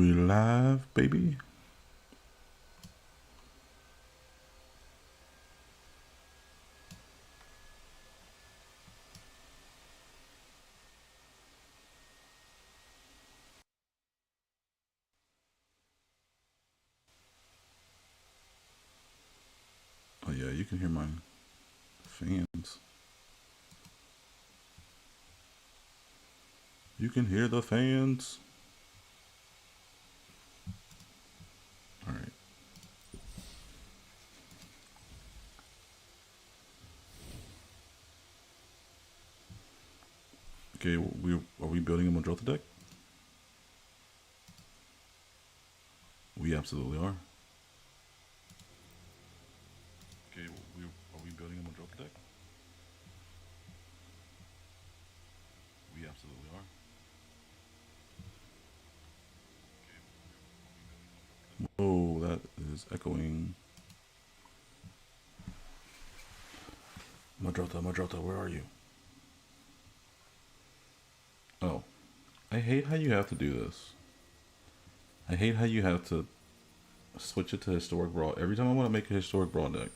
we live, baby? Oh yeah, you can hear my fans. You can hear the fans. All right. Okay, are we building a Muldrotha deck? We absolutely are. Okay, are we building a Muldrotha deck? We absolutely are. Oh, that is echoing. Muldrotha, where are you? Oh, I hate how you have to do this. I hate how you have to switch it to historic brawl every time I want to make a historic brawl deck.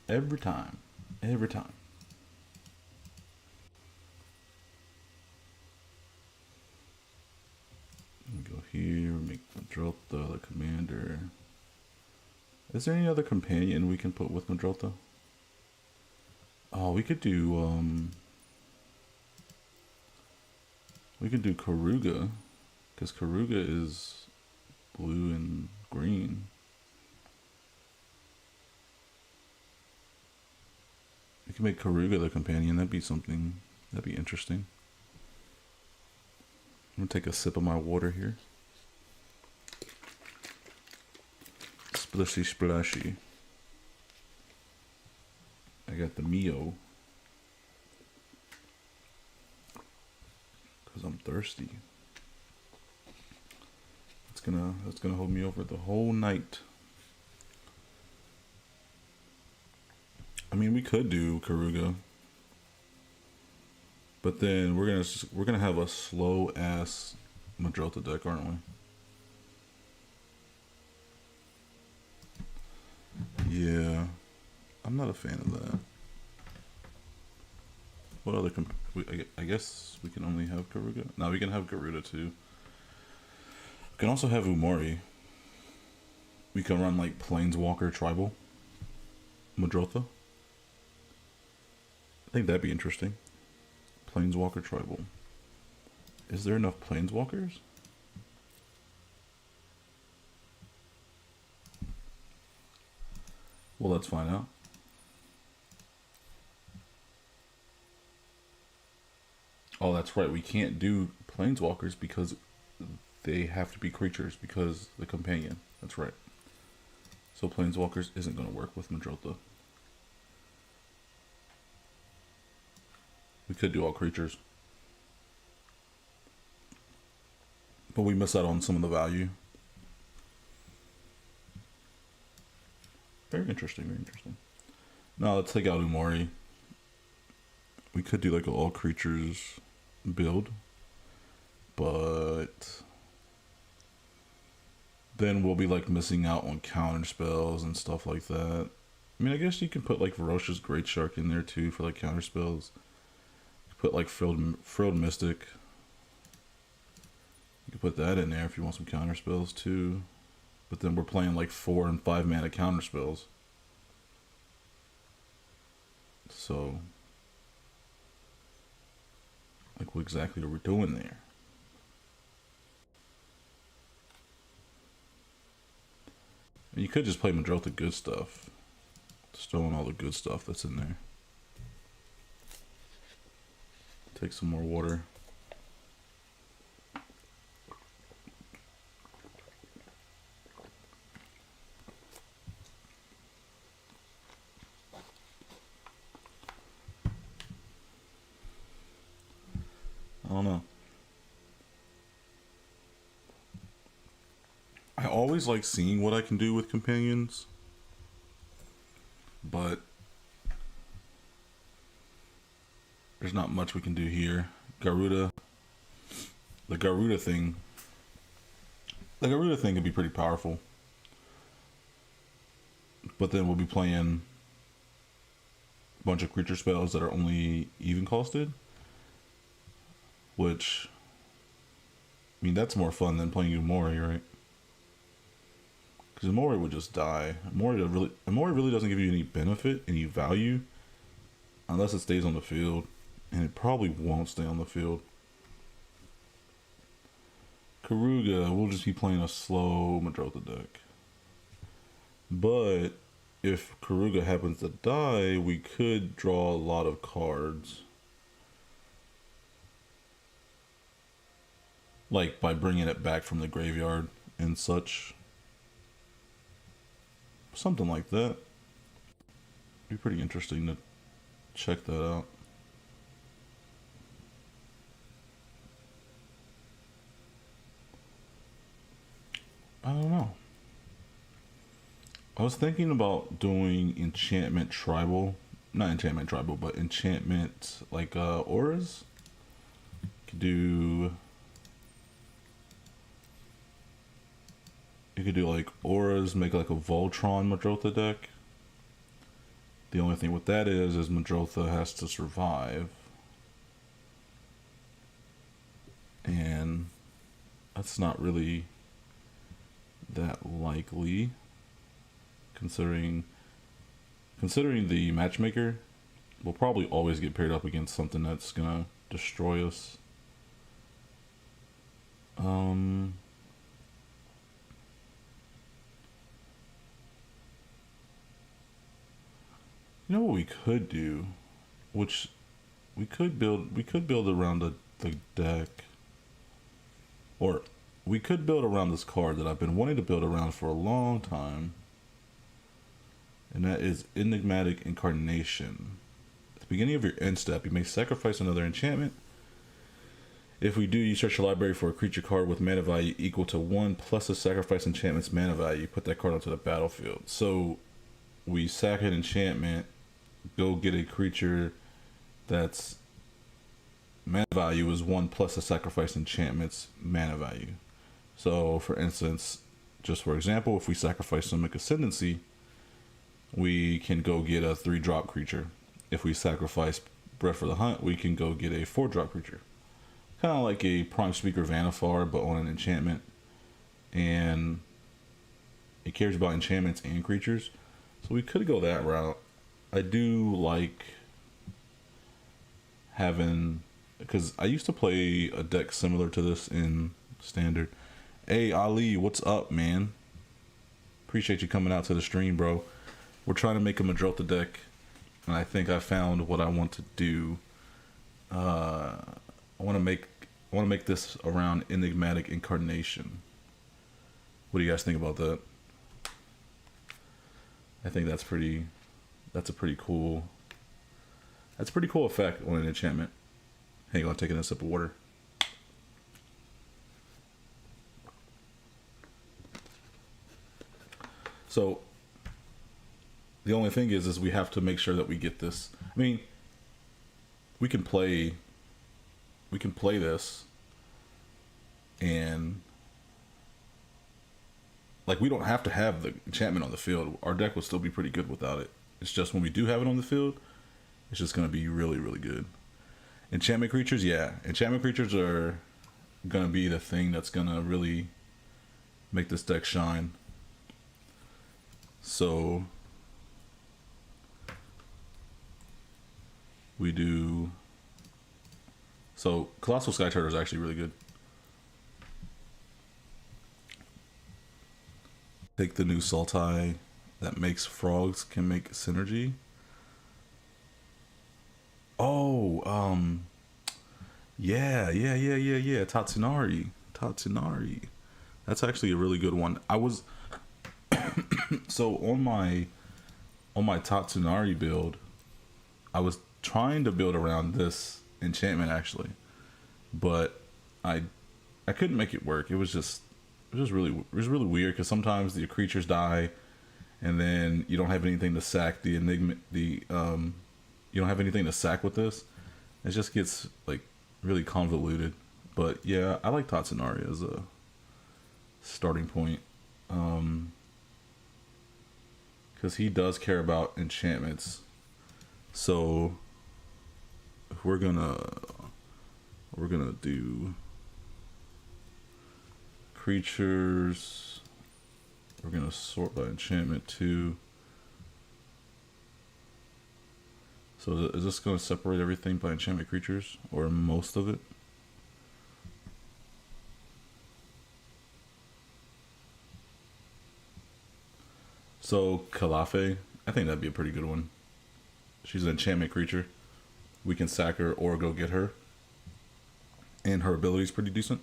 Every time. Every time. Go here, make Muldrotha the commander. Is there any other companion we can put with Muldrotha? Oh, we could do Karuga, because Karuga is blue and green. We can make Karuga the companion. That'd be something. That'd be interesting. I'm gonna take a sip of my water here. Splishy splashy. I got the Mio. Cause I'm thirsty. That's gonna hold me over the whole night. I mean, we could do Karuga, but then we're gonna have a slow ass Muldrotha deck, aren't we? Yeah, I'm not a fan of that. What other I guess we can only have Karuga. No, we can have Garuda too. We can also have Umori. We can run like Planeswalker Tribal Muldrotha. I think that'd be interesting. Planeswalker Tribal. Is there enough Planeswalkers? Well, let's find out. Oh, that's right. We can't do Planeswalkers because they have to be creatures because the companion. That's right. So Planeswalkers isn't going to work with Muldrotha. We could do all creatures. But we miss out on some of the value. Very interesting, very interesting. Now let's take out Umori. We could do like an all creatures build. But then we'll be like missing out on counter spells and stuff like that. I mean, I guess you can put like Ferocious Great Shark in there too for like counter spells. Put like Frilled Mystic. You can put that in there if you want some counter spells too. But then we're playing like 4 and 5 mana counter spells. So, like, what exactly are we doing there? And you could just play Muldrotha good stuff. Stolen all the good stuff that's in there. Take some more water. I don't know. I always like seeing what I can do with companions, but there's not much we can do here. Garuda, the Garuda thing Like I really think it'd be pretty powerful. But then we'll be playing a bunch of creature spells that are only even costed, which I mean that's more fun than playing Umori, right? Because Umori would just die. Umori really doesn't give you any benefit, any value, unless it stays on the field, and it probably won't stay on the field. Karuga, we'll just be playing a slow Muldrotha deck. But if Karuga happens to die, we could draw a lot of cards. Like by bringing it back from the graveyard and such. Something like that. Be pretty interesting to check that out. I don't know. I was thinking about doing enchantment tribal. Not enchantment tribal, but enchantment like auras. Could do. You could do like auras, make like a Voltron Muldrotha deck. The only thing with that is Muldrotha has to survive. And that's not really that likely, considering the matchmaker will probably always get paired up against something that's gonna destroy us. You know what we could do, which we could build around the deck, or we could build around this card that I've been wanting to build around for a long time, and that is Enigmatic Incarnation. At the beginning of your end step, you may sacrifice another enchantment. If we do, you search your library for a creature card with mana value equal to 1 plus the sacrifice enchantment's mana value. Put that card onto the battlefield. So we sack an enchantment, go get a creature that's mana value is 1 plus the sacrifice enchantment's mana value. So, for instance, just for example, if we sacrifice Simic Ascendancy, we can go get a 3-drop creature. If we sacrifice Breath for the Hunt, we can go get a 4-drop creature. Kind of like a Prime Speaker Vanifar, but on an enchantment. And it cares about enchantments and creatures. So we could go that route. I do like having... Because I used to play a deck similar to this in Standard. Hey, Ali, what's up, man? Appreciate you coming out to the stream, bro. We're trying to make a Muldrotha deck, and I think I found what I want to do. I want to make this around Enigmatic Incarnation. What do you guys think about that? I think that's a pretty cool effect on an enchantment. Hang on, taking a sip of water. So the only thing is we have to make sure that we get this. I mean, we can play this, and like we don't have to have the enchantment on the field. Our deck will still be pretty good without it. It's just when we do have it on the field, it's just going to be really, really good. Enchantment creatures, yeah. Enchantment creatures are going to be the thing that's going to really make this deck shine. So we do... So Colossal Sky Turtle is actually really good. Take the new Sultai that makes frogs can make synergy. Oh, yeah. Tatsunari. That's actually a really good one. I was so on my Tatsunari build, I was trying to build around this enchantment actually, but I couldn't make it work. It was really weird because sometimes the creatures die, and then you don't have anything to sack the enigma. You don't have anything to sack with this. It just gets like really convoluted. But yeah, I like Tatsunari starting point. Because he does care about enchantments. So we're gonna do creatures. We're gonna sort by enchantment too. So is this gonna separate everything by enchantment creatures, or most of it? So Calafe, I think that'd be a pretty good one. She's an enchantment creature. We can sack her or go get her. And her ability's pretty decent.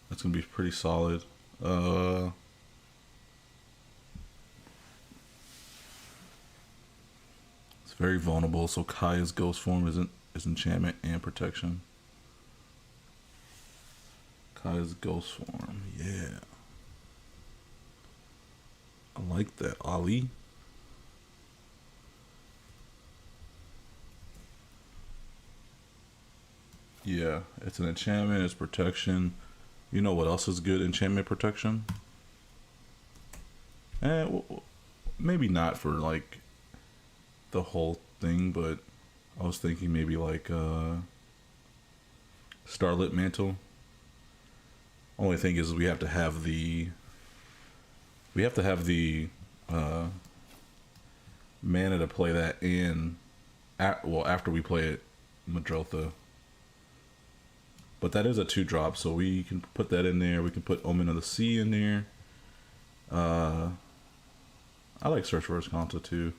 That's gonna be pretty solid. It's very vulnerable, so Kaya's ghost form is enchantment and protection. Kaya's ghost form, yeah. I like that. Ali. Yeah, it's an enchantment, it's protection. You know what else is good? Enchantment protection? Maybe not for like the whole thing, but I was thinking maybe like Starlit Mantle. Only thing is we have to have the uh, mana to play that in after we play it Muldrotha. But that is a 2-drop, so we can put that in there. We can put Omen of the Sea in there. I like Search for Escanta too.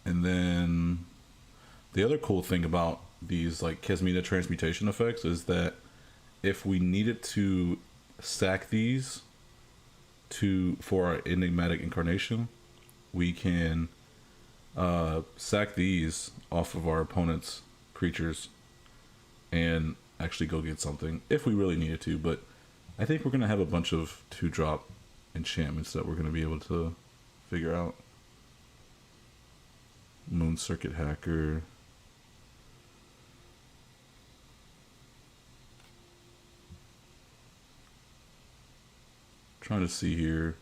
And then the other cool thing about these like Kesmina transmutation effects is that if we needed to sack these for our enigmatic incarnation, we can sack these off of our opponent's creatures and actually go get something if we really needed to. But I think we're going to have a bunch of 2-drop enchantments that we're going to be able to figure out. Moon Circuit Hacker. Trying to see here.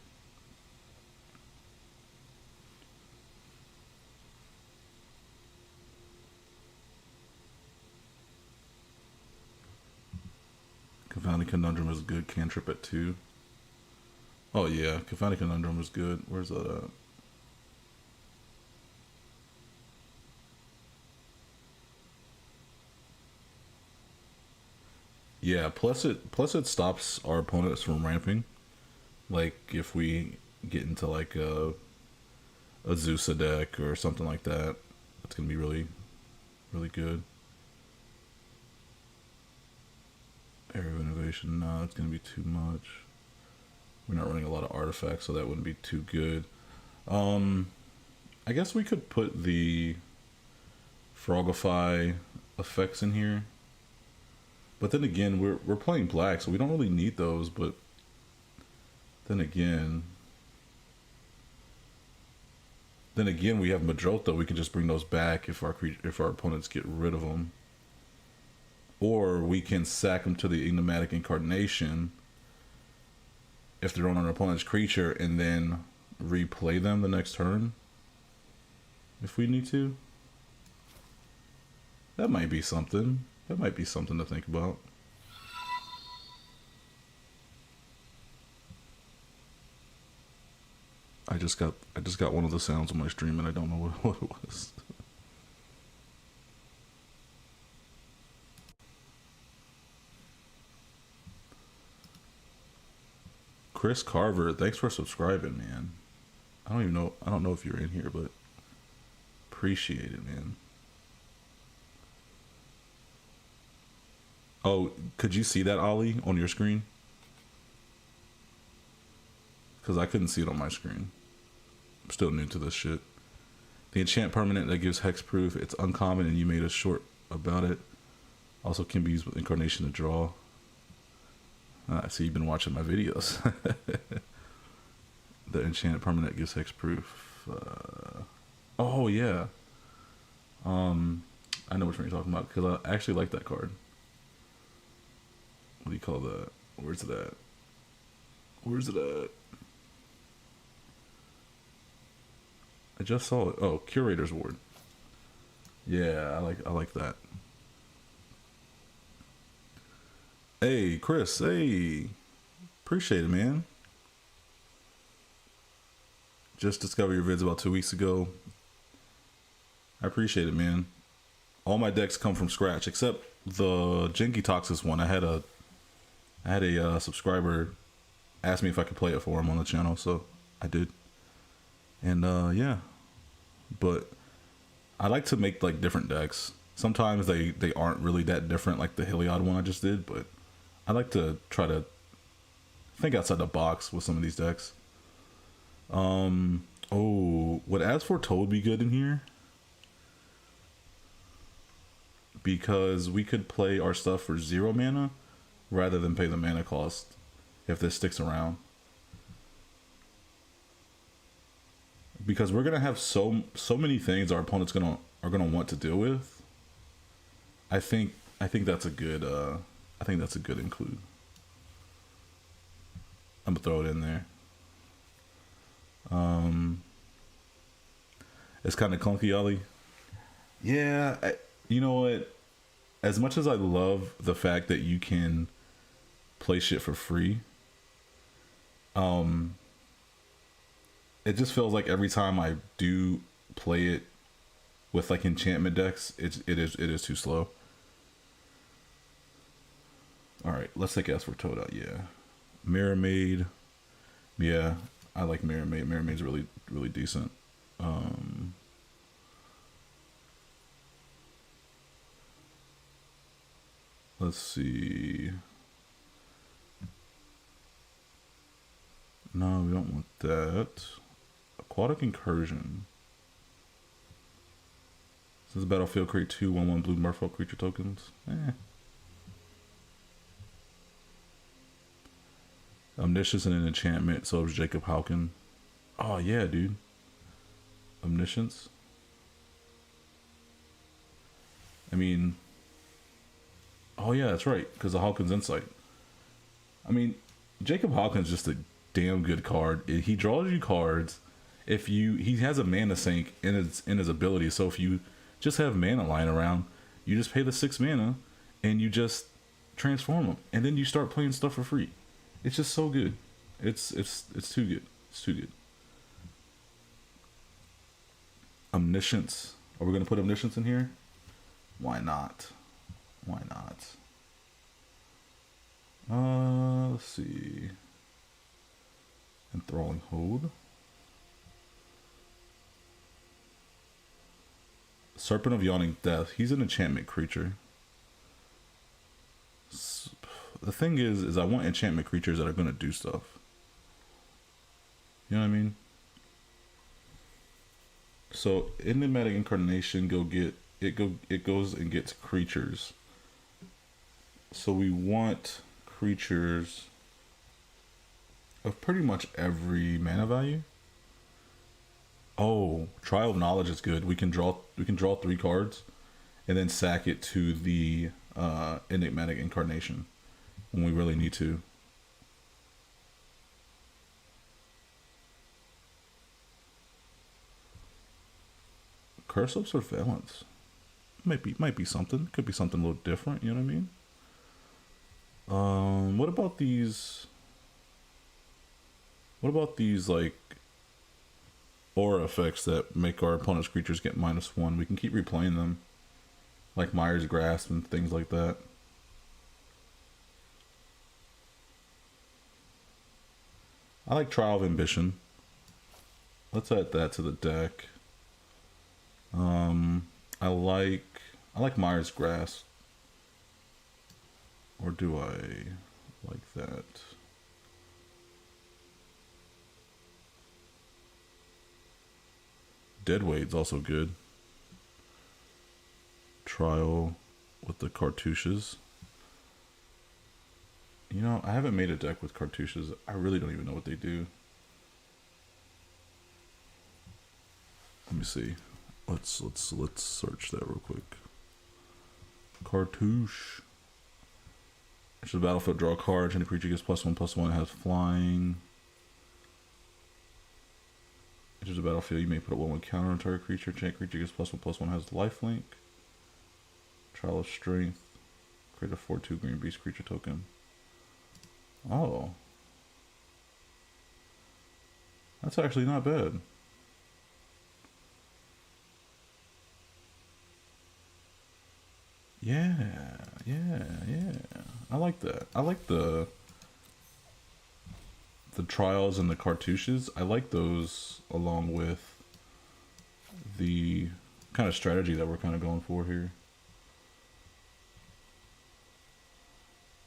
Confounding Conundrum is good. Cantrip at 2. Oh yeah, Confounding Conundrum is good. Where's that at? Yeah, plus it stops our opponents from ramping. Like if we get into like a Zeusa deck or something like that, that's gonna be really, really good. Area of Innovation, no, it's gonna be too much. We're not running a lot of artifacts, so that wouldn't be too good. I guess we could put the Frogify effects in here. But then again, we're playing black, so we don't really need those. But then again, we have Muldrotha. We can just bring those back if our opponents get rid of them, or we can sack them to the Enigmatic Incarnation if they're on our opponent's creature, and then replay them the next turn if we need to. That might be something. That might be something to think about. I just got one of the sounds on my stream and I don't know what it was. Chris Carver, thanks for subscribing, man. I don't know if you're in here, but appreciate it, man. Oh, could you see that, Ollie, on your screen? Because I couldn't see it on my screen. I'm still new to this shit. The enchant permanent that gives hexproof. It's uncommon and you made a short about it. Also can be used with incarnation to draw. I see you've been watching my videos. The enchant permanent gives hexproof. Oh yeah. I know which one you're talking about because I actually like that card. What do you call that? Where's it at? Where's it at? I just saw it. Oh, Curator's Ward. Yeah, I like that. Hey, Chris. Hey, appreciate it, man. Just discovered your vids about 2 weeks ago. I appreciate it, man. All my decks come from scratch except the Jinky Toxis one. I had a subscriber ask me if I could play it for him on the channel, so I did. And yeah, but I like to make like different decks. Sometimes they aren't really that different, like the Heliod one I just did, but I like to try to think outside the box with some of these decks. Oh, would As Foretold be good in here? Because we could play our stuff for 0 mana rather than pay the mana cost if this sticks around. Because we're gonna have so many things our opponents are gonna want to deal with. I think that's a good include. I'm gonna throw it in there. It's kind of clunky, Ollie. Yeah, you know what? As much as I love the fact that you can play shit for free, it just feels like every time I do play it with like enchantment decks, it is too slow. All right, let's take As Foretold out. Yeah, Mirror Maid. Yeah, I like Mirror Maid. Mirror Maid's really decent. Let's see. No, we don't want that. Aquatic Incursion. Since the battlefield, create 2/1/1 blue merfolk creature tokens. Omniscience and an enchantment, so it's Jacob Hawken. Oh yeah, dude. Omniscience. I mean, oh yeah, that's right, because of Hawkins' Insight. I mean, Jacob Hawkins is just a damn good card. He draws you cards. He has a mana sink in his ability, so if you just have mana lying around, you just pay the 6 mana and you just transform them, and then you start playing stuff for free. It's just so good. It's too good. It's too good. Omniscience. Are we gonna put Omniscience in here? Why not? Why not? Let's see. Enthralling Hold. Serpent of Yawning Death. He's an enchantment creature. The thing is I want enchantment creatures that are gonna do stuff. You know what I mean? So Enigmatic Incarnation it goes and gets creatures. So we want creatures of pretty much every mana value. Oh, Trial of Knowledge is good. We can draw 3 cards and then sack it to the Enigmatic Incarnation when we really need to. Curse of Surveillance. Might be something. Could be something a little different, you know what I mean? What about these like aura effects that make our opponent's creatures get -1? We can keep replaying them, like Mire's Grasp and things like that. I like Trial of Ambition. Let's add that to the deck. I like Mire's Grasp. Or do I like that? Deadweight's also good. Trial with the cartouches. You know, I haven't made a deck with cartouches. I really don't even know what they do. Let me see. Let's search that real quick. Cartouche. Enter the battlefield, draw a card. Any creature gets +1/+1, has flying. Enters the battlefield, you may put a 1/1 counter on target creature. Enchanted creature gets +1/+1, has lifelink. Trial of Strength. Create a 4/2 green beast creature token. Oh. That's actually not bad. Yeah. I like that. I like the trials and the cartouches. I like those along with the kind of strategy that we're kind of going for here.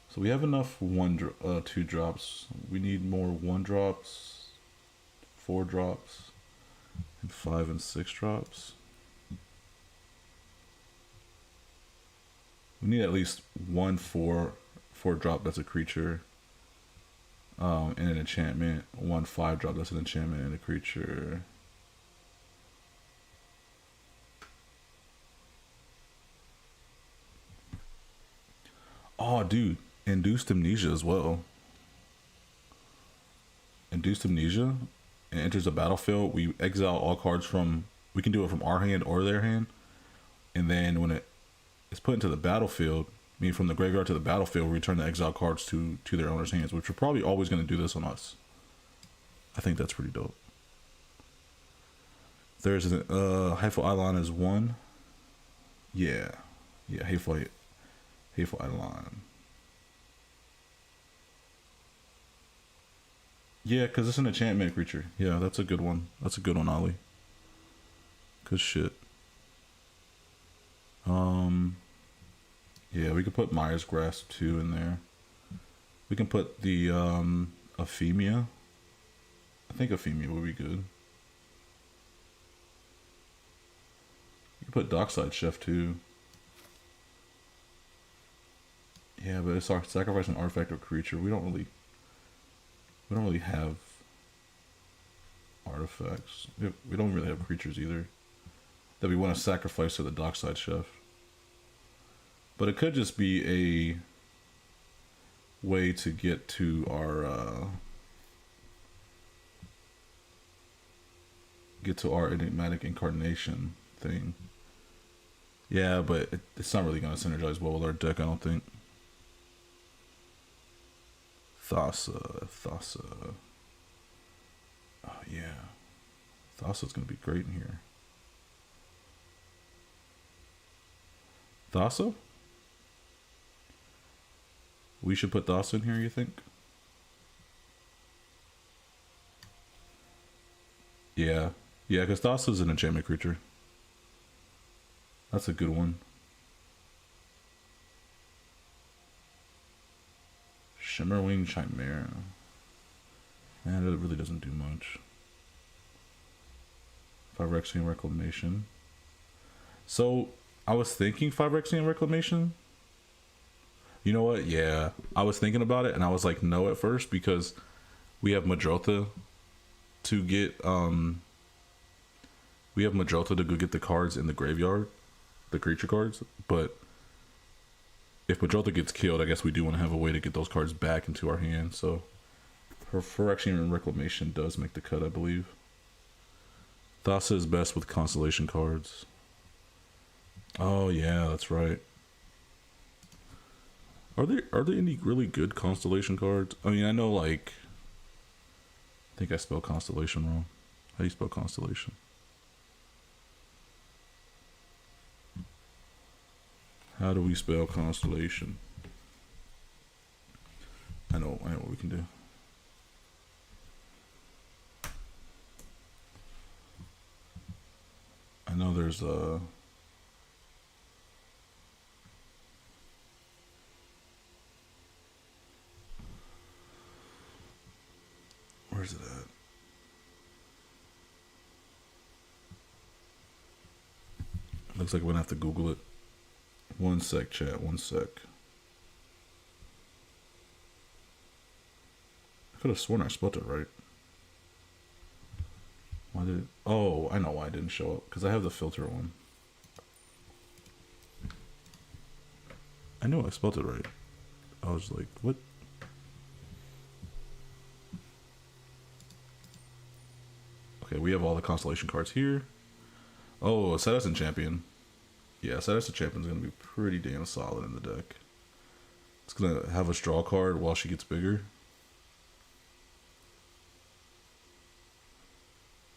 So we have enough 2 drops. We need more 1 drops, 4 drops, and 5 and 6 drops. We need at least 1 4 drop that's a creature, and an enchantment. 1 5 drop that's an enchantment and a creature. Oh, dude. Induced Amnesia as well. Induced Amnesia. It enters the battlefield. We exile all cards from... We can do it from our hand or their hand. And then when it's put into the battlefield, meaning from the graveyard to the battlefield, we return the exile cards to their owner's hands, which we're probably always going to do this on us. I think that's pretty dope. There's Hateful Eidolon is 1. Yeah, Hateful Eidolon. Yeah, because it's an enchantment creature. Yeah, that's a good one. That's a good one, Ollie. Good shit. Yeah, we could put Myers Grasp 2 in there. We can put the Ephemia. I think Ephemia would be good. You can put Dockside Chef too. Yeah, but it's sacrifice an artifact or creature. We don't really have artifacts. We don't really have creatures either that we want to sacrifice to the Dockside Chef. But it could just be a way to get to our enigmatic incarnation thing. Yeah, but it's not really going to synergize well with our deck, I don't think. Thassa. Oh yeah, Thassa's going to be great in here. Thassa? We should put Thassa in here, you think? Yeah, because Thassa's an enchantment creature. That's a good one. Shimmerwing Chimera. Man, it really doesn't do much. Phyrexian Reclamation. So, I was thinking Phyrexian Reclamation. You know what? Yeah. I was thinking about it and I was like, no at first because we have Muldrotha to get, we have Muldrotha to go get the cards in the graveyard. The creature cards. But if Muldrotha gets killed, I guess we do want to have a way to get those cards back into our hand. So, her Phyrexian Reclamation does make the cut, I believe. Thassa is best with constellation cards. Oh yeah, that's right. Are there any really good constellation cards? I mean, I know like I think I spelled constellation wrong. How do you spell constellation? How do we spell constellation? I know what we can do. I know there's a where's it at? Looks like we're gonna have to Google it. One sec, chat. One sec. I could have sworn I spelled it right. Why did it? Oh, I know why it didn't show up. Because I have the filter one. I know I spelled it right. I was like, what? Okay, we have all the constellation cards here. Oh, a Citizen Champion. Yeah, Citizen Champion's gonna be pretty damn solid in the deck. It's gonna have a draw card while she gets bigger.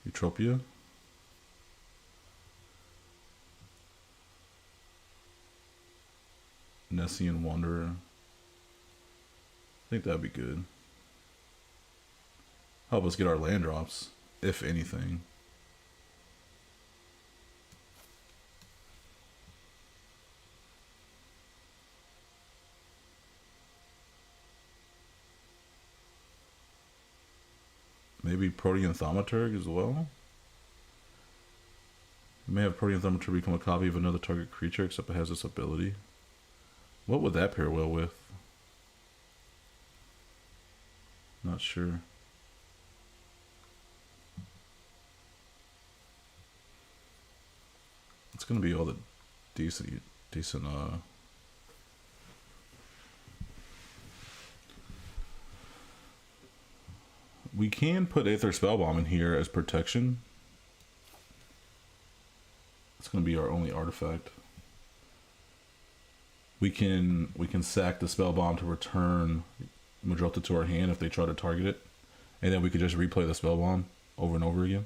Utopia. Nessian Wanderer. I think that'd be good. Help us get our land drops, if anything. Maybe Protean Thaumaturg as well. You may have Protean Thaumaturg become a copy of another target creature, except it has this ability. What would that pair well with? Not sure. It's gonna be all the decent. We can put Aether Spellbomb in here as protection. It's gonna be our only artifact. We can sack the Spellbomb to return Muldrotha to our hand if they try to target it, and then we could just replay the Spellbomb over and over again.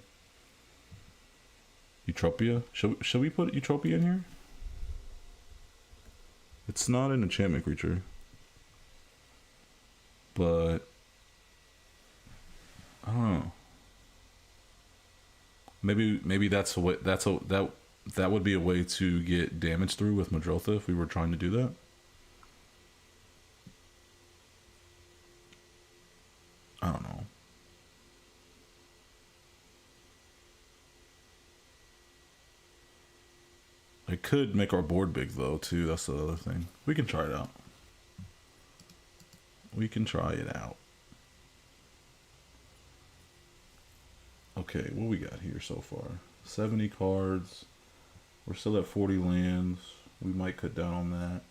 Utopia. Should we put Utopia in here? It's not an enchantment creature, but I don't know. Maybe that's a way. That would be a way to get damage through with Muldrotha if we were trying to do that. I don't know. It could make our board big though too. That's the other thing. We can try it out. We can try it out. Okay, what we got here so far? 70 cards. We're still at 40 lands. We might cut down on that.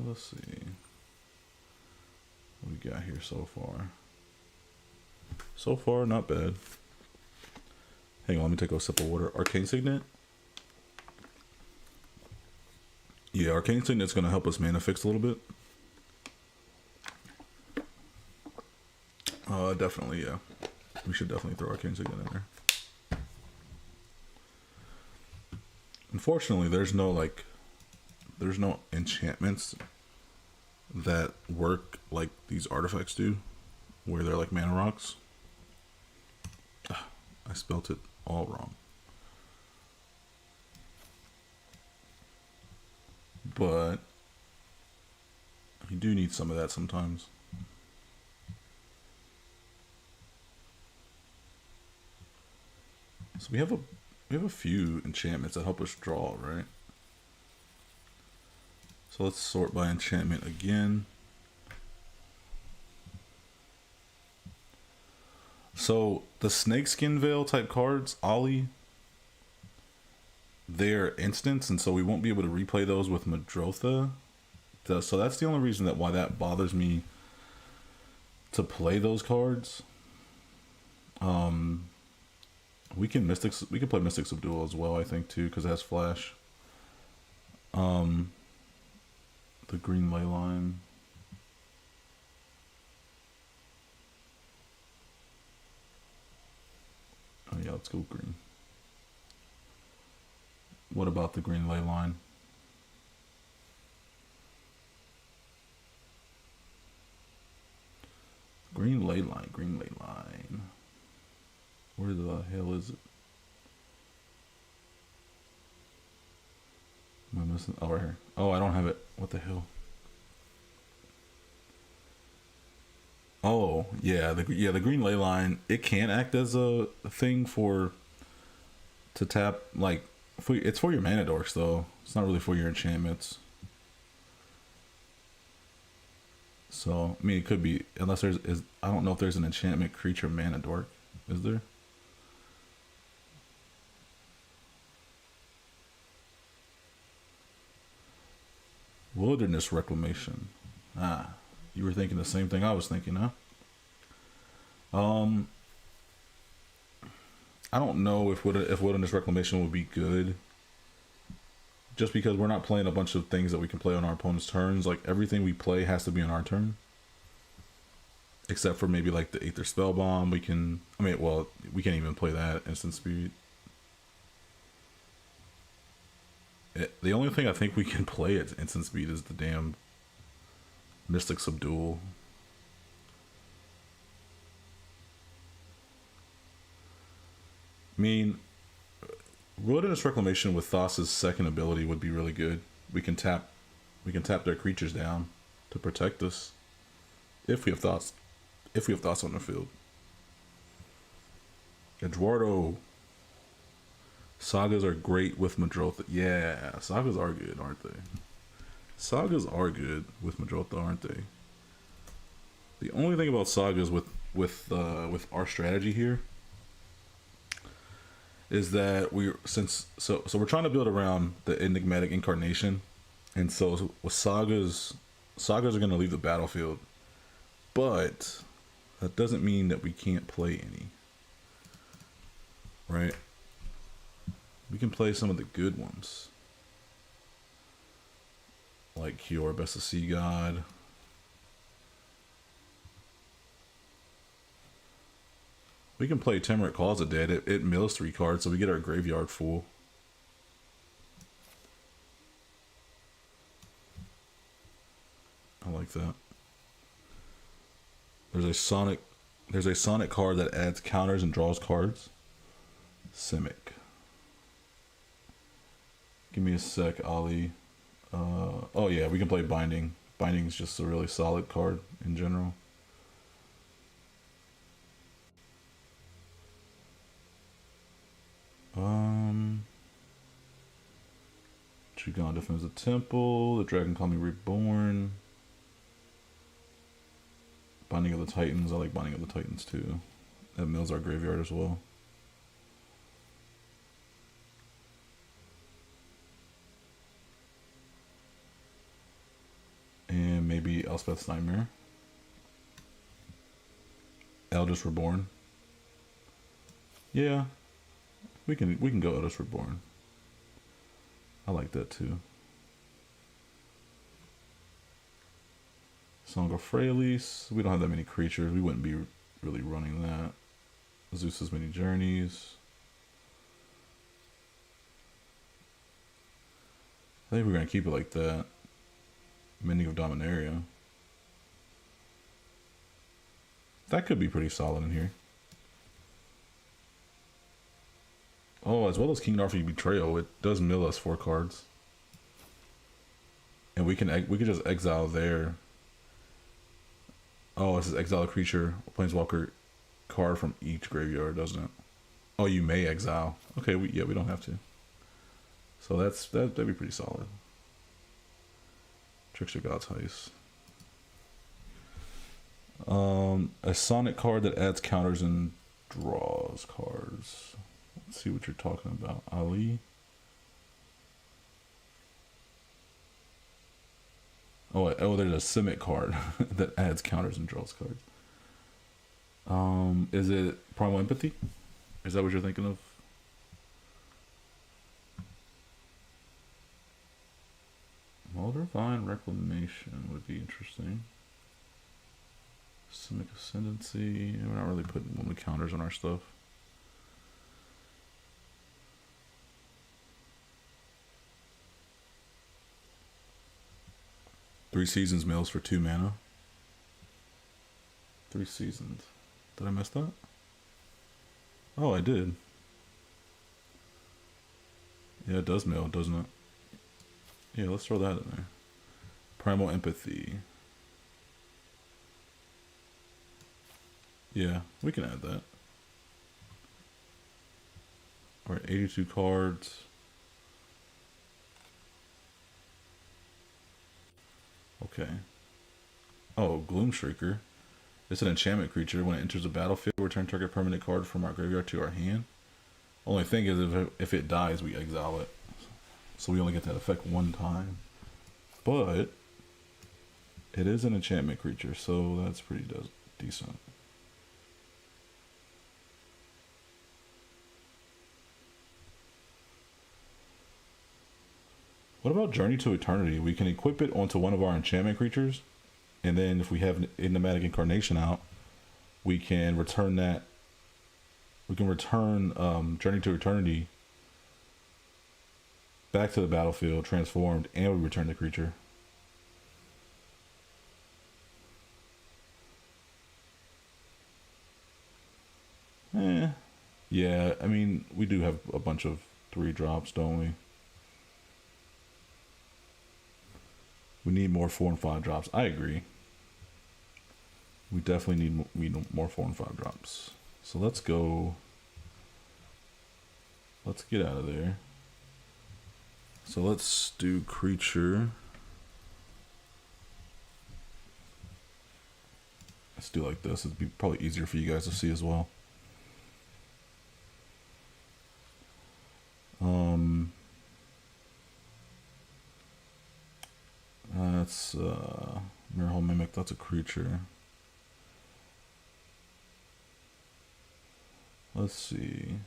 Let's see. What we got here so far? So far, not bad. Hang on, let me take a sip of water. Arcane Signet. Yeah, Arcane Signet's gonna help us mana fix a little bit. Definitely, yeah. We should definitely throw Arcane Signet in there. Unfortunately, there's no enchantments that work like these artifacts do, where they're like mana rocks. I spelt it all wrong. But you do need some of that sometimes. So we have a few enchantments that help us draw, right? So let's sort by enchantment again. So the Snakeskin Veil type cards, Ollie, they're instants, and so we won't be able to replay those with Muldrotha. So that's the only reason why that bothers me to play those cards. We can play Mystics of Duel as well, I think, too, because it has flash. The green ley line. Oh yeah, let's go green. What about the green ley line? Green ley line, green ley line. Where the hell is it? Am I missing? Oh, right here. Oh, I don't have it. What the hell? Oh, yeah, the green ley line, it can act as a thing to tap, like, it's for your mana dorks though. It's not really for your enchantments. So, I mean, it could be, unless I don't know if there's an enchantment creature mana dork. Is there? Wilderness reclamation. Ah, you were thinking the same thing I was thinking, huh? Um, I don't know if wilderness reclamation would be good, just because we're not playing a bunch of things that we can play on our opponent's turns. Like everything we play has to be on our turn, except for maybe like the Aether Spell Bomb. We can, I mean, well, we can't even play that instant speed. The only thing I think we can play at instant speed is the damn Mystic Subdual. I mean, Wilderness Reclamation with Thassa's second ability would be really good. We can tap, we can tap their creatures down to protect us if we have thoughts. If we have thoughts on the field. Eduardo. Sagas are great with Muldrotha. Yeah, sagas are good, aren't they? Sagas are good with Muldrotha, aren't they? The only thing about sagas with our strategy here is that so we're trying to build around the enigmatic incarnation, and so with sagas are going to leave the battlefield, but that doesn't mean that we can't play any, right? We can play some of the good ones, like Kior, Best of Sea God. We can play Temeric Calls of Dead. It mills 3 cards, so we get our graveyard full. I like that. There's a Sonic card that adds counters and draws cards. Simic. Give me a sec, Ali. Oh yeah, we can play Binding. Binding is just a really solid card in general. Trigon defends the temple. The Dragon Kami Reborn. Binding of the Titans. I like Binding of the Titans too. That mills our graveyard as well. And maybe Elspeth's Nightmare. Eldest Reborn. Yeah, we can go Eldest Reborn. I like that too. Song of Freyalise. We don't have that many creatures. We wouldn't be really running that. Zeus's Many Journeys. I think we're gonna keep it like that. Mending of Dominaria. That could be pretty solid in here. Oh, as well as King Narfi Betrayal, it does mill us 4 cards, and we can just exile there. Oh, it says exile a creature, planeswalker card from each graveyard, doesn't it? Oh, you may exile. Okay, we don't have to. So that'd be pretty solid. Trickster God's Heist. A Sonic card that adds counters and draws cards. Let's see what you're talking about, Ali. Oh, there's a Simic card that adds counters and draws cards. Is it Primal Empathy? Is that what you're thinking of? Muldrotha Reclamation would be interesting. Simic Ascendancy. We're not really putting one with counters on our stuff. Three Seasons mills for 2 mana. 3 Seasons. Did I mess that? Oh, I did. Yeah, it does mill, doesn't it? Yeah, let's throw that in there. Primal Empathy. Yeah, we can add that. Alright, 82 cards. Okay. Oh, Gloomshrieker. It's an enchantment creature. When it enters the battlefield, return target permanent card from our graveyard to our hand. Only thing is, if it dies, we exile it. So we only get that effect 1 time. But It is an enchantment creature, so that's pretty decent. What about Journey to Eternity? We can equip it onto one of our enchantment creatures, and then if we have Enigmatic Incarnation out, we can return that. We can return Journey to Eternity back to the battlefield, transformed, and we return the creature. Yeah, I mean, we do have a bunch of 3 drops, don't we? We need more 4 and 5 drops. I agree. We definitely need more 4 and 5 drops. So let's go. Let's get out of there. So let's do creature. Let's do like this. It'd be probably easier for you guys to see as well. That's Mirror Mimic. That's a creature. Let's see.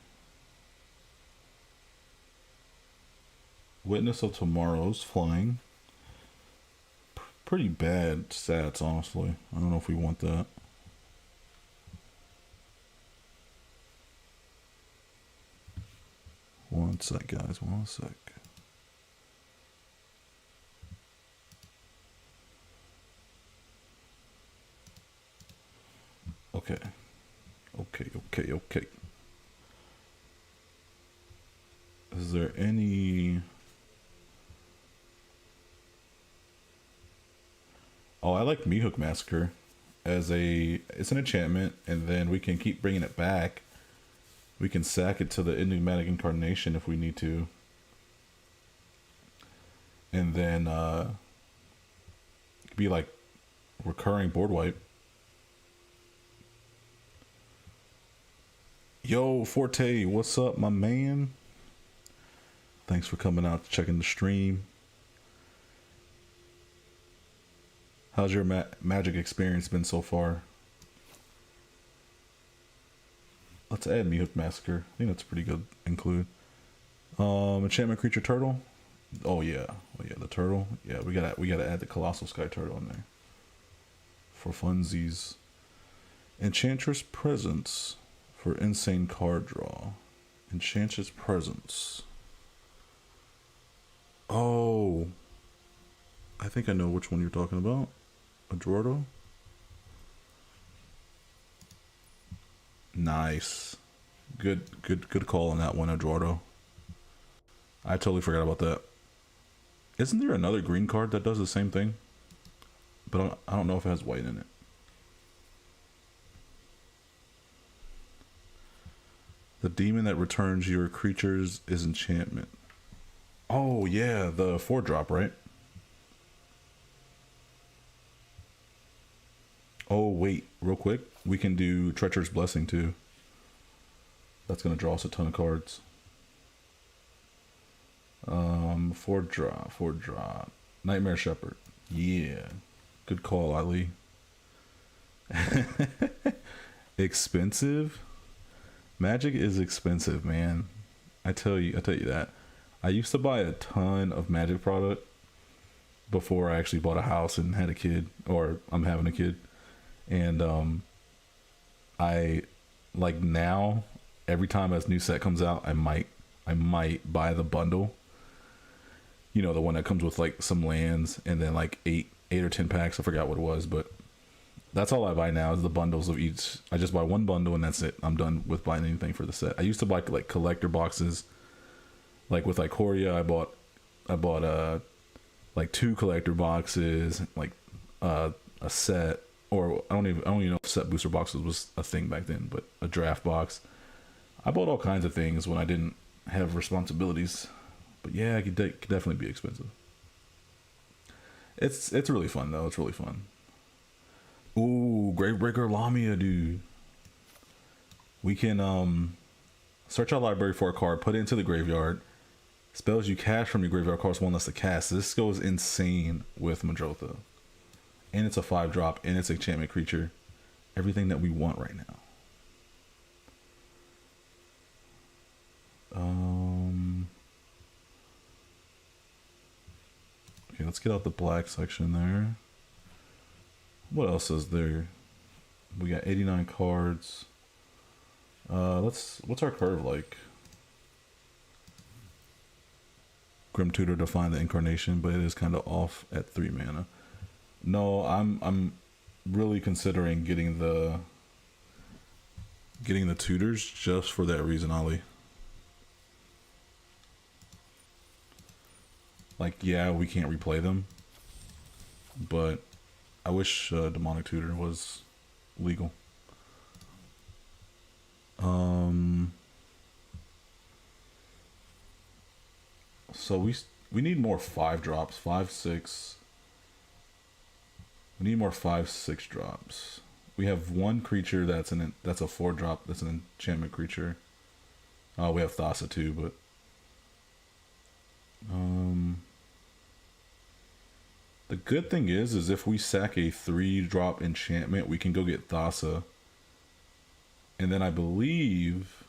Witness of Tomorrow's flying. Pretty bad stats, honestly. I don't know if we want that. One sec, guys. One sec. Okay. Okay. Is there any... Oh, I like Meathook Massacre as it's an enchantment, and then we can keep bringing it back. We can sack it to the Enigmatic Incarnation if we need to. And then it could be like recurring board wipe. Yo, Forte, what's up, my man? Thanks for coming out, checking the stream. How's your Magic experience been so far? Let's add Meathook Massacre. I think that's a pretty good include. Enchantment creature turtle. Oh yeah, the turtle. Yeah, we gotta add the Colossal Sky Turtle in there for funsies. Enchantress Presence for insane card draw. Enchantress Presence. Oh, I think I know which one you're talking about. Muldrotha. Nice. Good call on that one, Muldrotha. I totally forgot about that. Isn't there another green card that does the same thing? But I don't know if it has white in it. The demon that returns your creatures is enchantment. Oh yeah, the 4-drop, right? Oh wait, real quick, we can do Treacherous Blessing too. That's gonna draw us a ton of cards. 4-drop. Nightmare Shepherd. Yeah. Good call, Ali. Expensive? Magic is expensive, man. I tell you that. I used to buy a ton of Magic product before I actually bought a house and had a kid, or I'm having a kid. And I like now every time a new set comes out, I might buy the bundle. You know, the one that comes with like some lands and then like eight or 10 packs. I forgot what it was, but that's all I buy now is the bundles of each. I just buy one bundle and that's it. I'm done with buying anything for the set. I used to buy like collector boxes. Like with Ikoria, I bought like 2 collector boxes, like a set, or I don't even know if set booster boxes was a thing back then, but a draft box. I bought all kinds of things when I didn't have responsibilities. But yeah, it could definitely be expensive. It's really fun though. It's really fun. Ooh, Gravebreaker Lamia, dude. We can search our library for a card, put it into the graveyard. Spells you cast from your graveyard cost 1 less to cast. This goes insane with Muldrotha. and it's a 5-drop, and it's an enchantment creature. Everything that we want right now. Okay, let's get out the black section there. What else is there? We got 89 cards. What's our curve like? Grim Tutor to find the incarnation, but it is kind of off at 3 mana. No, I'm really considering getting the tutors just for that reason, Ollie. Like, yeah, we can't replay them, but I wish Demonic Tutor was legal. So we need more 5-drops, 5/6. We need more 5/6 drops. We have one creature that's a 4-drop. That's an enchantment creature. We have Thassa too, but the good thing is if we sack a 3-drop enchantment, we can go get Thassa, and then I believe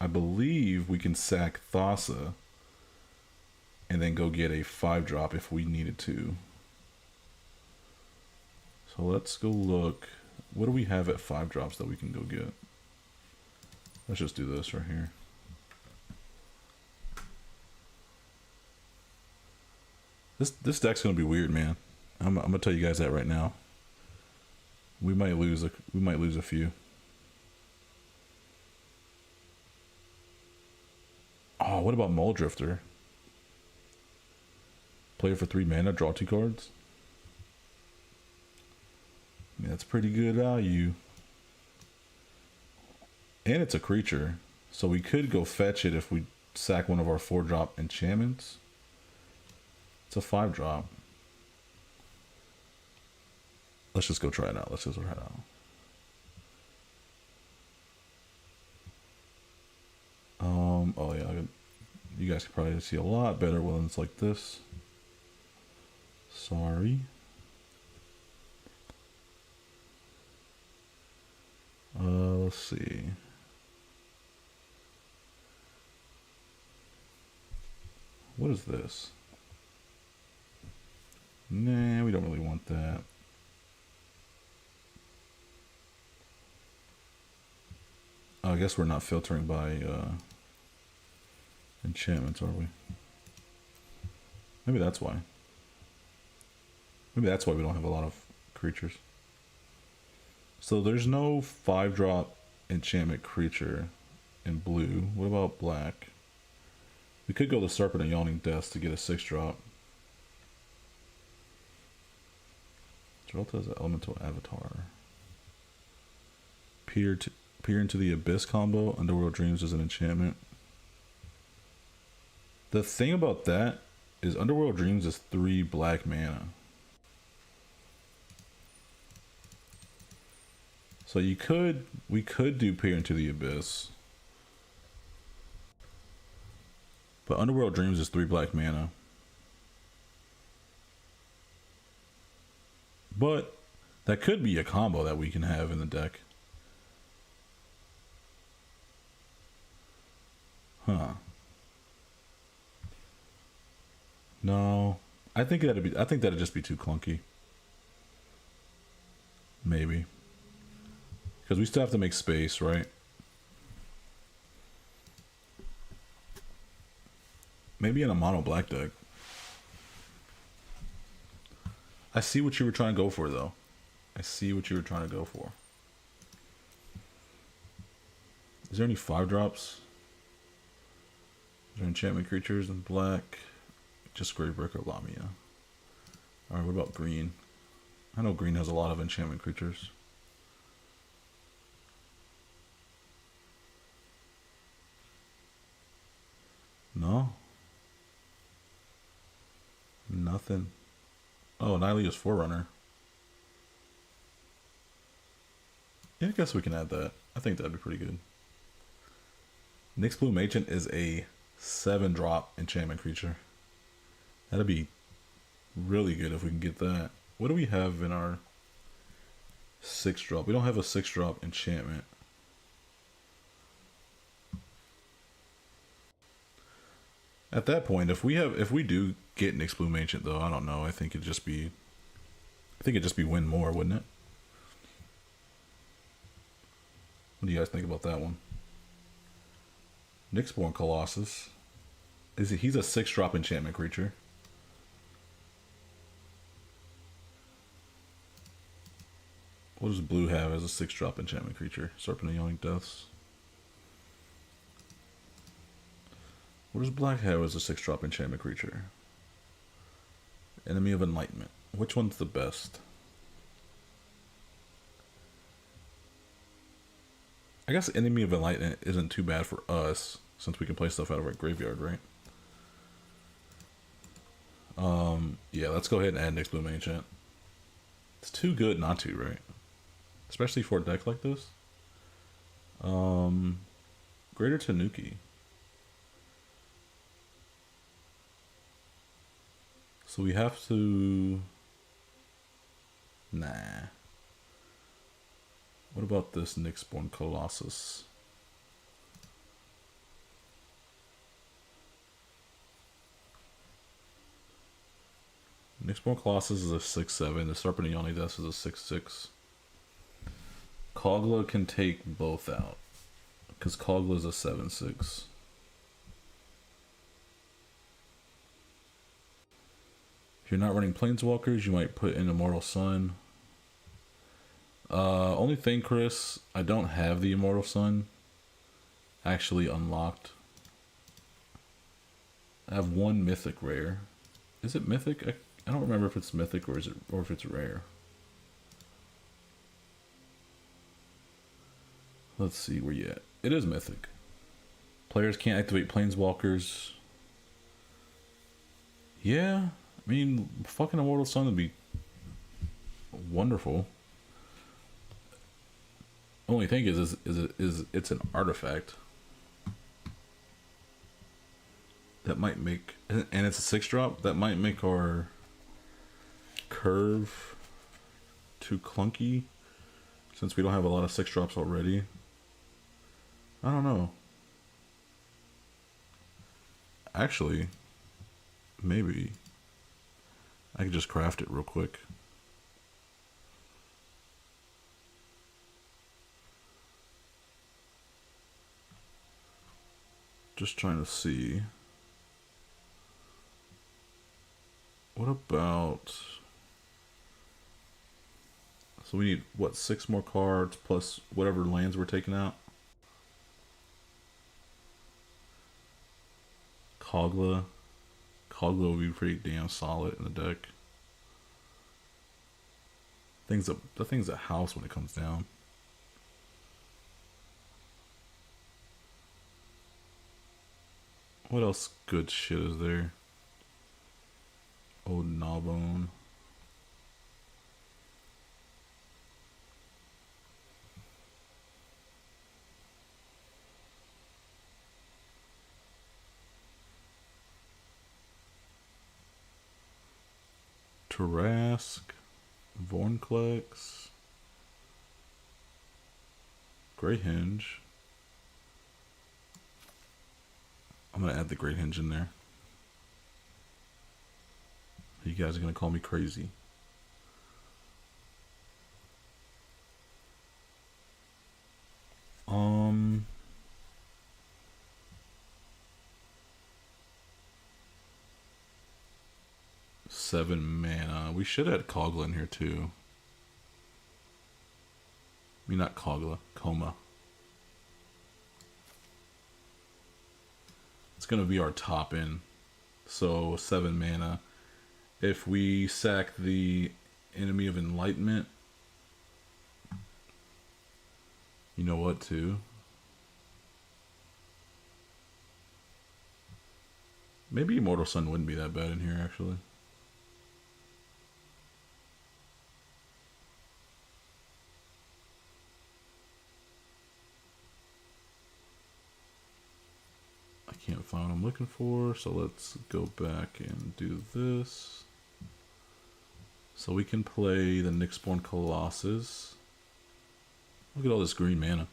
we can sack Thassa, and then go get a 5-drop if we needed to. So let's go look. What do we have at 5-drops that we can go get? Let's just do this right here. This deck's gonna be weird, man. I'm gonna tell you guys that right now. We might lose a few. Oh, what about Muldrotha? Play it for 3 mana, draw 2 cards. Yeah, that's pretty good value. And it's a creature, so we could go fetch it if we sack one of our 4-drop enchantments. It's a 5-drop. Let's just go try it out. Oh yeah, you guys can probably see a lot better when it's like this. Sorry. Let's see. What is this? Nah, we don't really want that. Oh, I guess we're not filtering by enchantments, are we? Maybe that's why. Maybe that's why we don't have a lot of creatures. So there's no 5-drop enchantment creature in blue. What about black? We could go the Serpent of Yawning Death to get a 6-drop. Muldrotha is an elemental avatar. Peer into the Abyss combo. Underworld Dreams is an enchantment. The thing about that is Underworld Dreams is 3 black mana. So we could do Peer into the Abyss. But Underworld Dreams is 3 black mana. But that could be a combo that we can have in the deck. Huh. No. I think that'd just be too clunky. Maybe. Because we still have to make space, right? Maybe in a mono black deck. I see what you were trying to go for, though. Is there any 5-drops? Is there enchantment creatures in black? Just Gravebreaker Lamia. Alright, what about green? I know green has a lot of enchantment creatures. No? Nothing. Oh, Nylea is Forerunner. Yeah, I guess we can add that. I think that'd be pretty good. Nyx Bloom Agent is a 7-drop enchantment creature. That'd be really good if we can get that. What do we have in our 6-drop? We don't have a 6-drop enchantment. At that point, if we do get an Explume Ancient though, I don't know. I think it'd just be win more, wouldn't it? What do you guys think about that one? Nyxborn Colossus. He's a 6-drop enchantment creature. What does blue have as a 6-drop enchantment creature? Serpent of Yawning Depths. What does black have as a 6-drop enchantment creature? Enemy of Enlightenment. Which one's the best? I guess Enemy of Enlightenment isn't too bad for us, since we can play stuff out of our graveyard, right? Yeah, let's go ahead and add an Explume Ancient. It's too good not to, right? Especially for a deck like this. Greater Tanuki. So we have to... Nah. What about this Nyxborn Colossus? Nyxborn Colossus is a 6/7. The Serpent of Yawning Depths is a 6/6. Kogla can take both out, because Kogla is a 7/6. If you're not running Planeswalkers, you might put in Immortal Sun. Only thing, Chris, I don't have the Immortal Sun actually unlocked. I have one Mythic Rare. Is it Mythic? I don't remember if it's Mythic or if it's Rare. Let's see where you at. It is Mythic. Players can't activate Planeswalkers. Yeah, I mean, fucking Immortal Sun would be wonderful. Only thing is it's an artifact that might make, and it's a 6-drop that might make our curve too clunky since we don't have a lot of 6-drops already. I don't know. Actually, maybe I could just craft it real quick. Just trying to see. What about... So we need, what, 6 more cards plus whatever lands we're taking out? Kogla. Kogla will be pretty damn solid in the deck. The thing's a house when it comes down. What else good shit is there? Old Gnawbone. Tarask. Vornklex. Grey Hinge. I'm gonna add the Great Hinge in there. You guys are gonna call me crazy. Seven mana. We should add Kogla in here too. I mean, not Kogla, Coma. It's gonna be our top in. So 7 mana. If we sack the Enemy of Enlightenment, you know what too? Maybe Immortal Sun wouldn't be that bad in here actually. I can't find what I'm looking for, so let's go back and do this. So we can play the Nyxborn Colossus. Look at all this green mana.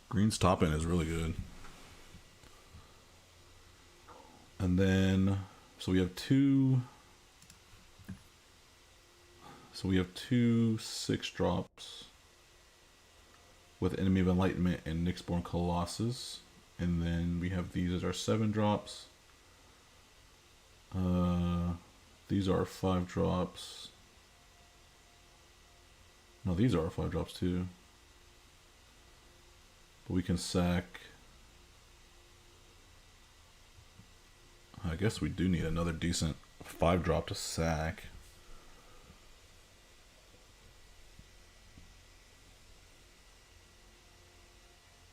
Green's top end is really good. And then, so we have two 6-drops with Enemy of Enlightenment and Nyxborn Colossus. And then we have these as our 7-drops. These are 5-drops. No, these are 5-drops too. But we can sack. I guess we do need another decent 5-drop to sack.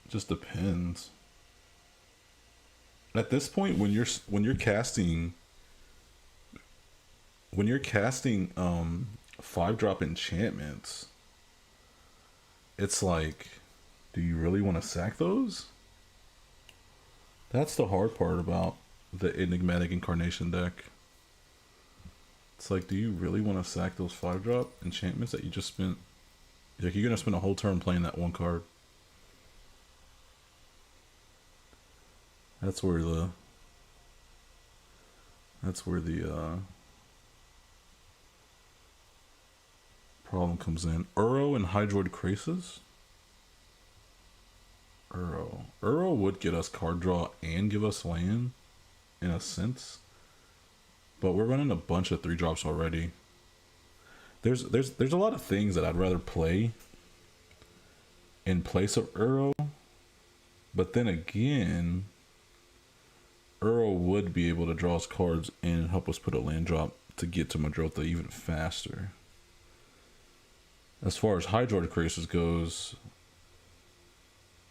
Just depends. At this point, when you're casting 5-drop enchantments, it's like, do you really want to sack those? That's the hard part about the Enigmatic Incarnation deck. It's like, do you really want to sack those 5-drop enchantments that you just spent? Like, you're gonna spend a whole turn playing that one card. That's where the problem comes in. Uro and Hydroid Krasis. Uro would get us card draw and give us land, in a sense. But we're running a bunch of 3-drops already. There's a lot of things that I'd rather play in place of Uro. But then again, Uro would be able to draw us cards and help us put a land drop to get to Muldrotha even faster. As far as Hydroid Krasis goes,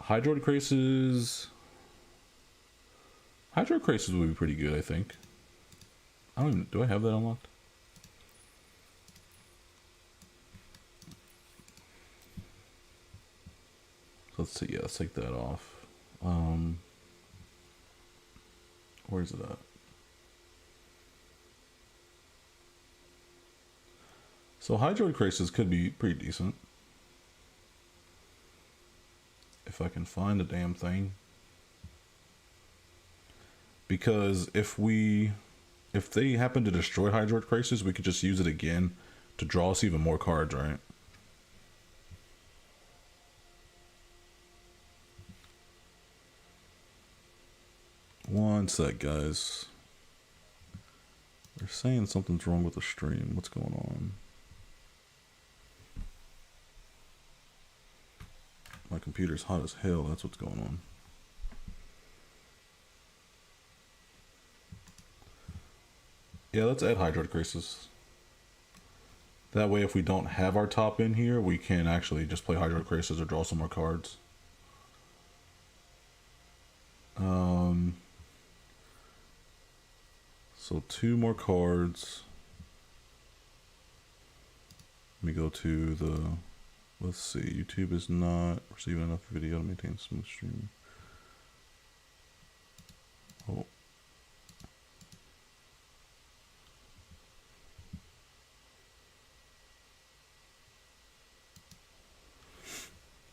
Hydroid Krasis would be pretty good, I think. Do I have that unlocked? Let's see, yeah, let's take that off. Where is it at? So Hydroid Krasis could be pretty decent. If I can find the damn thing. Because if they happen to destroy Hydroid Krasis, we could just use it again to draw us even more cards, right? One sec, guys. They're saying something's wrong with the stream. What's going on? My computer's hot as hell. That's what's going on. Yeah, let's add Hydroid Krasis. That way, if we don't have our top in here, we can actually just play Hydroid Krasis or draw some more cards. So 2 more cards. Let me go to the, let's see, YouTube is not receiving enough video to maintain smooth streaming. Oh.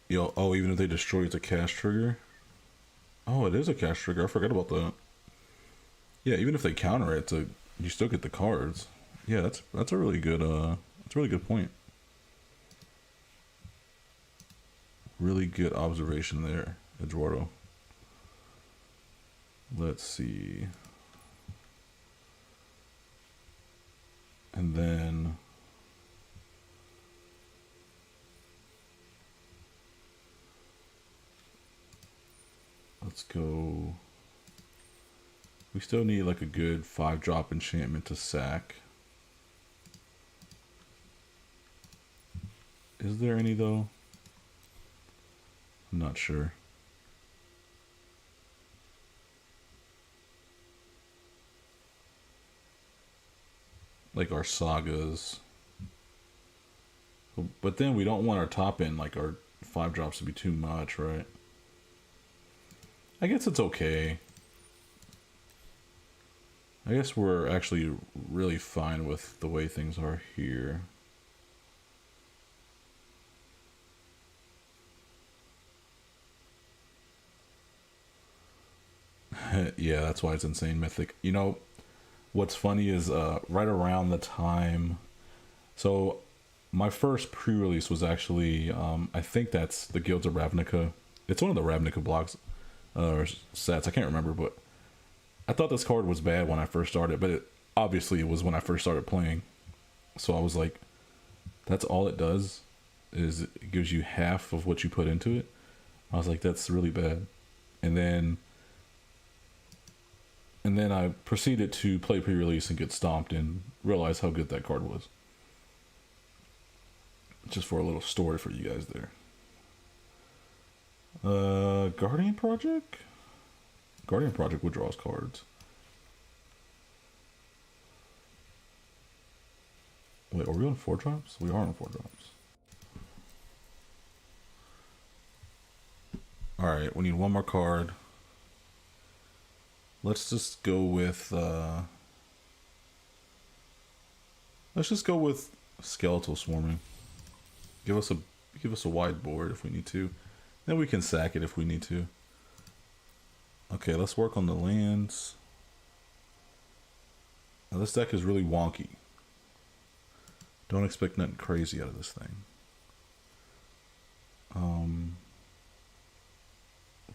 Yo, oh, even if they destroy, it's a cast trigger? Oh, it is a cast trigger. I forgot about that. Yeah, even if they counter it, you still get the cards. Yeah, that's a really good point. Really good observation there, Eduardo. Let's see. And then let's go. We still need like a good 5-drop enchantment to sack. Is there any though? I'm not sure. Like our sagas. But then we don't want our top end, like our 5-drops to be too much, right? I guess it's okay. I guess we're actually really fine with the way things are here. Yeah, that's why it's insane mythic. You know, what's funny is right around the time. So, my first pre release was actually, I think that's the Guilds of Ravnica. It's one of the Ravnica blocks or sets. I can't remember, but I thought this card was bad when I first started, but obviously it was when I first started playing. So I was like, that's all it does is it gives you half of what you put into it. I was like, that's really bad. And then I proceeded to play pre-release and get stomped and realize how good that card was. Just for a little story for you guys there. Guardian Project? Guardian Project withdraws cards. Wait, are we on 4 drops? We are on 4 drops. Alright, we need one more card. Let's just go with Skeletal Swarming. Give us a wide board if we need to. Then we can sack it if we need to. Okay, let's work on the lands. Now this deck is really wonky. Don't expect nothing crazy out of this thing.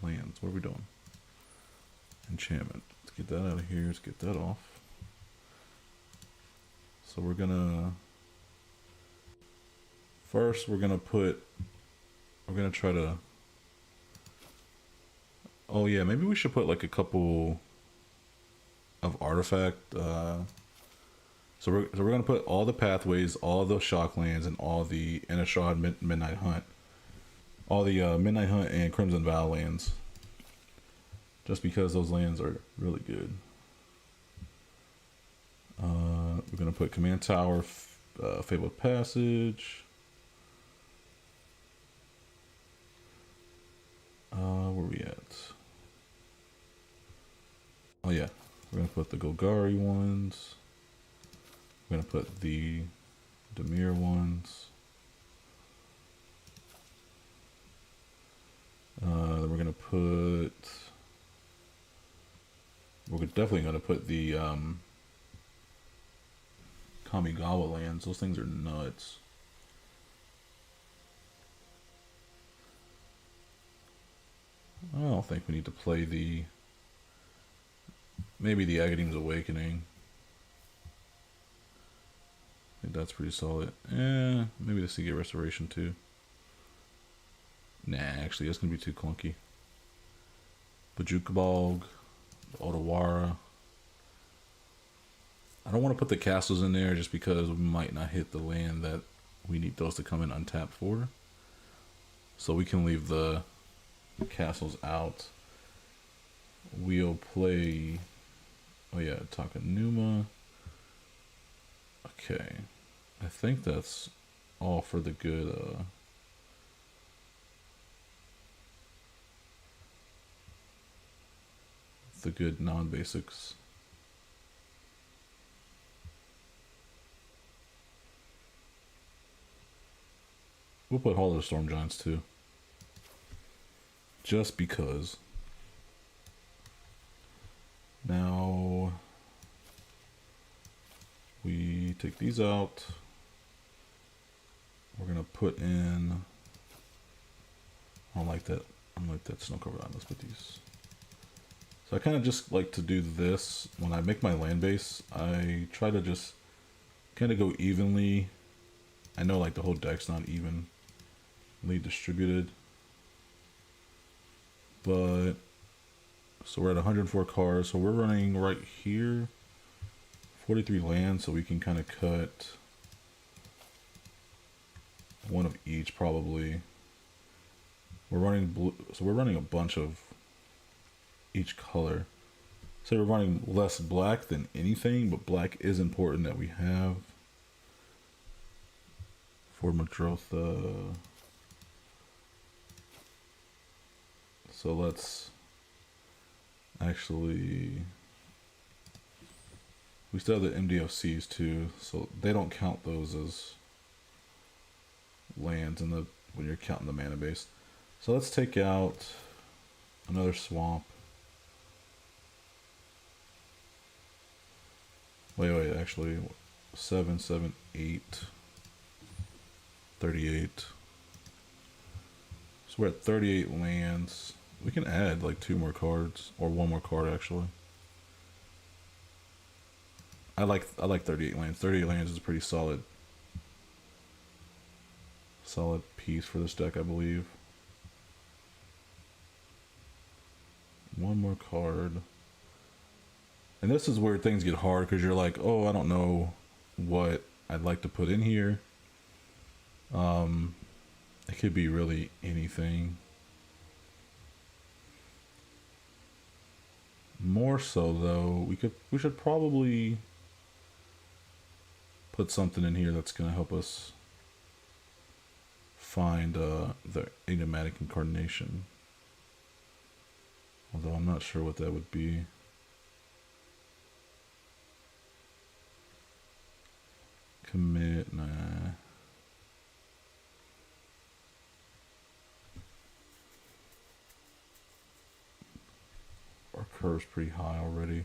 Lands, what are we doing? Enchantment. Let's get that out of here. Let's get that off. So we're gonna first we're gonna try to. Oh yeah, maybe we should put like a couple of artifact. So we're gonna put all the pathways, all the shock lands, and all the Innistrad Midnight Hunt, all the Midnight Hunt and Crimson Vow lands. Just because those lands are really good. We're gonna put Command Tower, Fabled Passage. Where we at? Oh yeah, we're gonna put the Golgari ones. We're gonna put the Dimir ones. We're gonna put. We're definitely gonna put the Kamigawa lands. Those things are nuts. I don't think we need to play maybe the Agadeem's Awakening. I think that's pretty solid. Maybe the Seagate Restoration too. Nah, actually that's gonna be too clunky. Bajukabog, Otawara. I don't want to put the castles in there just because we might not hit the land that we need those to come in untapped for. So we can leave the castles out. We'll play. Oh yeah, Takanuma. Okay, I think that's all for the good. The good non-basics. We'll put Hall of the Storm Giants too. Just because. Now we take these out. We're gonna put in. I don't like that. I don't like that snow covered island. Let's put these. So I kind of just like to do this when I make my land base. I try to just kind of go evenly. I know like the whole deck's not evenly distributed, but so we're at 104 cards. So we're running right here 43 lands, so we can kind of cut one of each probably. We're running blue, so we're running a bunch of each color. So we're running less black than anything, but black is important that we have for Muldrotha. So let's actually We still have the MDOCs too, so they don't count those as lands in the when you're counting the mana base. So let's take out another swamp. Wait, actually, 7, 7, 8, 38. So we're at 38 lands. We can add like 2 more cards, or 1 more card actually. I like 38 lands. 38 lands is a pretty solid piece for this deck, I believe. 1 more card. And this is where things get hard because you're like, oh, I don't know what I'd like to put in here. It could be really anything. More so though, we should probably put something in here that's gonna help us find the enigmatic incarnation. Although I'm not sure what that would be. Commit, nah. Our curve's pretty high already.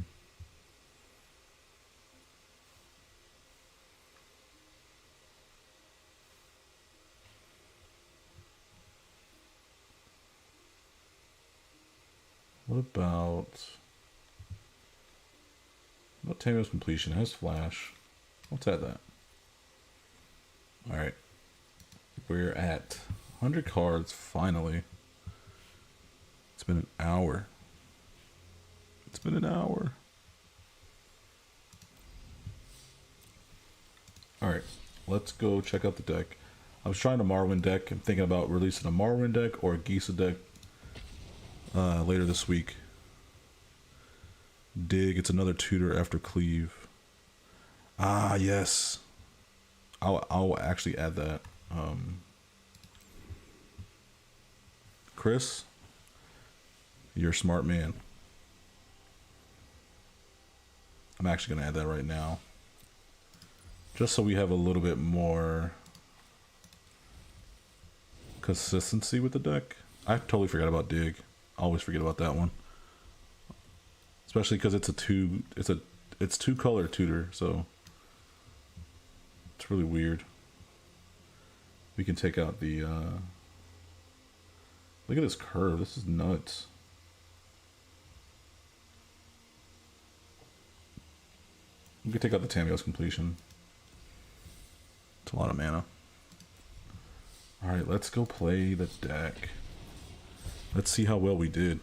What about Tamo's completion? It has flash. Let's add that. Alright. We're at 100 cards, finally. It's been an hour. It's been an hour. Alright, let's go check out the deck. I was trying a Marwyn deck. I'm thinking about releasing a Marwyn deck or a Gisa deck later this week. Dig, it's another tutor after cleave. Ah, yes. I'll actually add that. Chris, you're a smart man. I'm actually going to add that right now. Just so we have a little bit more consistency with the deck. I totally forgot about Dig. I always forget about that one. Especially because it's two color tutor, so it's really weird. We can take out the look at this curve. This is nuts. We can take out the Tamiyo's completion. It's a lot of mana. Alright, let's go play the deck. Let's see how well we did.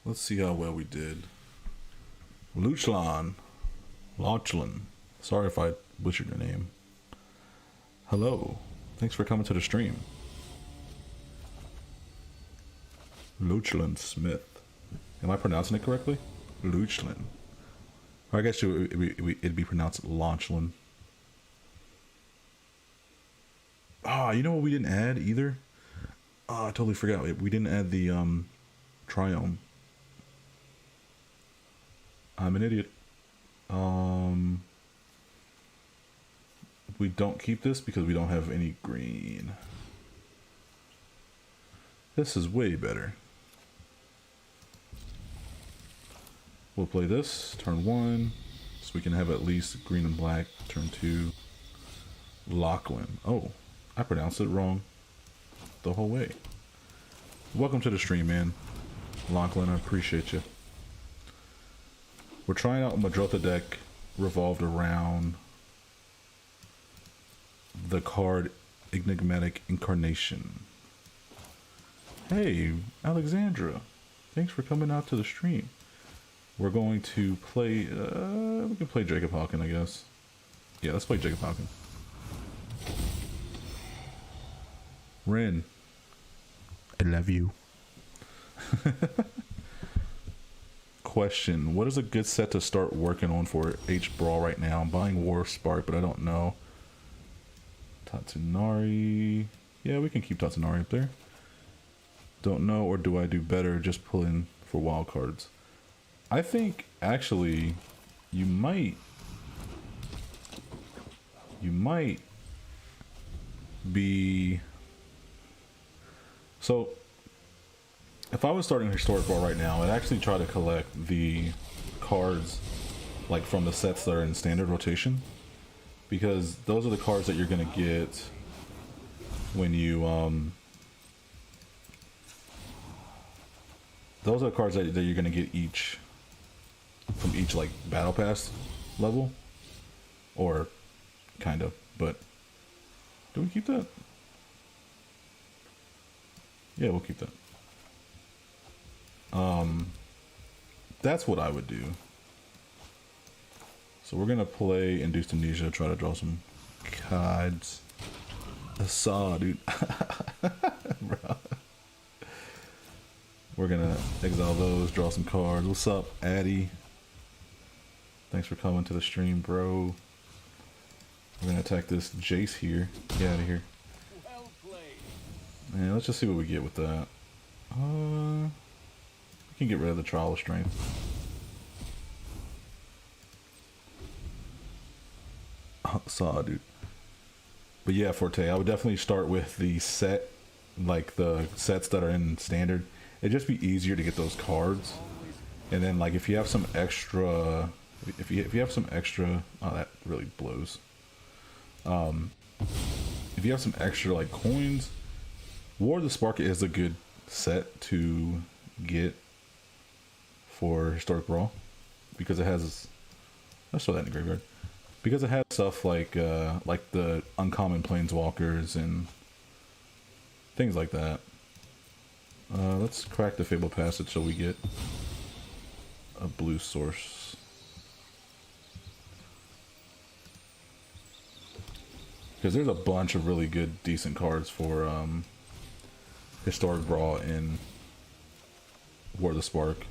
Let's see how well we did. Lachlan. Sorry if I butchered your name. Hello. Thanks for coming to the stream. Lachlan Smith. Am I pronouncing it correctly? Lachlan. Or I guess it'd be pronounced Lachlan. Ah, you know what we didn't add either? Oh, I totally forgot. We didn't add the Triome. I'm an idiot. We don't keep this because we don't have any green. This is way better. We'll play this turn 1, so we can have at least green and black. Turn 2, Lachlan. Oh, I pronounced it wrong the whole way. Welcome to the stream, man. Lachlan, I appreciate you. We're trying out a Muldrotha deck revolved around the card Enigmatic Incarnation. Hey, Alexandra. Thanks for coming out to the stream. We're going to play, we can play Jacob Hawken, I guess. Yeah, let's play Jacob Hawken. Rin, I love you. question. What is a good set to start working on for H Brawl right now? I'm buying War Spark, but I don't know. Tatsunari. Yeah, we can keep Tatsunari up there. Don't know, or do I do better just pulling for wild cards? I think actually you might be. So if I was starting Historic Brawl right now, I'd actually try to collect the cards like from the sets that are in standard rotation, because those are the cards that you're gonna get when you those are the cards that you're gonna get each from each like battle pass level, or kind of. But do we keep that? Yeah, we'll keep that. That's what I would do. So we're gonna play Induced Amnesia, try to draw some cards. I saw, dude. Bro. We're gonna exile those, draw some cards. What's up, Addy? Thanks for coming to the stream, bro. We're gonna attack this Jace here. Get out of here. Yeah, let's just see what we get with that. We can get rid of the Trial of Strength. Saw, dude. But yeah, Forte, I would definitely start with the set, like the sets that are in standard. It'd just be easier to get those cards. And then like if you have some extra, if you have some extra, oh, that really blows. If you have some extra like coins, War of the Spark is a good set to get for Historic Brawl, because it has, let's throw that in the graveyard, because it has stuff like the uncommon planeswalkers and things like that. Let's crack the Fable Passage so we get a blue source. Because there's a bunch of really good, decent cards for Historic Brawl in War of the Spark.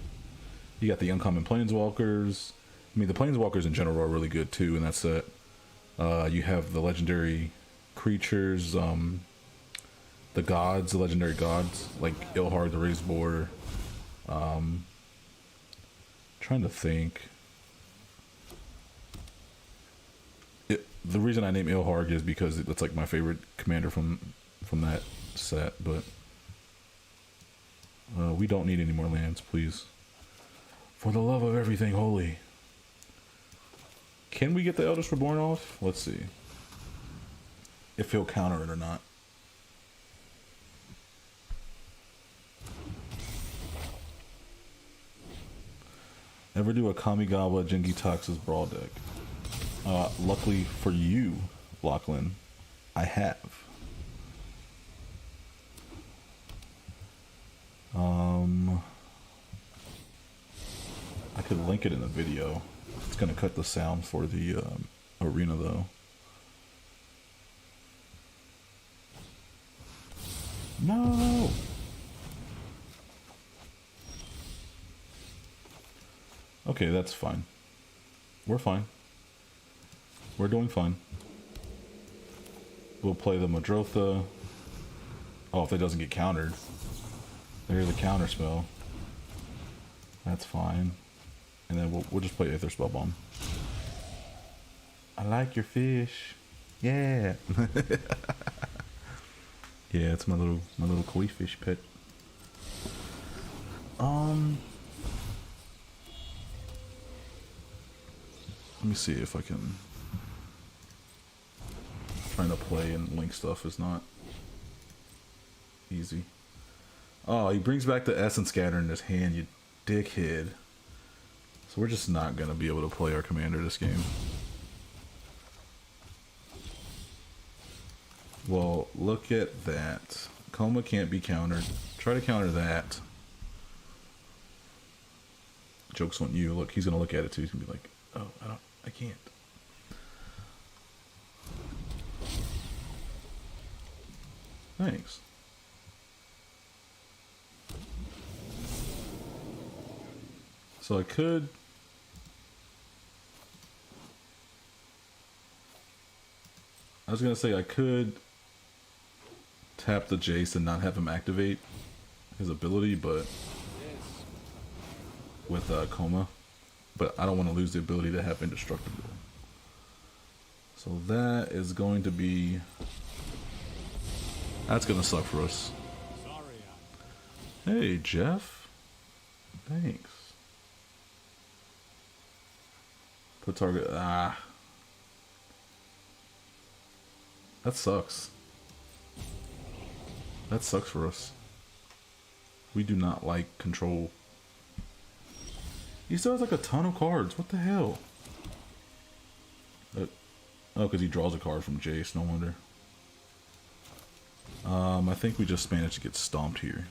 You got the uncommon planeswalkers. I mean, the planeswalkers in general are really good too, and that's it. You have the legendary creatures, the gods, the legendary gods, like Ilhar the Raised Boar. Trying to think. The reason I name Ilharg is because it's like my favorite commander from that set, but we don't need any more lands, please. For the love of everything holy. Can we get the Eldest Reborn off? Let's see. If he'll counter it or not. Ever do a Kamigawa Jingitax's Brawl deck? Luckily for you, Lachlan, I have. I could link it in the video. It's gonna cut the sound for the arena though. No! Okay, that's fine. We're fine. We're doing fine. We'll play the Muldrotha. Oh, if it doesn't get countered. There's a counter spell. That's fine. And then we'll just play Aether Spell Bomb. I like your fish. Yeah. Yeah, it's my little koi fish pet. Let me see if I can. Trying to play and link stuff is not easy. Oh, he brings back the Essence Scatter in his hand, you dickhead. So we're just not gonna be able to play our commander this game. Well, look at that. Coma can't be countered. Try to counter that. Joke's on you. Look, he's gonna look at it too. He's gonna be like, oh, I can't. Thanks. So I could... I was gonna say I could tap the Jace and not have him activate his ability, but with Coma, but I don't want to lose the ability to have Indestructible. So that is going to be... That's gonna suck for us. Hey, Jeff. Thanks. Put target... Ah. That sucks. That sucks for us. We do not like control. He still has like a ton of cards. What the hell? Oh, because he draws a card from Jace. No wonder. I think we just managed to get stomped here.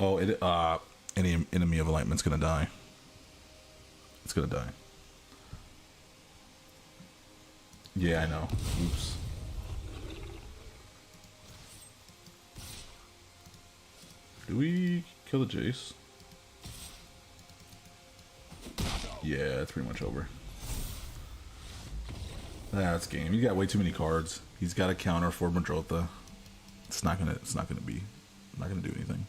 Oh, any enemy of enlightenment's gonna die. It's gonna die. Yeah, I know. Oops. Do we kill the Jace? Yeah, it's pretty much over. That's game. You got way too many cards. He's got a counter for Muldrotha. It's not gonna do anything.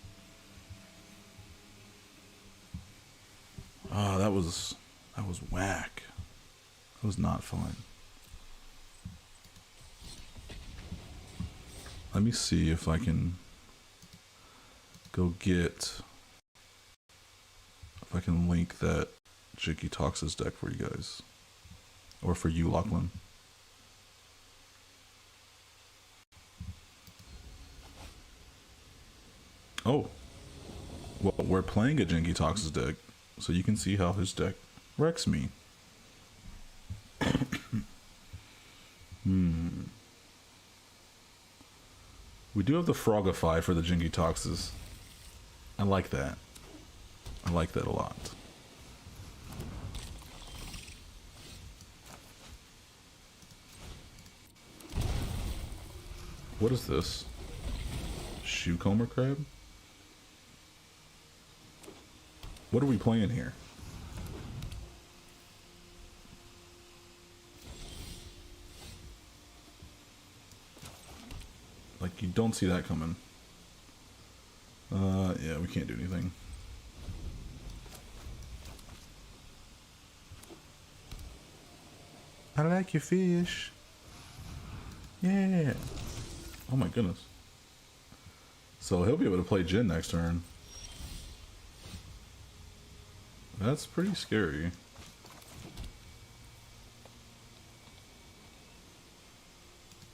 Oh, that was whack. That was not fun. Let me see if I can go get, if I can link that Jinky Tox's deck for you guys. Or for you, Lachlan. Oh. Well, we're playing a Jinky Tox's deck, so you can see how his deck wrecks me. We do have the Frogify for the Jinky Toxes. I like that. I like that a lot. What is this? Shoecomber Crab? What are we playing here? Like, you don't see that coming. Yeah, we can't do anything. I like your fish. Yeah. Oh my goodness. So he'll be able to play Jhin next turn. That's pretty scary.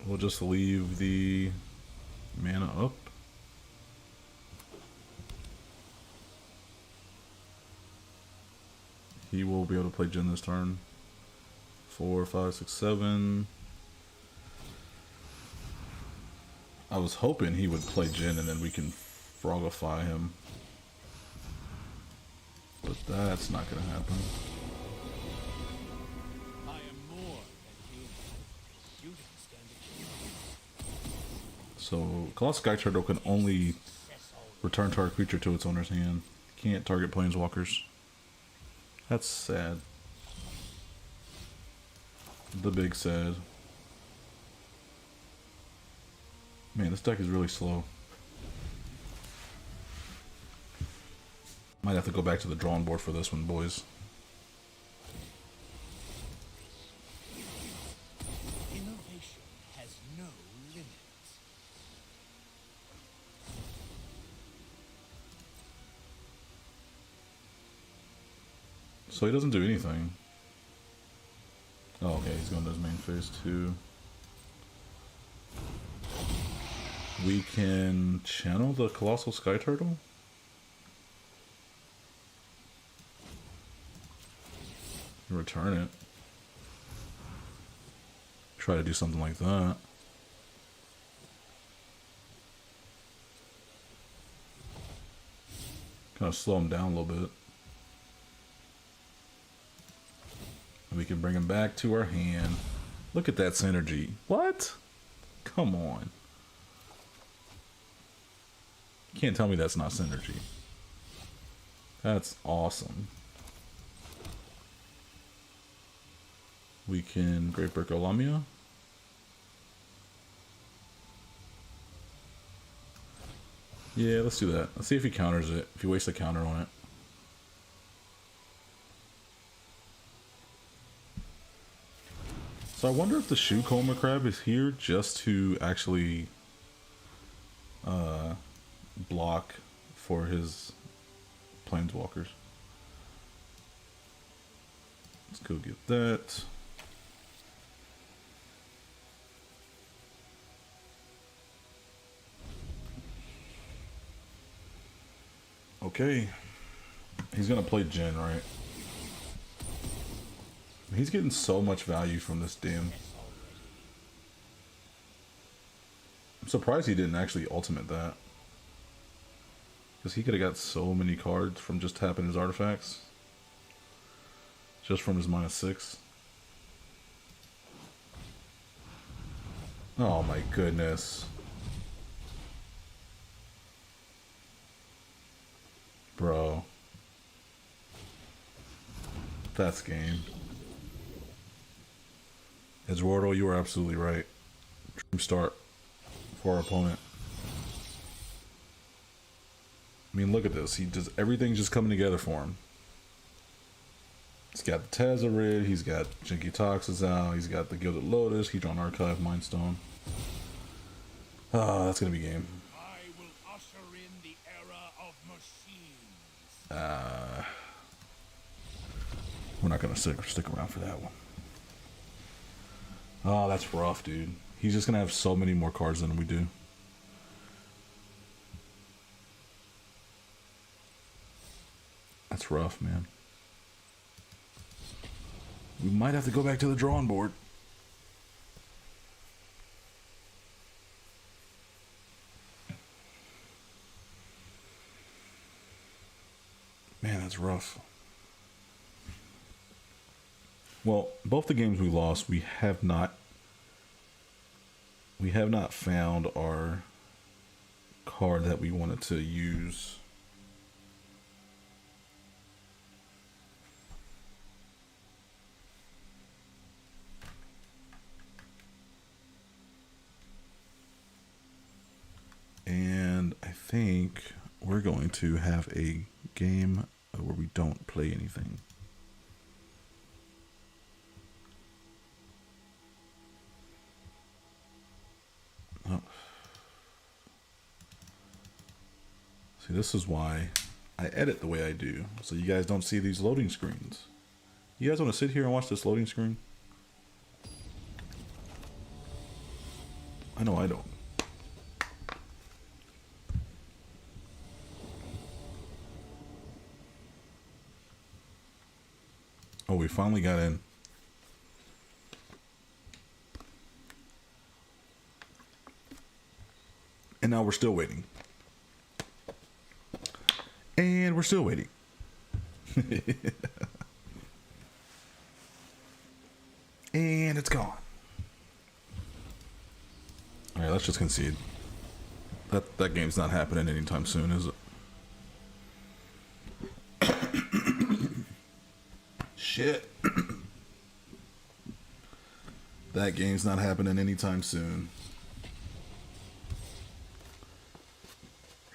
We'll just leave the mana up. He will be able to play Jhin this turn. 4, 5, 6, 7. I was hoping he would play Jhin and then we can Frogify him. But that's not gonna happen. I am more than human. You don't stand a chance. So, Colossal Sky Turtle can only return target creature to its owner's hand. Can't target planeswalkers. That's sad. The big sad. Man, this deck is really slow. Might have to go back to the drawing board for this one, boys. Innovation has no limits. So he doesn't do anything. Oh, okay, he's going to his main phase too. We can channel the Colossal Sky Turtle? Return it. Try to do something like that. Kind of slow him down a little bit. And we can bring him back to our hand. Look at that synergy. What? Come on. You can't tell me that's not synergy. That's awesome. We can Great Brick Olamia. Yeah, let's do that. Let's see if he counters it. If he wastes a counter on it. So I wonder if the Shoe Coma Crab is here just to actually block for his Planeswalkers. Let's go get that. Okay. He's gonna play Jin, right? He's getting so much value from this damn. I'm surprised he didn't actually ultimate that. Because he could have got so many cards from just tapping his artifacts. Just from his -6. Oh my goodness. Bro. That's game. Eduardo, you are absolutely right. Dream start for our opponent. I mean, look at this. He does everything's just coming together for him. He's got the Tezzeret, he's got Jinky Toxis out, he's got the Gilded Lotus, Hedron Archive, Mindstone. Ah, that's gonna be game. I will usher in the era of machines. We're not gonna stick around for that one. Oh, that's rough, dude. He's just gonna have so many more cards than we do. That's rough, man. We might have to go back to the drawing board. Man, that's rough. Well, both the games we lost, we have not found our card that we wanted to use. And I think we're going to have a game where we don't play anything. Oh. See, this is why I edit the way I do, so you guys don't see these loading screens. You guys want to sit here and watch this loading screen? I know I don't. Oh, we finally got in. And now we're still waiting. And we're still waiting. And it's gone. Alright, let's just concede. That game's not happening anytime soon, is it? Shit. That game's not happening anytime soon.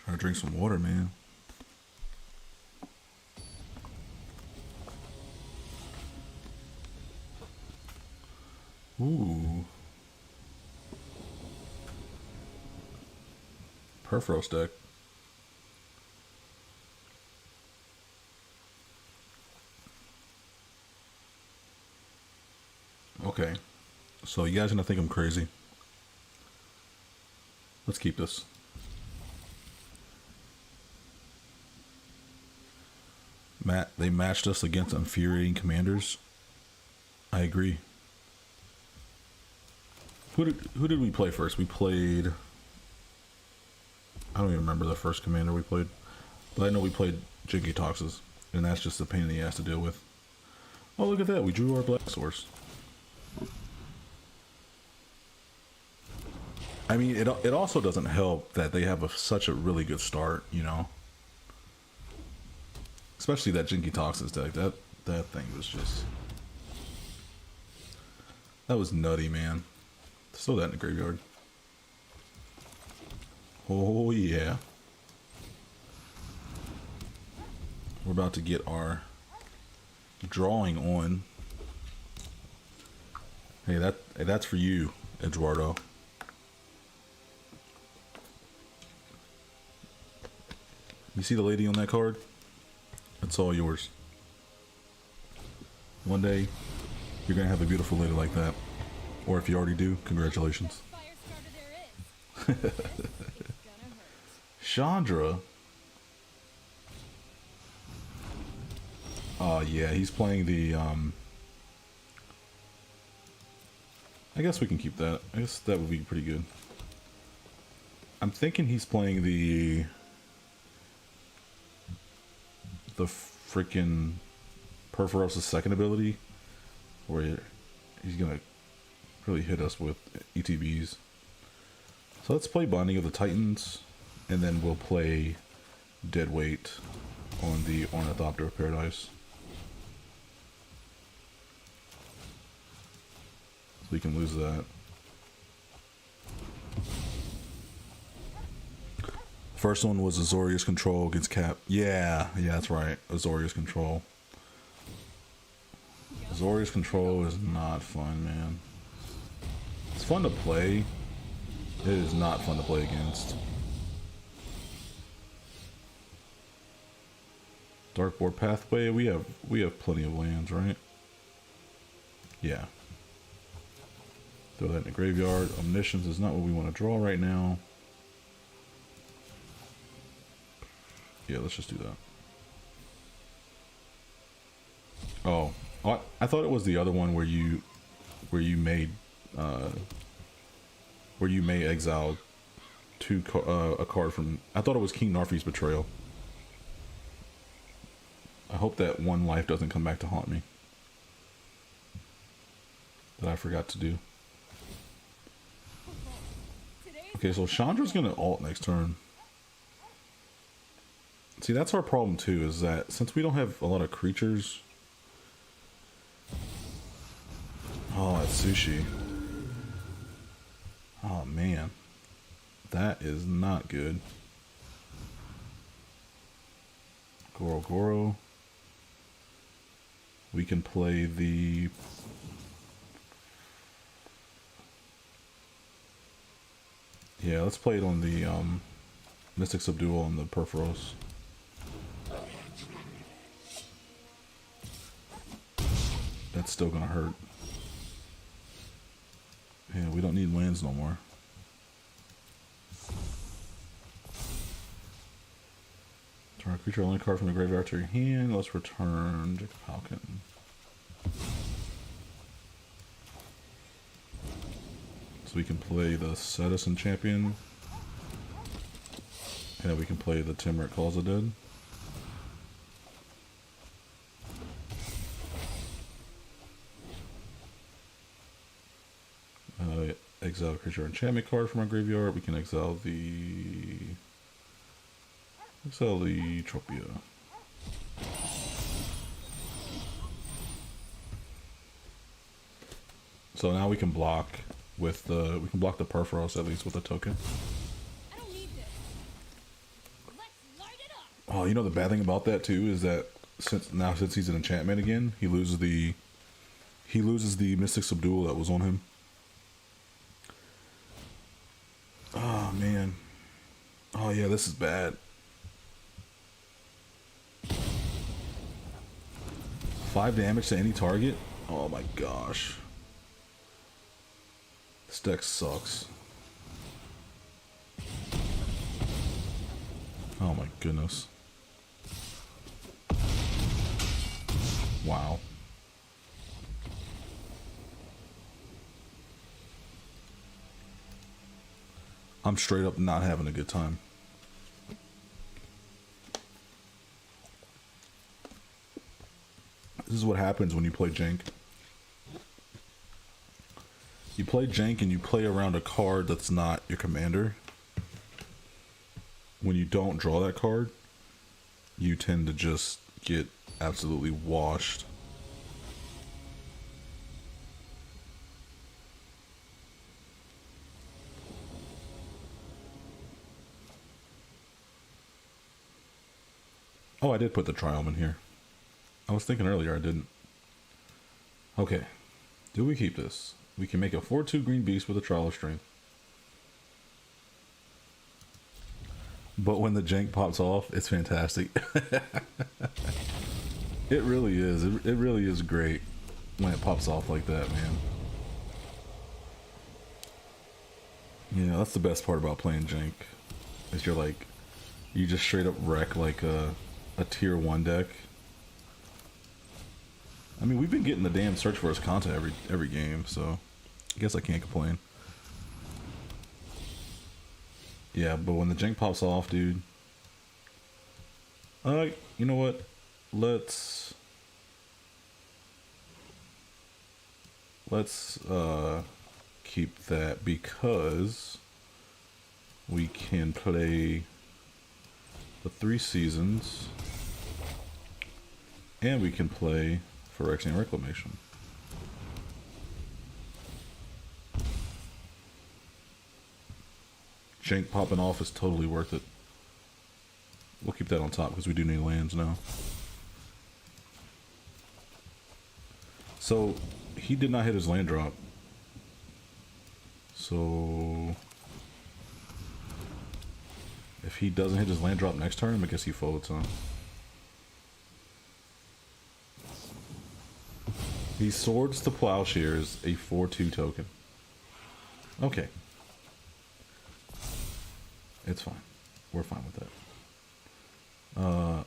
Trying to drink some water, man. Ooh. Perfros deck. Okay. So you guys gonna think I'm crazy. Let's keep this. Matt, they matched us against infuriating commanders. I agree. Who did we play first? We played... I don't even remember the first commander we played. But I know we played Jinky Toxis. And that's just a pain in the ass to deal with. Oh, look at that. We drew our black source. I mean, it also doesn't help that they have such a really good start, you know. Especially that Jinky Toxins deck. That thing was just, that was nutty, man. Throw that in the graveyard. Oh yeah. We're about to get our drawing on. Hey, that's for you, Eduardo. You see the lady on that card? It's all yours. One day, you're gonna have a beautiful lady like that. Or if you already do, congratulations. Chandra. Yeah, he's playing the, I guess we can keep that. I guess that would be pretty good. I'm thinking he's playing the freaking Perforos' second ability, where he's gonna really hit us with ETBs. So let's play Binding of the Titans, and then we'll play Deadweight on the Ornithopter of Paradise. So we can lose that. First one was Azorius Control against Cap. Yeah, that's right. Azorius Control. Azorius Control is not fun, man. It's fun to play. It is not fun to play against. Darkboard Pathway. We have plenty of lands, right? Yeah. Throw that in the graveyard. Omniscience is not what we want to draw right now. Yeah, let's just do that. Oh, I thought it was the other one where you may exile a card from. I thought it was King Narfi's Betrayal. I hope that one life doesn't come back to haunt me. That I forgot to do. Okay, so Chandra's gonna ult next turn. See, that's our problem too, is that since we don't have a lot of creatures. Oh, that's Sushi. Oh man. That is not good. Goro. We can play the... Yeah, let's play it on the Mystic Subdual and the Perforos. That's still gonna hurt. Yeah, we don't need lands no more. Turn a creature only card from the graveyard to your hand. Let's return Jacob Falcon. So we can play the Citizen Champion. And we can play the Timeric Calls the Dead. Exile creature enchantment card from our graveyard. We can exile the Tropia. So now we can block with the Perforos at least with a token. I don't need this. Let's light it up. Oh, you know the bad thing about that too is that since he's an enchantment again, he loses the Mystic Subdual that was on him. Oh man. Oh yeah, this is bad. 5 damage to any target? Oh my gosh. This deck sucks. Oh my goodness. Wow. I'm straight up not having a good time. This is what happens when you play Jank. You play jank and you play around a card that's not your commander. When you don't draw that card, you tend to just get absolutely washed. Oh, I did put the Trialman here. I was thinking earlier I didn't. Okay. Do we keep this? We can make a 4/2 green beast with a Trial of Strength. But when the jank pops off, it's fantastic. It really is. It really is great when it pops off like that, man. Yeah, that's the best part about playing jank. Is you're like, you just straight up wreck like a tier 1 deck. I mean, we've been getting the damn Search for Us content every game, so I guess I can't complain. Yeah, but when the jank pops off, dude. You know what? Let's keep that because we can play the 3 seasons and we can play Phyrexian Reclamation. Jank popping off is totally worth it. We'll keep that on top because we do need lands now. So, he did not hit his land drop. So, if he doesn't hit his land drop next turn, I guess he folds, huh? He Swords to Plowshares, a 4/2 token. Okay. It's fine. We're fine with that.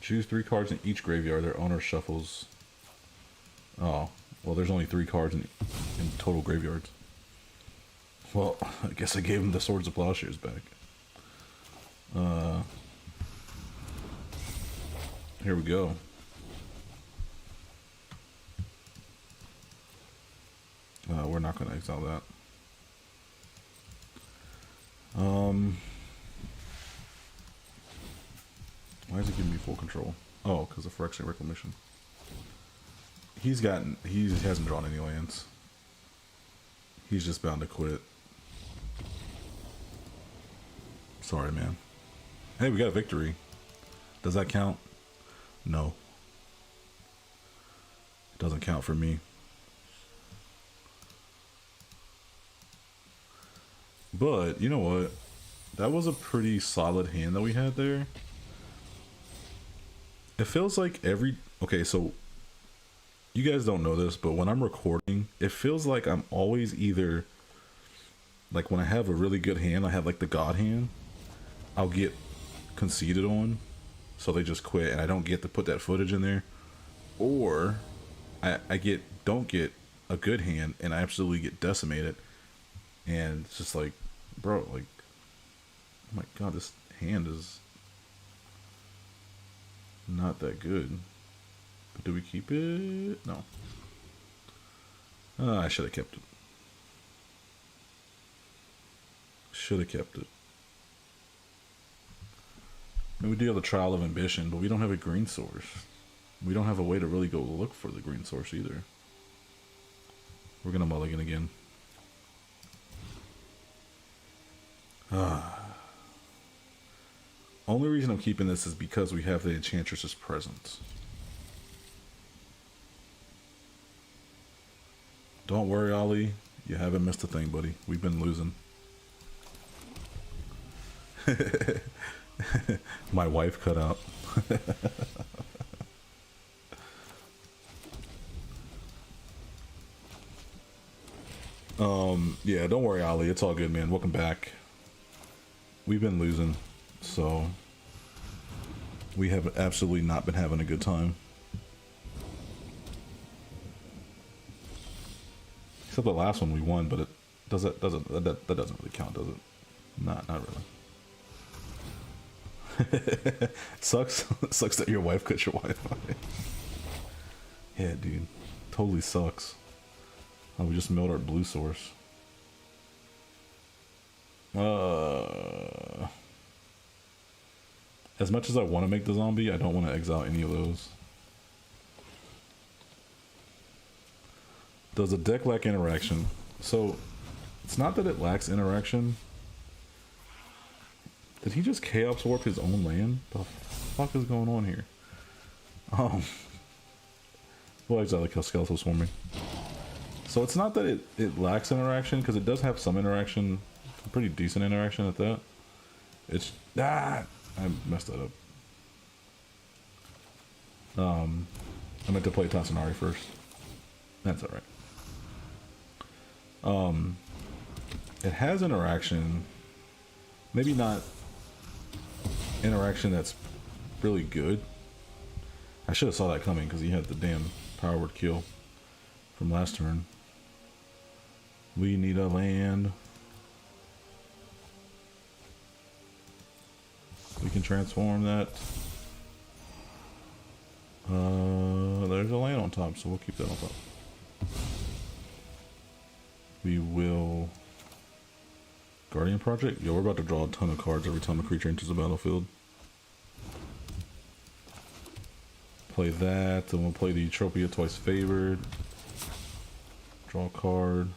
Choose 3 cards in each graveyard. Their owner shuffles. Oh, well, there's only 3 cards in total graveyards. Well, I guess I gave him the Swords of Plowshares back. Here we go. We're not going to exile that. Why is it giving me full control? Oh, because of Phyrexian Reclamation. He hasn't drawn any lands. He's just bound to quit. Sorry, man. Hey, we got a victory. Does that count? No. It doesn't count for me. But, you know what? That was a pretty solid hand that we had there. It feels like okay, so you guys don't know this, but when I'm recording, it feels like I'm always either, like when I have a really good hand, I have like the God hand, I'll get conceded on, so they just quit and I don't get to put that footage in there. Or I don't get a good hand and I absolutely get decimated. And it's just like, bro, like, oh my god, this hand is not that good. But do we keep it? No. I should have kept it. Should have kept it. I mean, we do have the Trial of Ambition, but we don't have a green source. We don't have a way to really go look for the green source either. We're gonna mulligan again. Only reason I'm keeping this is because we have the Enchantress's Presence. Don't worry, Ollie. You haven't missed a thing, buddy. We've been losing. My wife cut out. Yeah, don't worry, Ollie. It's all good, man. Welcome back. We've been losing, so we have absolutely not been having a good time. Except the last one we won, but that doesn't really count, does it? Not really. Sucks that your wife cut your Wi-Fi. Yeah, dude, totally sucks. Oh, we just milled our blue source. As much as I want to make the zombie, I don't want to exile any of those. Does the deck lack interaction? So, it's not that it lacks interaction. Did he just Chaos Warp his own land? The fuck is going on here? Well, exile the Skeletal Swarming. So it's not that it lacks interaction, because it does have some interaction. Some pretty decent interaction at that. It's... I messed that up. I meant to play Tassinari first. That's alright. It has interaction. Maybe not interaction that's really good. I should have saw that coming because he had the damn power word kill from last turn. We need a land. We can transform that. There's a land on top, so we'll keep that on top. We will... Guardian Project? Yo, we're about to draw a ton of cards every time a creature enters the battlefield. Play that, and we'll play the Tropia Twice Favored. Draw a card.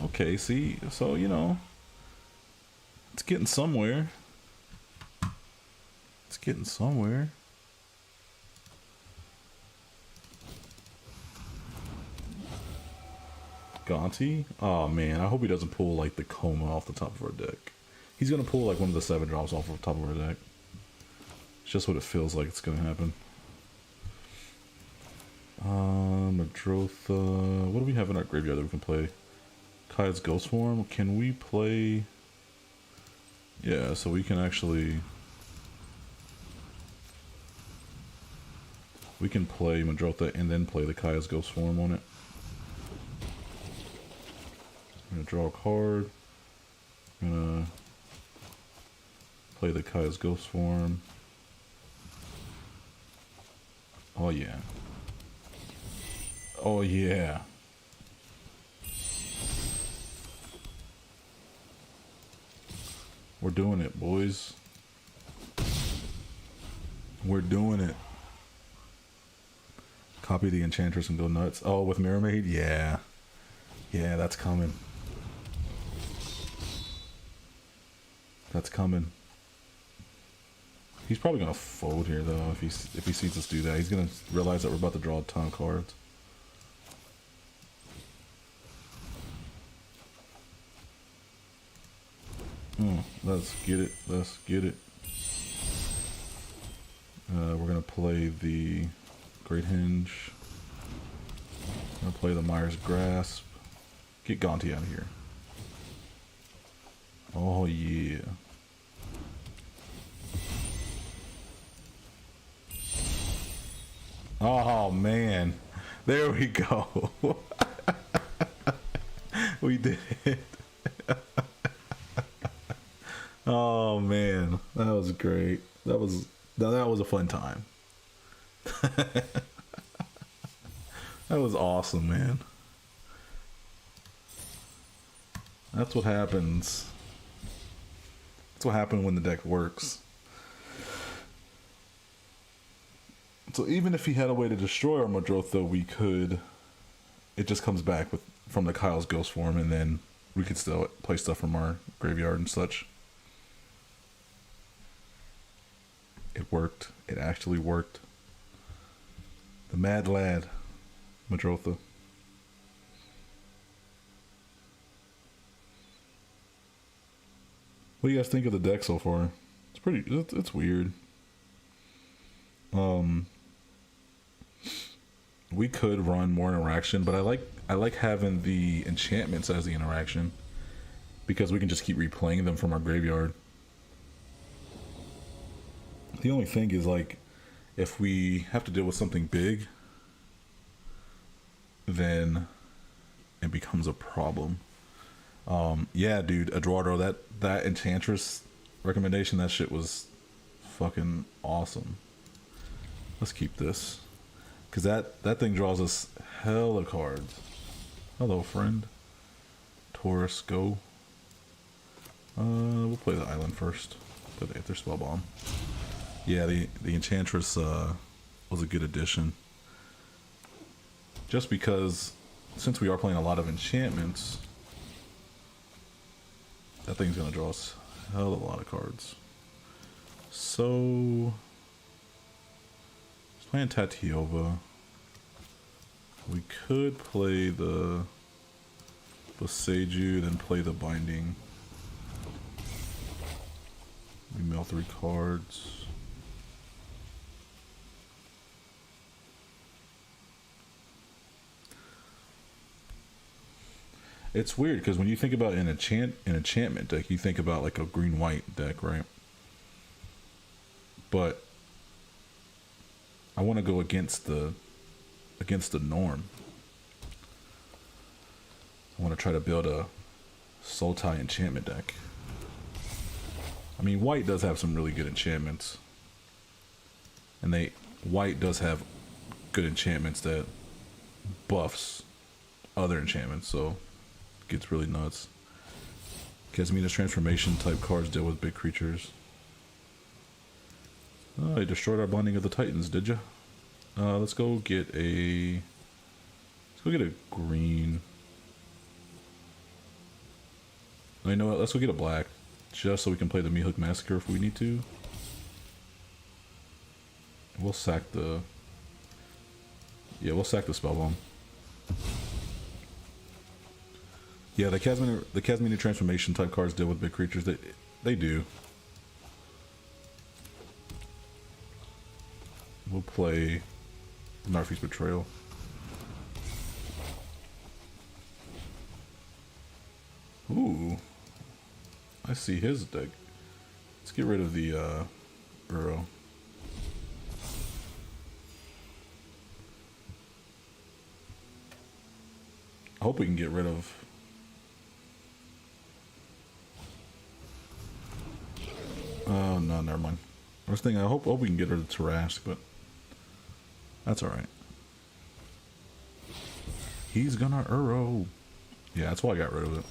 Okay, see, so, you know, it's getting somewhere. It's getting somewhere. Gonti? Oh man, I hope he doesn't pull like the Coma off the top of our deck. He's gonna pull like one of the 7 drops off the top of our deck. It's just what it feels like it's gonna happen. Muldrotha. What do we have in our graveyard that we can play? Kaya's Ghost Form. Can we play? Yeah, so we can actually... We can play Muldrotha and then play the Kaya's Ghost Form on it. I'm gonna draw a card. I'm gonna play the Kaya's Ghost Form. Oh yeah. Oh yeah. We're doing it, boys. We're doing it. Copy the Enchantress and go nuts. Oh, with Mirror Maid? Yeah. Yeah, that's coming. That's coming. He's probably gonna fold here though if he sees us do that. He's gonna realize that we're about to draw a ton of cards. Let's get it. Let's get it. We're gonna play the Great Hinge. We're gonna play the Myers Grasp. Get Gonti out of here. Oh yeah. Oh man. There we go. We did it. Oh man. That was great. That was a fun time. That was awesome, man. That's what happens. That's what happens when the deck works. So even if he had a way to destroy our Muldrotha, we could... It just comes back from the Kyle's Ghost Form, and then we could still play stuff from our graveyard and such. It worked. It actually worked. The Mad Lad, Muldrotha. What do you guys think of the deck so far? It's pretty... It's weird. We could run more interaction, but I like having the enchantments as the interaction because we can just keep replaying them from our graveyard. The only thing is, like, if we have to deal with something big, then it becomes a problem. Yeah, dude, Eduardo, that Enchantress recommendation, that shit was fucking awesome. Let's keep this. Because that thing draws us hella cards. Hello, friend. Taurus, go. We'll play the island first. Play the Aether Spell Bomb. Yeah, the Enchantress was a good addition. Just because, since we are playing a lot of enchantments, that thing's gonna draw us hell of a lot of cards. So, playing Tatiova. We could play the Boseiju, then play the Binding. We mill 3 cards. It's weird because when you think about an enchantment deck, you think about like a green-white deck, right? But I want to go against the norm. I want to try to build a Sultai enchantment deck. I mean, white does have some really good enchantments, and white does have good enchantments that buffs other enchantments, so it gets really nuts. Casmina's transformation type cards deal with big creatures. Oh, you destroyed our Binding of the Titans, did you? Let's go get a green. You know what? Let's go get a black, just so we can play the Mihawk Massacre if we need to. We'll sack the. Yeah, we'll sack the Spell Bomb. Yeah, the Casmina transformation type cards deal with big creatures. They do. We'll play Narfi's Betrayal. Ooh. I see his deck. Let's get rid of the Burrow. I hope we can get rid of. Oh no, never mind. I was thinking I hope we can get rid of Tarask, but that's alright. He's gonna Uro. Yeah, that's why I got rid of it.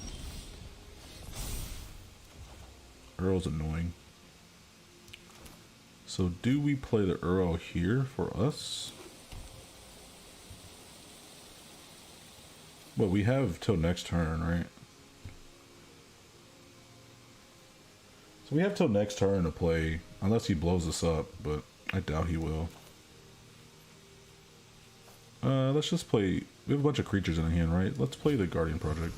Uro's annoying. So do we play the Uro here for us? Well, we have till next turn, right? So we have till next turn to play, unless he blows us up, but I doubt he will. Let's just play. We have a bunch of creatures in hand, right? Let's play the Guardian Project.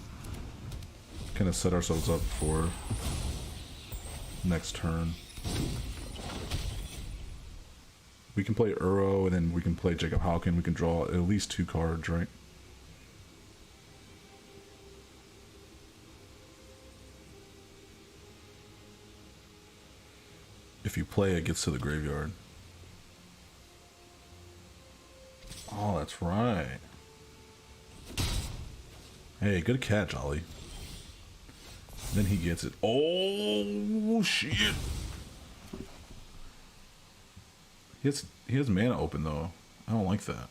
Kind of set ourselves up for next turn. We can play Uro, and then we can play Jacob Halkin. We can draw at least 2 cards, right? If you play, it gets to the graveyard. Oh, that's right. Hey, good catch, Ollie. Then he gets it. Oh, shit. He has mana open, though. I don't like that.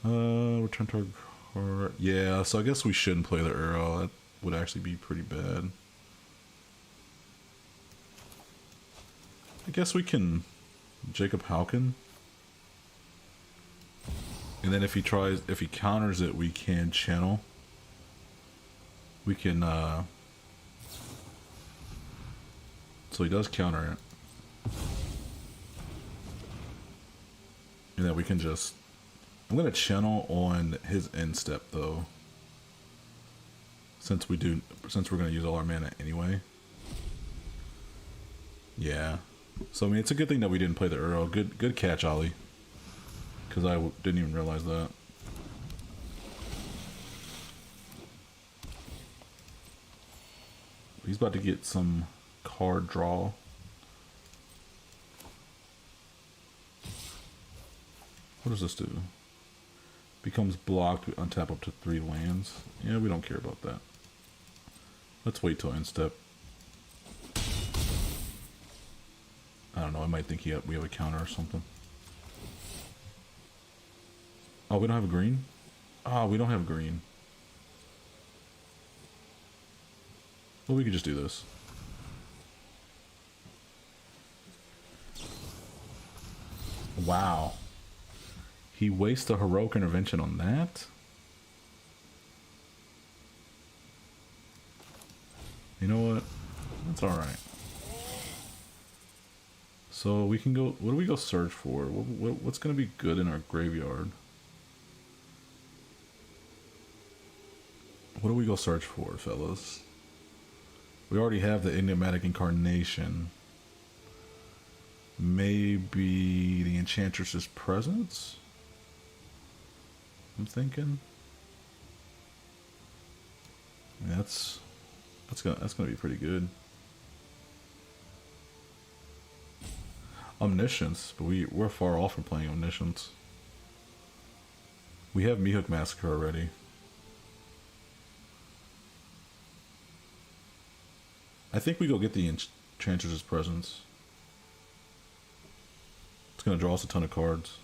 Return target card. Yeah, so I guess we shouldn't play the Uro. That would actually be pretty bad. I guess we can Jacob Halkin. And then if he counters it, we can channel. We can, so he does counter it. And then we can just, I'm going to channel on his end step though. Since we're going to use all our mana anyway. Yeah. So I mean, it's a good thing that we didn't play the Uro. Good catch, Ollie. Because I didn't even realize that. He's about to get some card draw. What does this do? Becomes blocked, we untap up to 3 lands. Yeah, we don't care about that. Let's wait till end step. I don't know. I might think we have a counter or something. Oh, we don't have a green? Oh, we don't have green. Well, we could just do this. Wow. He wastes a heroic intervention on that? You know what? That's alright. So we can go... What do we go search for? What's going to be good in our graveyard? What do we go search for, fellas? We already have the Enigmatic Incarnation. Maybe the Enchantress's Presence? I'm thinking. Yeah, that's gonna be pretty good. Omniscience, but we're far off from playing Omniscience. We have Mihawk Massacre already. I think we go get the Enchantress's Presence. It's gonna draw us a ton of cards.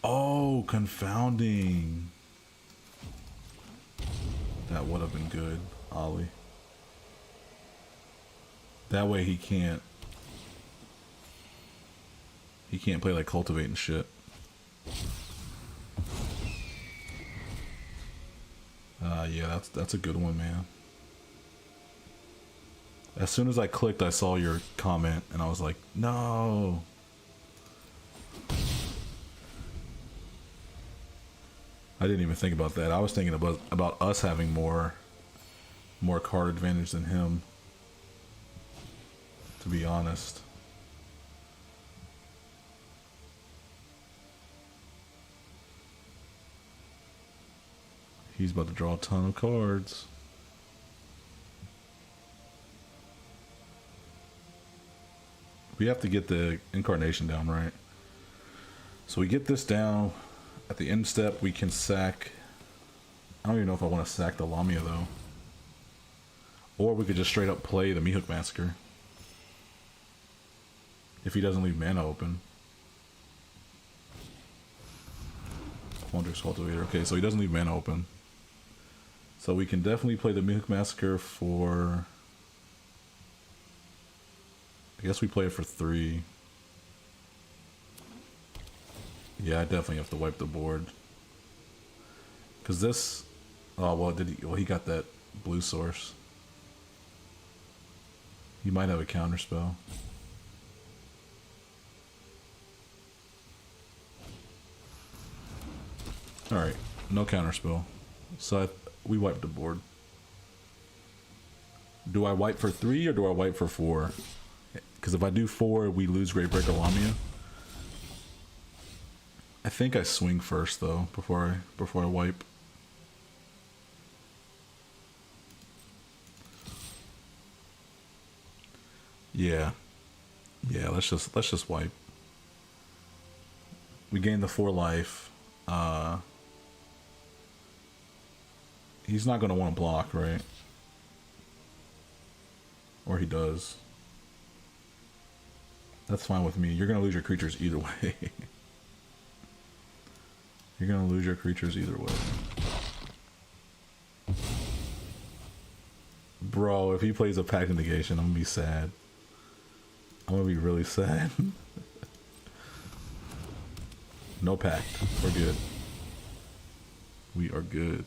Oh, confounding. That would have been good, Ollie. That way he can't play like Cultivate and shit. Yeah, that's a good one, man. As soon as I clicked, I saw your comment, and I was like, no. I didn't even think about that. I was thinking about us having more card advantage than him, to be honest. He's about to draw a ton of cards. We have to get the Incarnation down, right? So we get this down. At the end step, we can sack... I don't even know if I want to sack the Lamia, though. Or we could just straight up play the Mihawk Massacre. If he doesn't leave mana open. Wondrous Cultivator. Okay, so he doesn't leave mana open. So we can definitely play the Mihawk Massacre for... I guess we play it for 3. Yeah, I definitely have to wipe the board. Because this... Oh, well, he got that blue source. He might have a counterspell. Alright, no counterspell. So we wipe the board. Do I wipe for 3 or do I wipe for 4? Because if I do 4, we lose Gravebreaker Lamia. I think I swing first though before I wipe. Yeah, let's just wipe. We gain the 4 life. He's not gonna want to block, right? Or he does. That's fine with me. You're gonna lose your creatures either way. You're gonna lose your creatures either way. Bro, if he plays a Pact of Negation, I'm gonna be sad. I'm gonna be really sad. No Pact. We're good. We are good.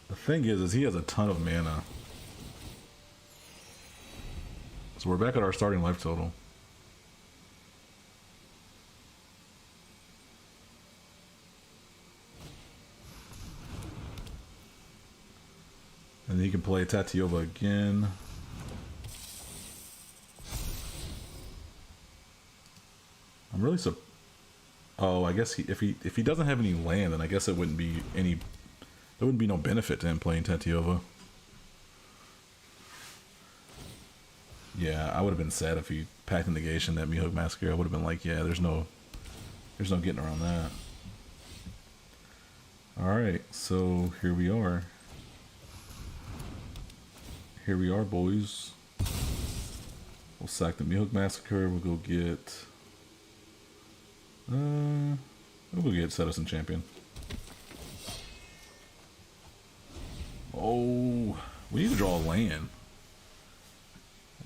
The thing is he has a ton of mana. So we're back at our starting life total. And he can play Tatiova again. I'm really Oh, I guess if he doesn't have any land, then I guess it wouldn't be any. There wouldn't be no benefit to him playing Tatiova. Yeah, I would have been sad if he packed in Negation that Mihawk Massacre. I would have been like, yeah, there's no There's no getting around that. Alright, so here we are. Here we are, boys. We'll sack the Meathook Massacre. We'll go get... we'll go get Citizen Champion. Oh, we need to draw a land.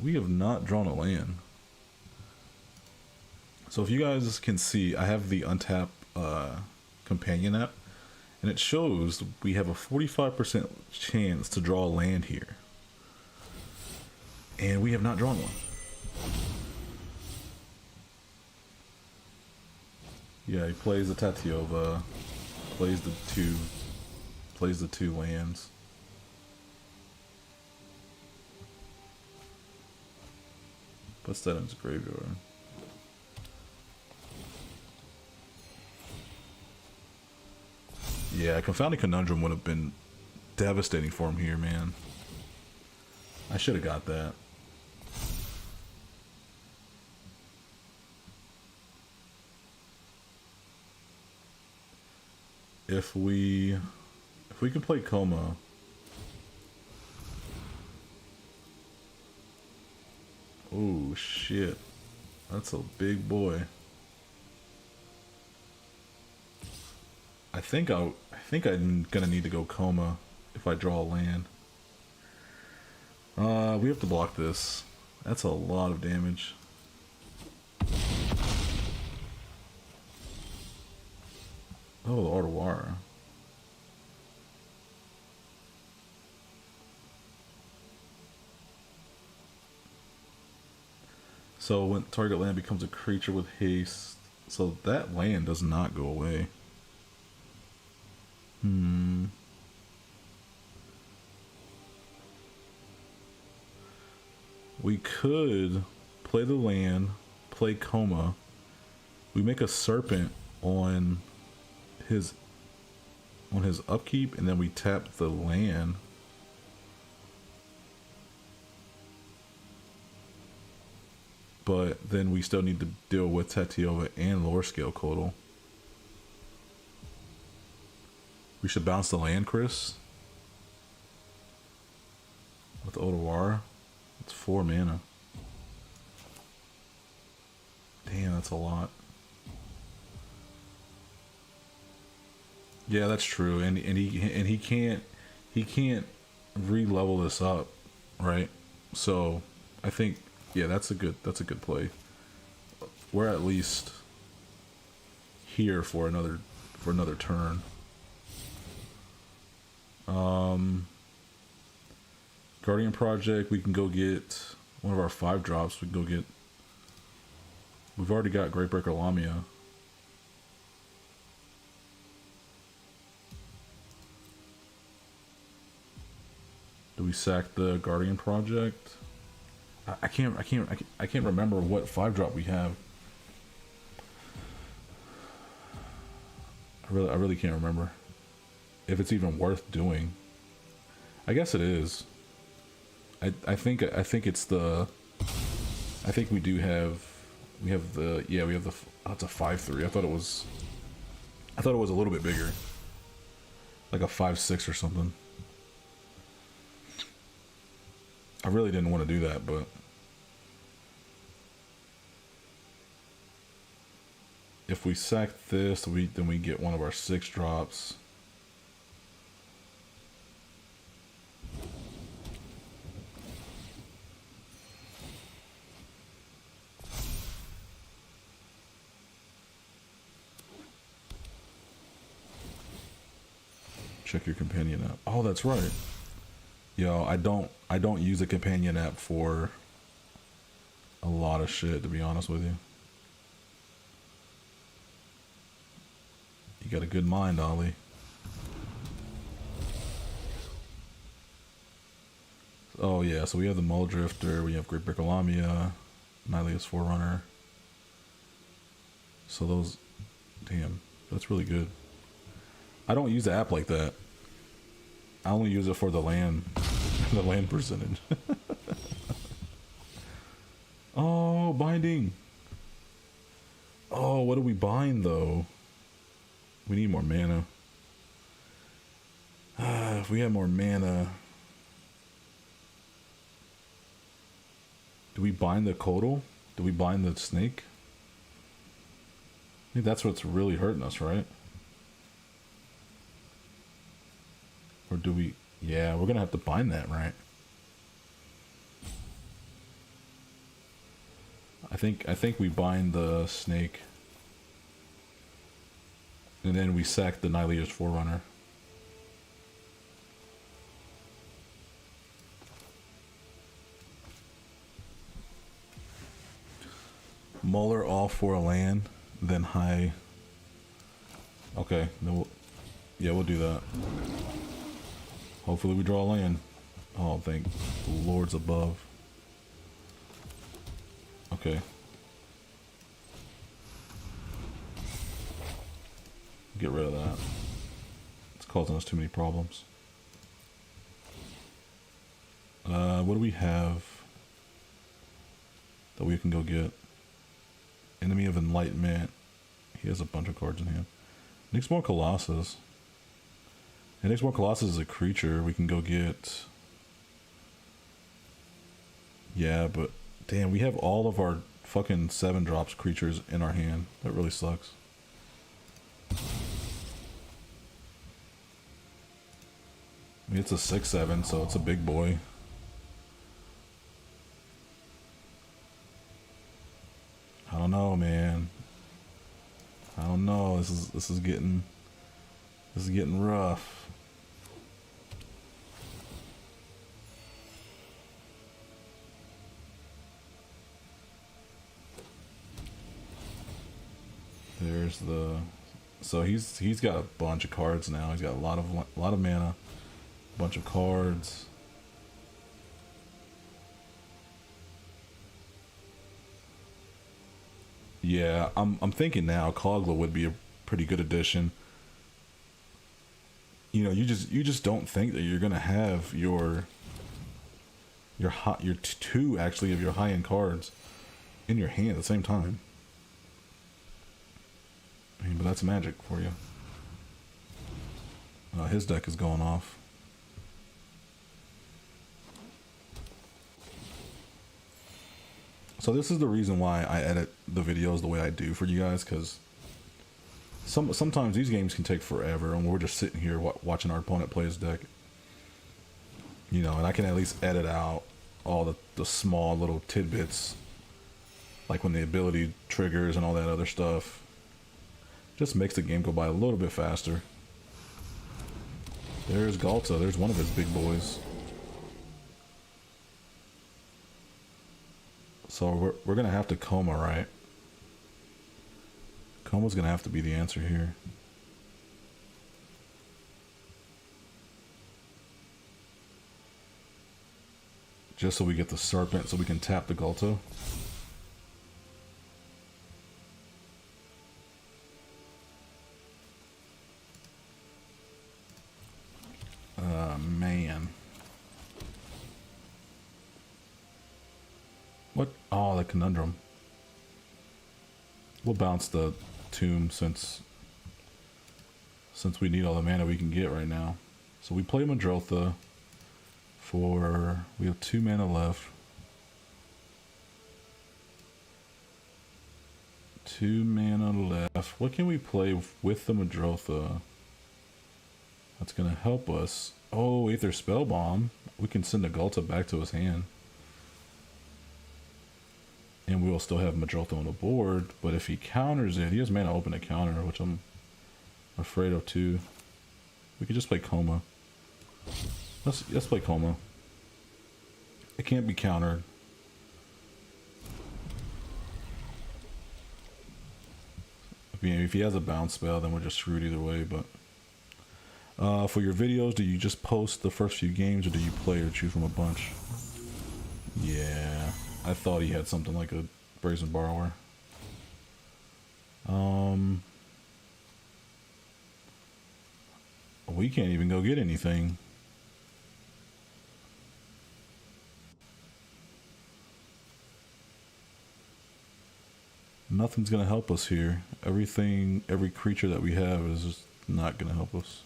We have not drawn a land. So if you guys can see, I have the untap companion app, and it shows we have a 45% chance to draw a land here. And we have not drawn one. Yeah, he plays the Tatiova, plays the two lands. Puts that in his graveyard. Yeah, Confounding Conundrum would have been devastating for him here, man. I should have got that. If we can play Coma. Oh shit. That's a big boy. I think I'm gonna need to go Coma if I draw a land. We have to block this. That's a lot of damage. Oh, the Ardawara. So when target land becomes a creature with haste, so that land does not go away. We could play the land, play Coma. We make a Serpent on his upkeep, and then we tap the land. But then we still need to deal with Tatiova and Lower Scale Coatl. We should bounce the land, Chris. With Otawara. It's 4 mana. Damn, that's a lot. Yeah, that's true. And he can't re-level this up, right? So I think, yeah, that's a good play. We're at least here for another turn. Guardian Project, we can go get one of our 5 drops. We can go get, we've already got Greatbreaker Lamia. Do we sack the Guardian Project? I can't remember what 5-drop we have. I really can't remember if it's even worth doing. I guess it is. I think it's the. I think we do have. We have the. Yeah, we have the. Oh, it's a 5/3. I thought it was a little bit bigger, like a 5/6 or something. I really didn't want to do that, but if we sack this, then we get one of our 6 drops. Check your companion app. Oh, that's right. Yo, I don't use a companion app for a lot of shit, to be honest with you. You got a good mind, Ollie. Oh yeah, so we have the Muldrotha, we have Greatbreaker Lamia, Nylea's Forerunner. So those, damn, that's really good. I don't use the app like that. I only use it for the land, the land percentage. Oh, binding. Oh, what are we buying though? We need more mana. If we had more mana, do we bind the Kodal? Do we bind the snake? I think that's what's really hurting us, right? Or do we? Yeah, we're gonna have to bind that, right? I think we bind the snake, and then we sack the Nylea's Forerunner. Muller all for a land, then high. Okay, then yeah, we'll do that. Hopefully we draw a land. Oh, thank the lords above. Okay. Get rid of that. It's causing us too many problems. What do we have that we can go get? Enemy of Enlightenment. He has a bunch of cards in hand. Nyxmore Colossus. And Nyxmore Colossus is a creature we can go get. Yeah, but damn, we have all of our fucking 7-drops creatures in our hand. That really sucks. I mean, it's a 6/7, so it's a big boy. I don't know, man. I don't know. This is getting rough. There's the. So he's got a bunch of cards now. He's got a lot of mana, a bunch of cards. Yeah, I'm thinking now Kogla would be a pretty good addition. You know, you just don't think that you're gonna have your two actually of your high end cards in your hand at the same time. I mean, but that's magic for you. His deck is going off. So this is the reason why I edit the videos the way I do for you guys, because sometimes these games can take forever, and we're just sitting here watching our opponent play his deck. You know, and I can at least edit out all the small little tidbits, like when the ability triggers and all that other stuff. Just makes the game go by a little bit faster. There's Galta. There's one of his big boys. So we're gonna have to Coma, right? Coma's gonna have to be the answer here. Just so we get the Serpent, so we can tap the Galta. Man. What? Oh, the Conundrum. We'll bounce the Tomb since we need all the mana we can get right now. So we play Muldrotha for... We have 2 mana left. 2 mana left. What can we play with the Muldrotha that's gonna help us? Oh, Aether Spellbomb. We can send a Galta back to his hand. And we will still have Muldrotha on the board, but if he counters it, he has mana open to counter, which I'm afraid of too. We could just play Coma. Let's play Coma. It can't be countered. If he has a bounce spell, then we're just screwed either way, but... for your videos, do you just post the first few games, or do you play or choose from a bunch? Yeah, I thought he had something like a Brazen Borrower. We can't even go get anything. Nothing's gonna help us here. Everything, every creature that we have is just not gonna help us.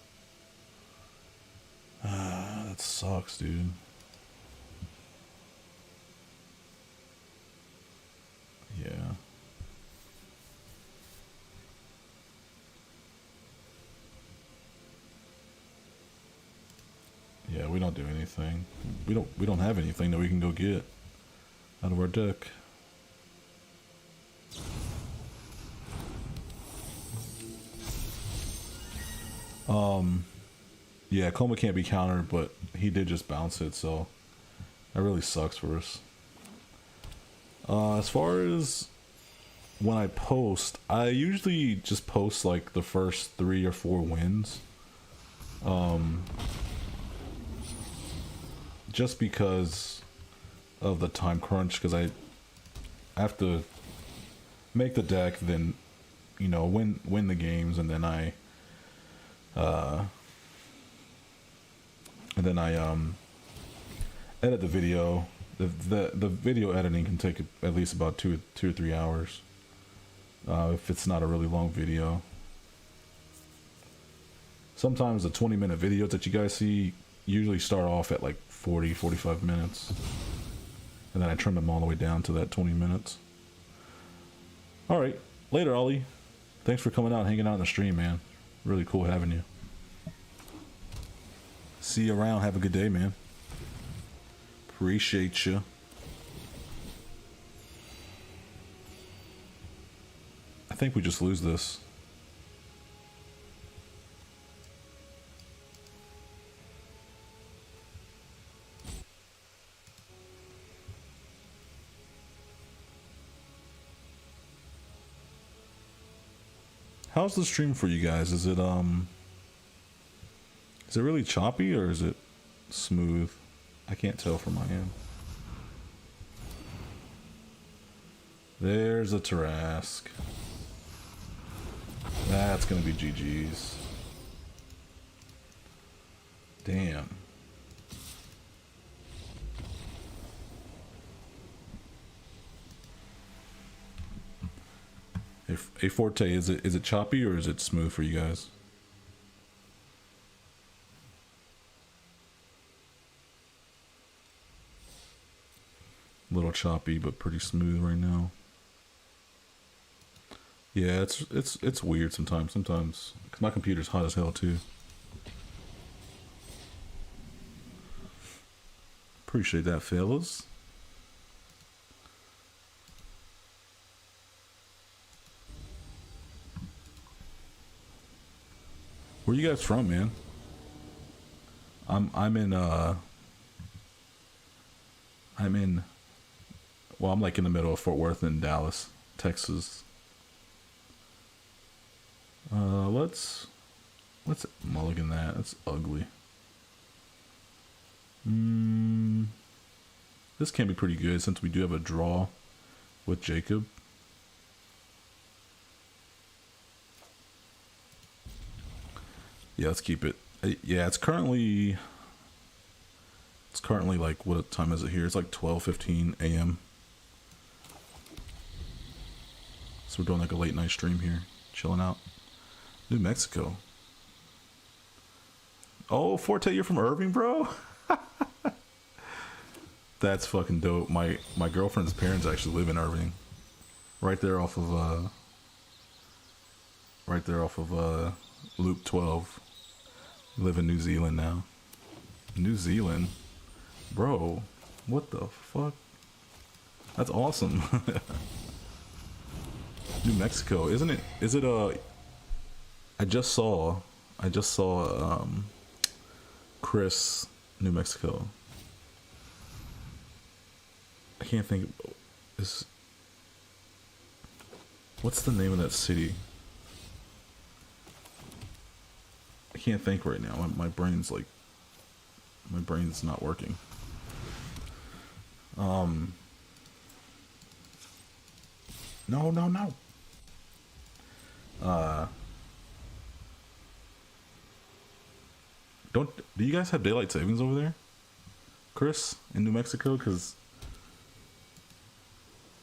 Ah, that sucks, dude. Yeah. Yeah, we don't do anything. We don't have anything that we can go get out of our deck. Yeah, Coma can't be countered, but he did just bounce it, so that really sucks for us. As far as when I post, I usually just post like the first 3 or 4 wins. Just because of the time crunch, because I have to make the deck, then win the games, and then I edit the video. The video editing can take at least about 2 or 3 hours if it's not a really long video. Sometimes the 20-minute videos that you guys see usually start off at like 40-45 minutes, and then I trim them all the way down to that 20 minutes. All right, later, Ollie. Thanks for coming out, hanging out in the stream, man. Really cool having you. See you around. Have a good day, man. Appreciate you. I think we just lose this. How's the stream for you guys? Is it really choppy or is it smooth? I can't tell from my end. There's a Tarask. That's gonna be GG's. Damn. A Forte, is it choppy or is it smooth for you guys? A little choppy, but pretty smooth right now. Yeah, it's weird sometimes. Sometimes, cause my computer's hot as hell too. Appreciate that, fellas. Where you guys from, man? I'm in well, I'm like in the middle of Fort Worth and Dallas, Texas. Let's mulligan that. That's ugly. This can be pretty good since we do have a draw with Jacob. Yeah, let's keep it. Yeah, it's currently like, what time is it here? It's like 12:15 a.m. So we're doing like a late night stream here, chilling out. New Mexico. Oh, Forte, you're from Irving, bro? That's fucking dope. My girlfriend's parents actually live in Irving. Right there off of Loop 12. Live in New Zealand now. New Zealand? Bro, what the fuck? That's awesome. New Mexico, isn't it? Is it I just saw Chris, New Mexico. I can't think. What's the name of that city? I can't think right now. My brain's not working. No. Do you guys have daylight savings over there, Chris, in New Mexico? Because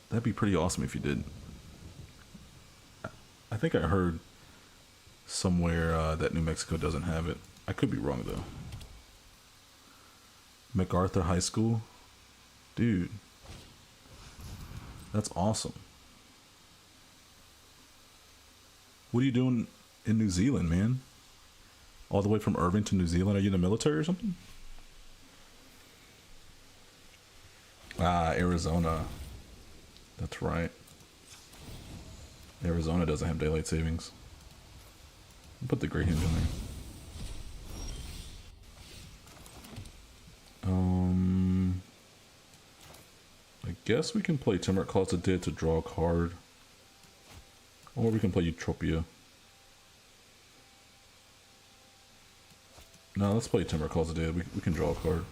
that'd be pretty awesome if you did. think I heard somewhere that New Mexico doesn't have it. I could be wrong though. MacArthur High School, dude, that's awesome. What are you doing in New Zealand, man? All the way from Irving to New Zealand? Are you in the military or something? Ah, Arizona. That's right. Arizona doesn't have daylight savings. I'll put the Grey Hinge in there. I guess we can play Timber Closet Dead to draw a card. Or we can play Utopia. No, let's play Timber Closet Dead. We can draw a card.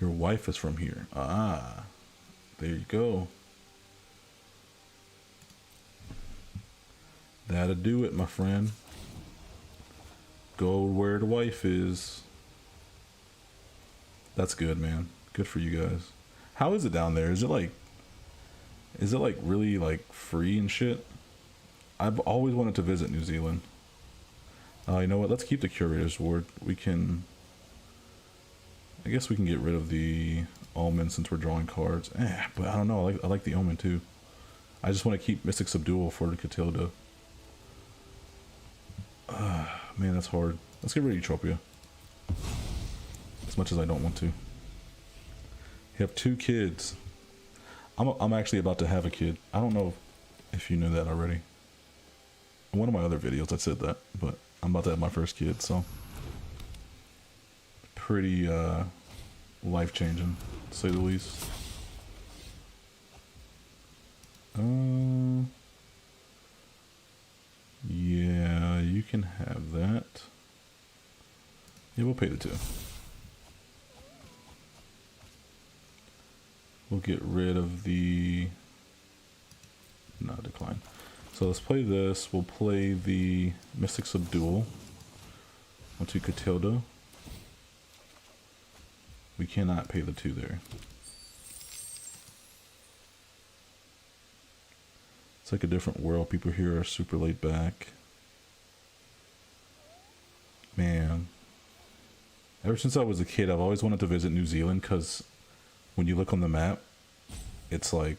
Your wife is from here. Ah, there you go. That'll do it, my friend. Go where the wife is. That's good, man. Good for you guys. How is it down there? Is it like really like free and shit? I've always wanted to visit New Zealand. You know what? Let's keep the Curator's Ward. We can... I guess we can get rid of the Omen since we're drawing cards. But I don't know. I like the Omen too. I just want to keep Mystic Subdual for the Catilda. Man, that's hard. Let's get rid of Utopia. As much as I don't want to. You have 2 kids. I'm actually about to have a kid. I don't know if you knew that already. In one of my other videos I said that, but I'm about to have my first kid, so pretty life-changing, to say the least. Yeah, you can have that. Yeah, we'll pay the 2. We'll get rid of the... No, decline. So let's play this. We'll play the Mystic Subdual onto Catilda. We cannot pay the 2 there. It's like a different world. People here are super laid back. Man. Ever since I was a kid, I've always wanted to visit New Zealand because when you look on the map, it's like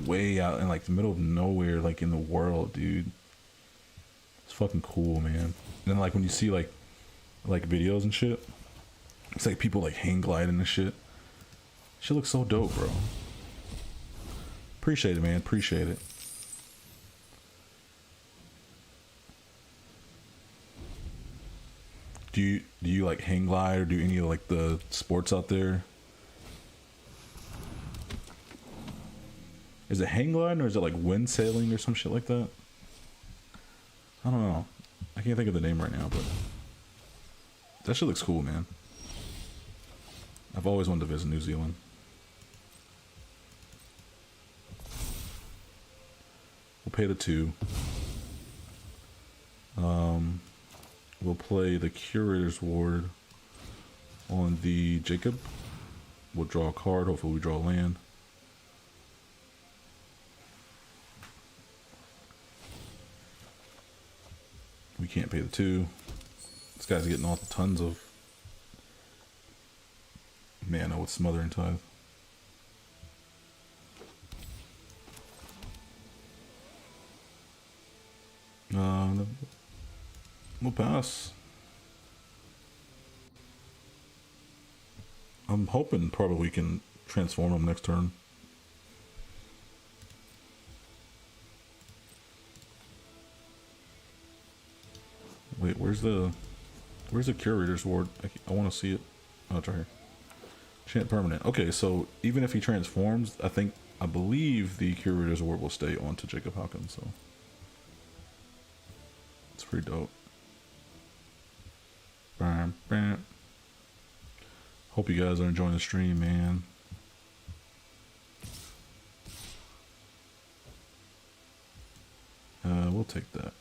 way out in like the middle of nowhere, like in the world, dude. It's fucking cool, man. And then like when you see like videos and shit, it's like people like hang gliding and shit. Shit looks so dope, bro. Appreciate it, man. Appreciate it. Do you like hang glide or do any of like the sports out there? Is it hang gliding or is it like wind sailing or some shit like that? I don't know. I can't think of the name right now, but that shit looks cool, man. I've always wanted to visit New Zealand. We'll pay the 2. We'll play the Curator's Ward on the Jacob. We'll draw a card. Hopefully we draw a land. We can't pay the 2. This guy's getting all tons of mana with Smothering Tithe. We'll pass. I'm hoping probably we can transform him next turn. Wait, where's the Curator's Ward? I want to see it. Oh, it's right here. Chant permanent. Okay, so even if he transforms, I believe the Curator's Ward will stay on to Jacob Hawkins, so it's pretty dope. Bam, bam. Hope you guys are enjoying the stream, man. We'll take that.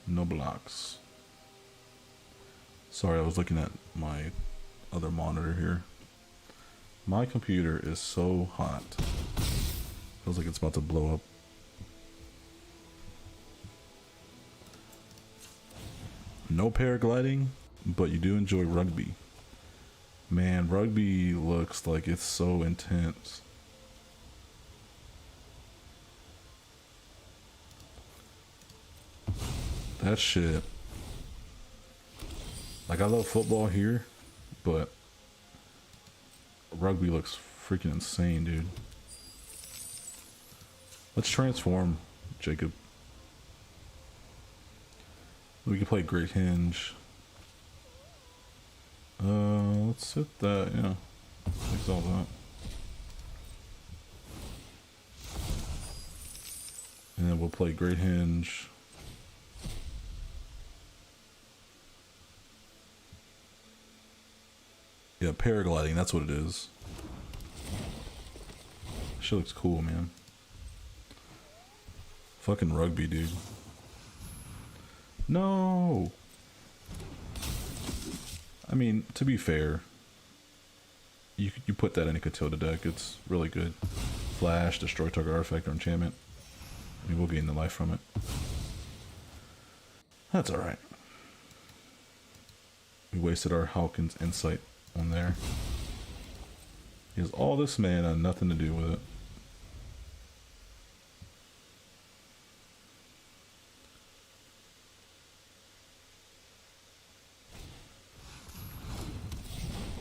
No blocks. Sorry, I was looking at my other monitor here. My computer is so hot. Feels like it's about to blow up. No paragliding, but you do enjoy rugby. Man, rugby looks like it's so intense. That shit. Like, I love football here, but rugby looks freaking insane, dude. Let's transform, Jacob. We can play Great Hinge. Let's hit that, yeah. Fix all that. And then we'll play Great Hinge. Yeah, paragliding, that's what it is. Shit looks cool, man. Fucking rugby, dude. No! I mean, to be fair, you put that in a Catilda deck, it's really good. Flash, destroy target artifact or enchantment. I mean, we'll gain the life from it. That's alright. We wasted our Hawkins Insight on there. He has all this mana, nothing to do with it.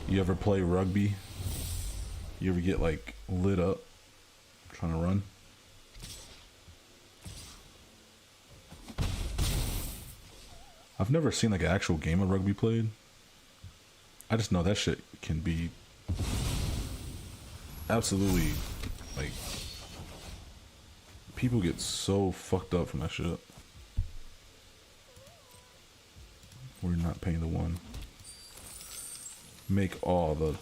You ever play rugby? You ever get like lit up trying to run? I've never seen like an actual game of rugby played. I just know that shit can be absolutely, like, people get so fucked up from that shit. We're not paying the one. Make all the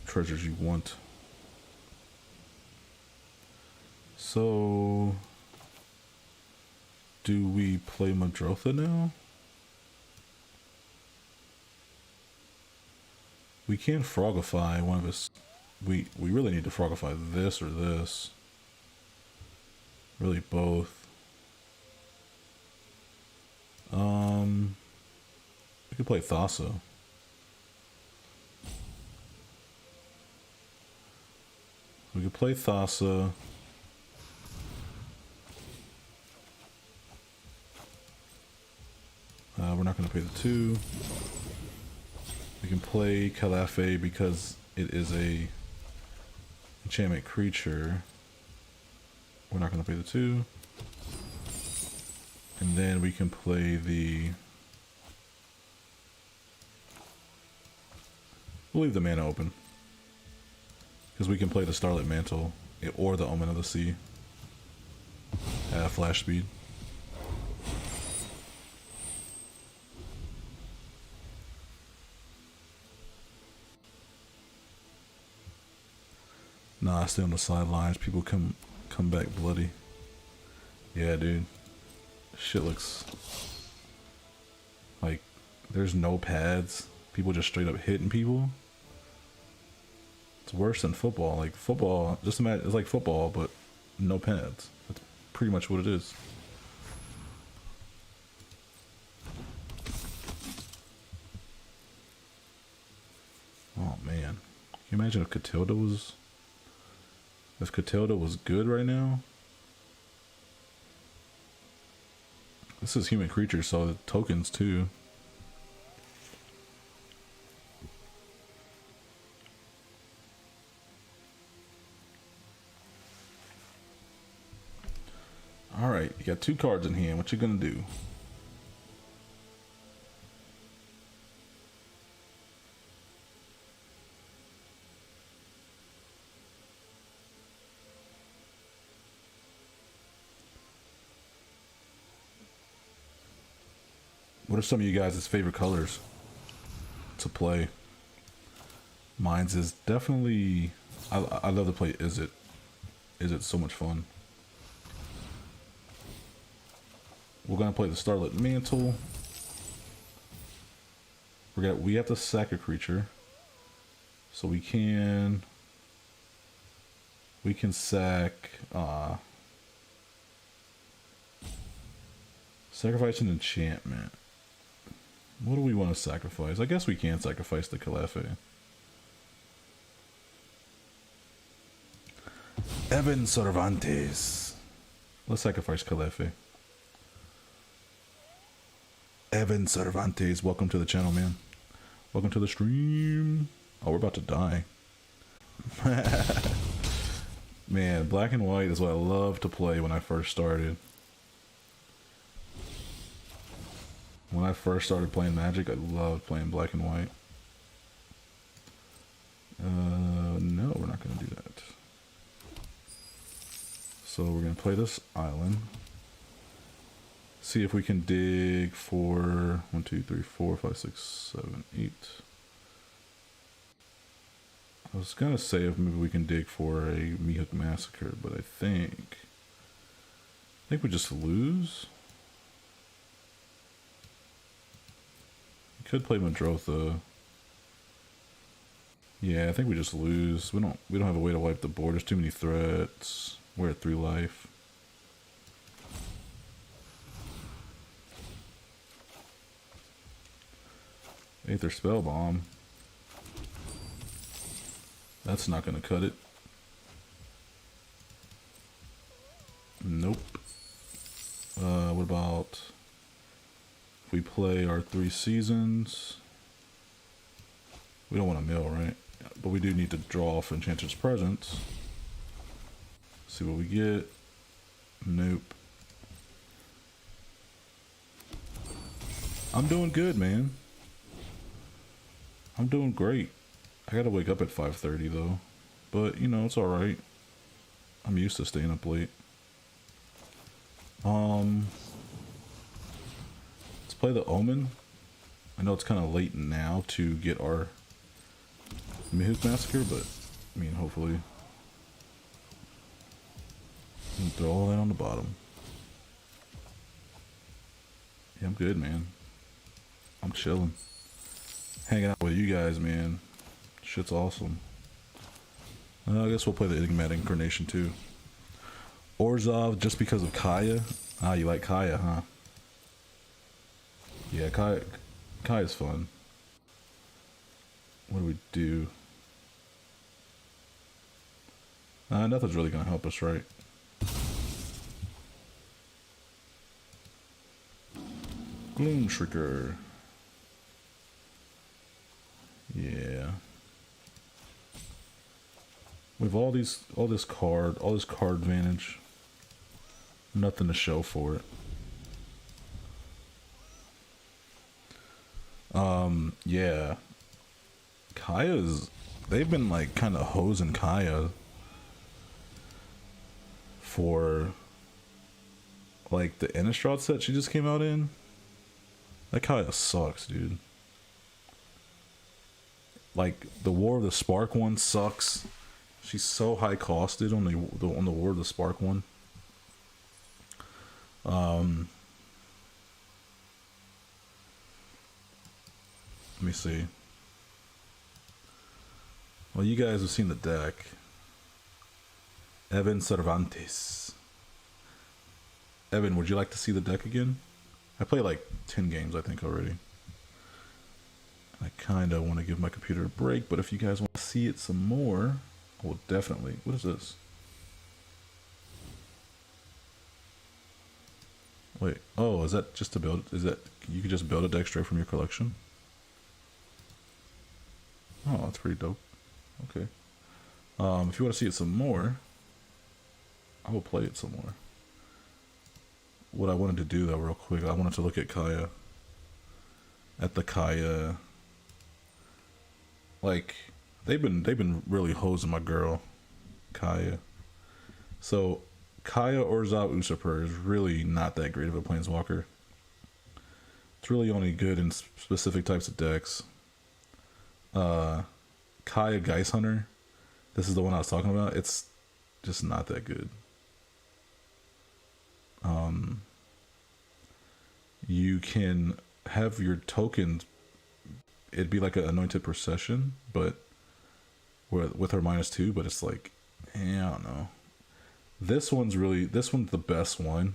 treasures you want. So, do we play Muldrotha now? We can frogify one of us. We really need to frogify this or this. Really both. We could play Thassa. We could play Thassa. We're not going to pay the 2. We can play Calafe because it is a enchantment creature. We're not going to pay the 2. And then we can play the... We'll leave the mana open. Because we can play the Starlit Mantle or the Omen of the Sea at flash speed. Nah, I stay on the sidelines. People come back bloody. Yeah, dude. Shit looks like there's no pads. People just straight up hitting people. It's worse than football. Like football, just imagine it's like football, but no pads. That's pretty much what it is. Oh man, can you imagine if Catilda was good right now? This is human creature, so the tokens too. Alright, you got 2 cards in hand. What you gonna do? What are some of you guys' favorite colors to play? Mine's is definitely... I love to play Is It. Is It so much fun. We're gonna play the Starlit Mantle. we have to sack a creature. So we can sack sacrifice an enchantment. What do we want to sacrifice? I guess we can sacrifice the Calefe. Evan Cervantes. Let's sacrifice Calefe. Evan Cervantes, welcome to the channel, man. Welcome to the stream. Oh, we're about to die. Man, black and white is what I loved to play when I first started. When I first started playing Magic, I loved playing black and white. No, we're not going to do that. So we're going to play this island. See if we can dig for 1, 2, 3, 4, 5, 6, 7, 8. I was going to say if maybe we can dig for a Mihawk Massacre, but I think we just lose. We could play Muldrotha. Yeah, I think we just lose. We don't have a way to wipe the board. There's too many threats. We're at 3 life. Aether Spell Bomb. That's not gonna cut it. Nope. What about if we play our 3 seasons? We don't want to mill, right? But we do need to draw off Enchanter's Presence. See what we get. Nope. I'm doing good, man. I'm doing great. I gotta wake up at 5:30 though. But, you know, it's alright. I'm used to staying up late. Let's play the Omen. I know it's kind of late now to get our Mihawk Massacre, but, I mean, hopefully. And throw all that on the bottom. Yeah, I'm good, man. I'm chilling. Hanging out with you guys, man. Shit's awesome. I guess we'll play the Enigmatic Incarnation too. Orzhov just because of Kaya. Ah, you like Kaya, huh? Yeah, Kaya's fun. What do we do? Nothing's really gonna help us, right? Gloom Shrieker. Yeah. With all this card advantage. Nothing to show for it. Yeah. They've been like kind of hosing Kaya for like the Innistrad set she just came out in. That Kaya sucks, dude. Like the War of the Spark one sucks. She's so high costed on the War of the Spark one. Let me see. Well, you guys have seen the deck. Evan Cervantes. Evan, would you like to see the deck again? I played like 10 games, I think, already. I kind of want to give my computer a break, but if you guys want to see it some more, I will definitely. What is this? Wait, oh, is that just to build? Is that you could just build a deck straight from your collection? Oh, that's pretty dope. Okay. If you want to see it some more, I will play it some more. What I wanted to do though, real quick, I wanted to look at Kaya. At the Kaya. Like, they've been really hosing my girl, Kaya. So, Kaya Orzhov Usurper is really not that great of a planeswalker. It's really only good in specific types of decks. Kaya Geist Hunter, this is the one I was talking about. It's just not that good. You can have your tokens it'd be like an anointed procession, but with her -2. But it's like, I don't know. This one's the best one.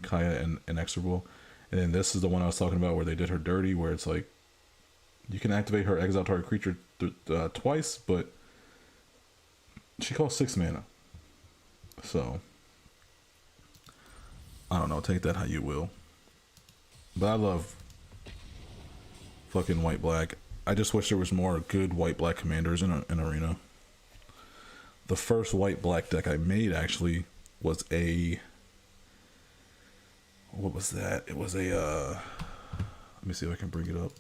Kaya and Inexorable, and then this is the one I was talking about where they did her dirty, where it's like you can activate her exile target creature twice, but she costs 6 mana. So I don't know. Take that how you will. But I love fucking white black. I just wish there was more good white black commanders in Arena. The first white black deck I made actually was a. What was that? It was a. Let me see if I can bring it up.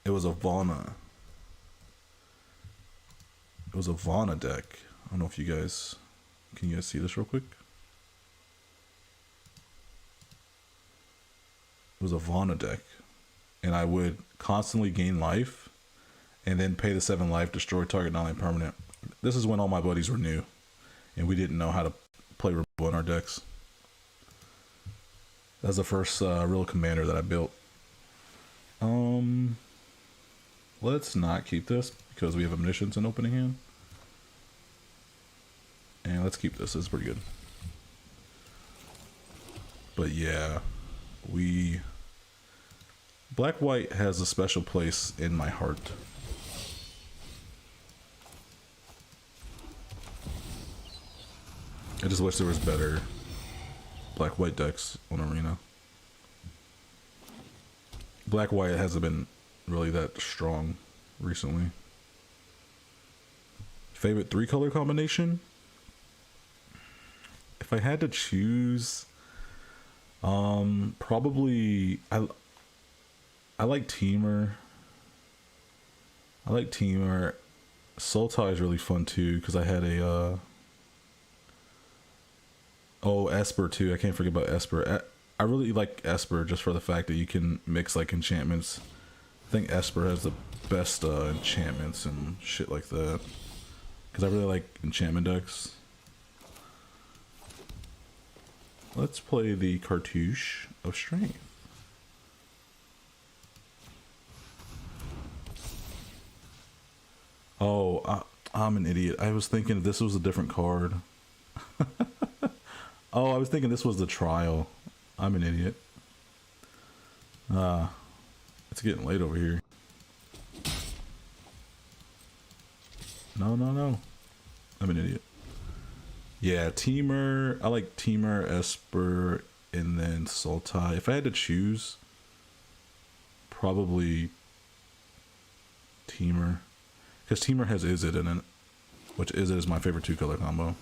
It was a Vana. It was a Vana deck. I don't know if you guys. Can you guys see this real quick? It was a Vana deck. And I would constantly gain life and then pay the 7 life, destroy target non-land permanent. This is when all my buddies were new and we didn't know how to play Removal in our decks. That's the first real commander that I built. Let's not keep this because we have Omniscience in opening hand. And let's keep this. This is pretty good. But yeah, Black White has a special place in my heart. I just wish there was better Black White decks on Arena. Black White hasn't been really that strong recently. Favorite 3-color combination? If I had to choose, probably I like Teamer. Sultai is really fun too because I had a Esper too. I can't forget about Esper. I really like Esper just for the fact that you can mix like enchantments. I think Esper has the best enchantments and shit like that because I really like enchantment decks. Let's play the Cartouche of Strength. Oh, I'm an idiot. I was thinking this was a different card. Oh, I was thinking this was the trial. I'm an idiot. It's getting late over here. No. I'm an idiot. Yeah, Teamer. I like Teamer, Esper, and then Sultai. If I had to choose, probably Teamer. Because Teamer has Izzet in it, which Izzet is my favorite 2-color combo.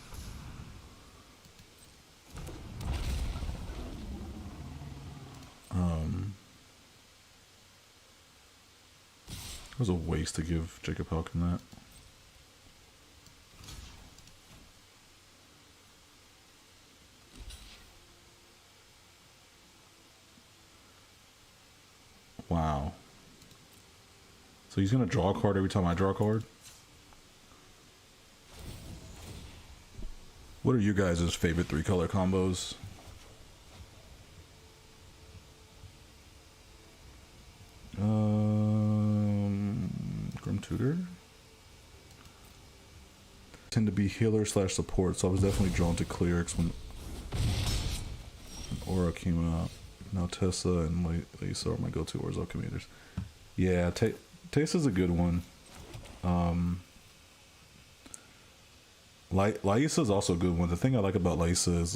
It was a waste to give Jacob Halkin that. Wow. So he's gonna draw a card every time I draw a card? What are you guys' favorite 3-color combos? Grim Tutor? Tend to be healer / support, so I was definitely drawn to Clerics when Aura came out. Now Tessa and Lisa are my go-to Warzone commanders. Yeah, Tessa's a good one. Laisa's also a good one. The thing I like about Laisa is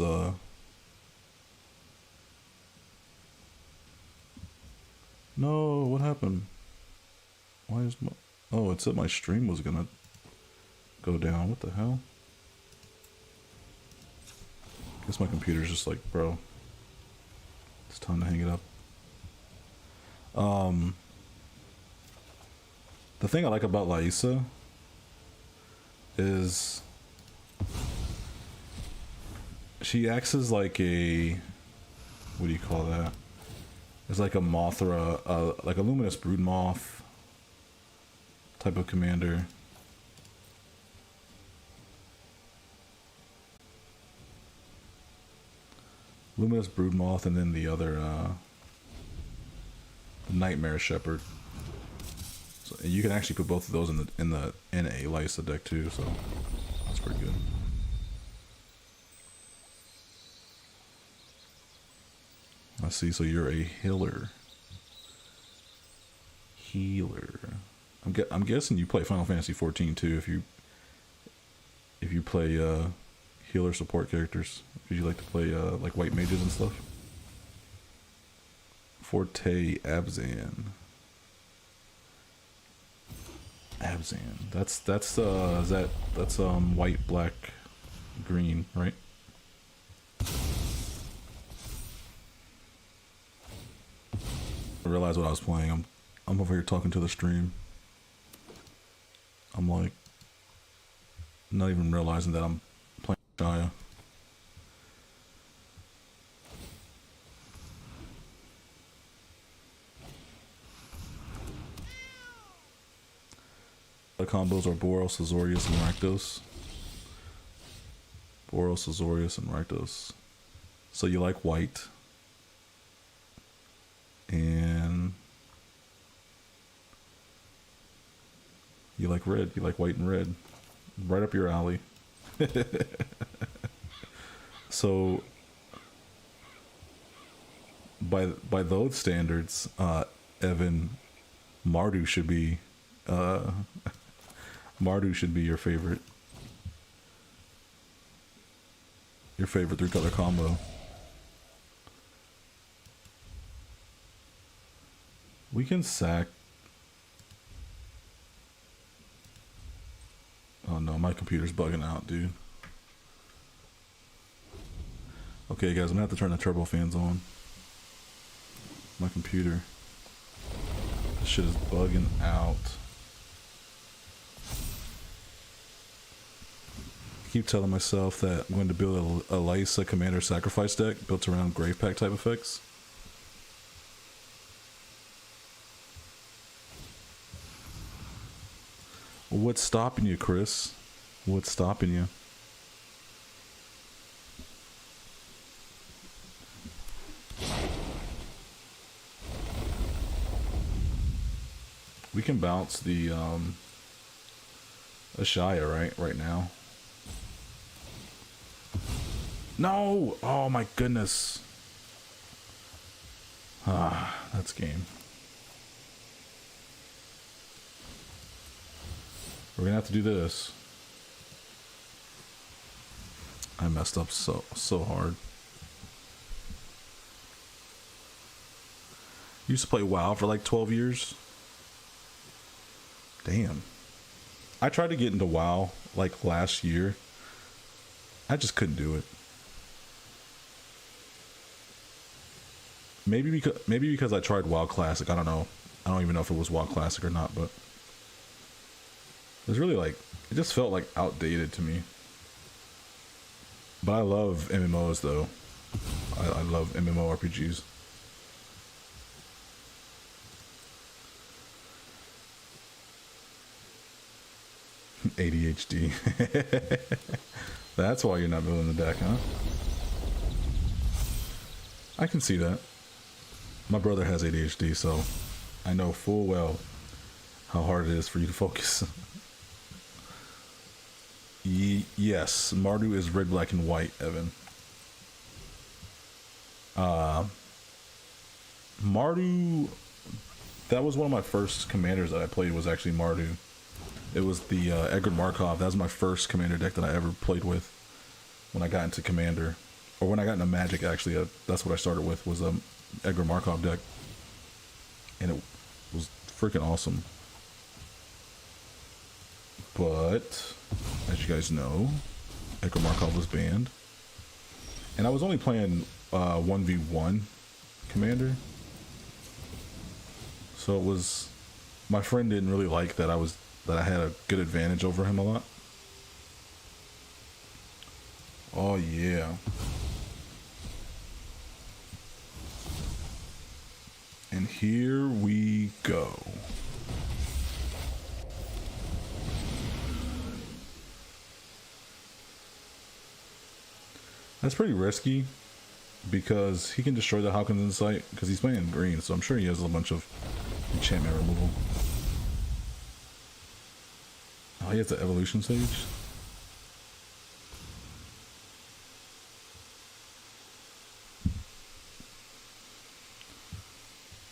no, what happened? Why is my... Oh, it said my stream was gonna go down. What the hell? Guess my computer's just like, bro, it's time to hang it up. The thing I like about Laisa is she acts as like a, what do you call that? It's like a Mothra, like a Luminous Broodmoth type of commander. Luminous Broodmoth, and then the other Nightmare Shepherd. So, and you can actually put both of those in a Lysa deck too, so that's pretty good. I see. So you're a healer. I'm guessing you play Final Fantasy 14 too. If you play healer support characters, would you like to play like white mages and stuff? Forte Abzan. That's white, black, green, right? I realized what I was playing. I'm over here talking to the stream. I'm like not even realizing that I'm playing Shia. The combos are Boros, Azorius, and Rakdos. Boros, Azorius, and Rakdos. So you like white. And you like red. You like white and red. Right up your alley. So by those standards, Evan, Mardu should be your favorite. Your favorite 3-color combo. We can sack. Oh no, my computer's bugging out, dude. Okay, guys, I'm gonna have to turn the turbo fans on. My computer. This shit is bugging out. I keep telling myself that I'm going to build a Lysa Commander Sacrifice deck built around Grave Pack type effects. What's stopping you, Chris? What's stopping you? We can bounce the Ashaya right now. No! Oh my goodness. Ah, that's game. We're gonna have to do this. I messed up so hard. Used to play WoW for like 12 years. Damn. I tried to get into WoW like last year. I just couldn't do it. Maybe because I tried WoW Classic. I don't know. I don't even know if it was WoW Classic or not, but it was really like, it just felt like outdated to me. But I love MMOs though. I love MMORPGs. ADHD. That's why you're not building the deck, huh? I can see that. My brother has ADHD, so I know full well how hard it is for you to focus. Yes, Mardu is red, black, and white, Evan. Mardu, that was one of my first commanders that I played, was actually Mardu. It was the Edgar Markov. That was my first commander deck that I ever played with when I got into Commander. Or when I got into Magic, actually. That's what I started with, was a Edgar Markov deck. And it was freaking awesome. But, as you guys know, Edgar Markov was banned. And I was only playing 1v1 Commander. So it was... My friend didn't really like that I had a good advantage over him a lot. Oh yeah. And here we go. That's pretty risky. because he can destroy the Hawkins Insight because he's playing green, so I'm sure he has a bunch of enchantment removal. Oh, he has the Evolution Sage.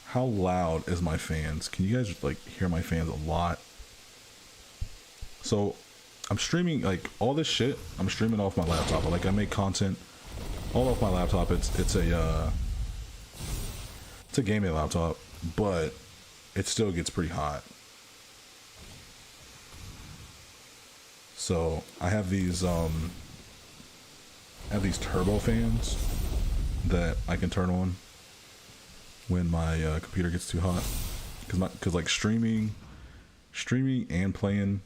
How loud is my fans? Can you guys like hear my fans a lot? So I'm streaming like all this shit. I'm streaming off my laptop. Like I make content all off my laptop. It's a gaming laptop, but it still gets pretty hot. So I have these turbo fans that I can turn on when my computer gets too hot, because like streaming and playing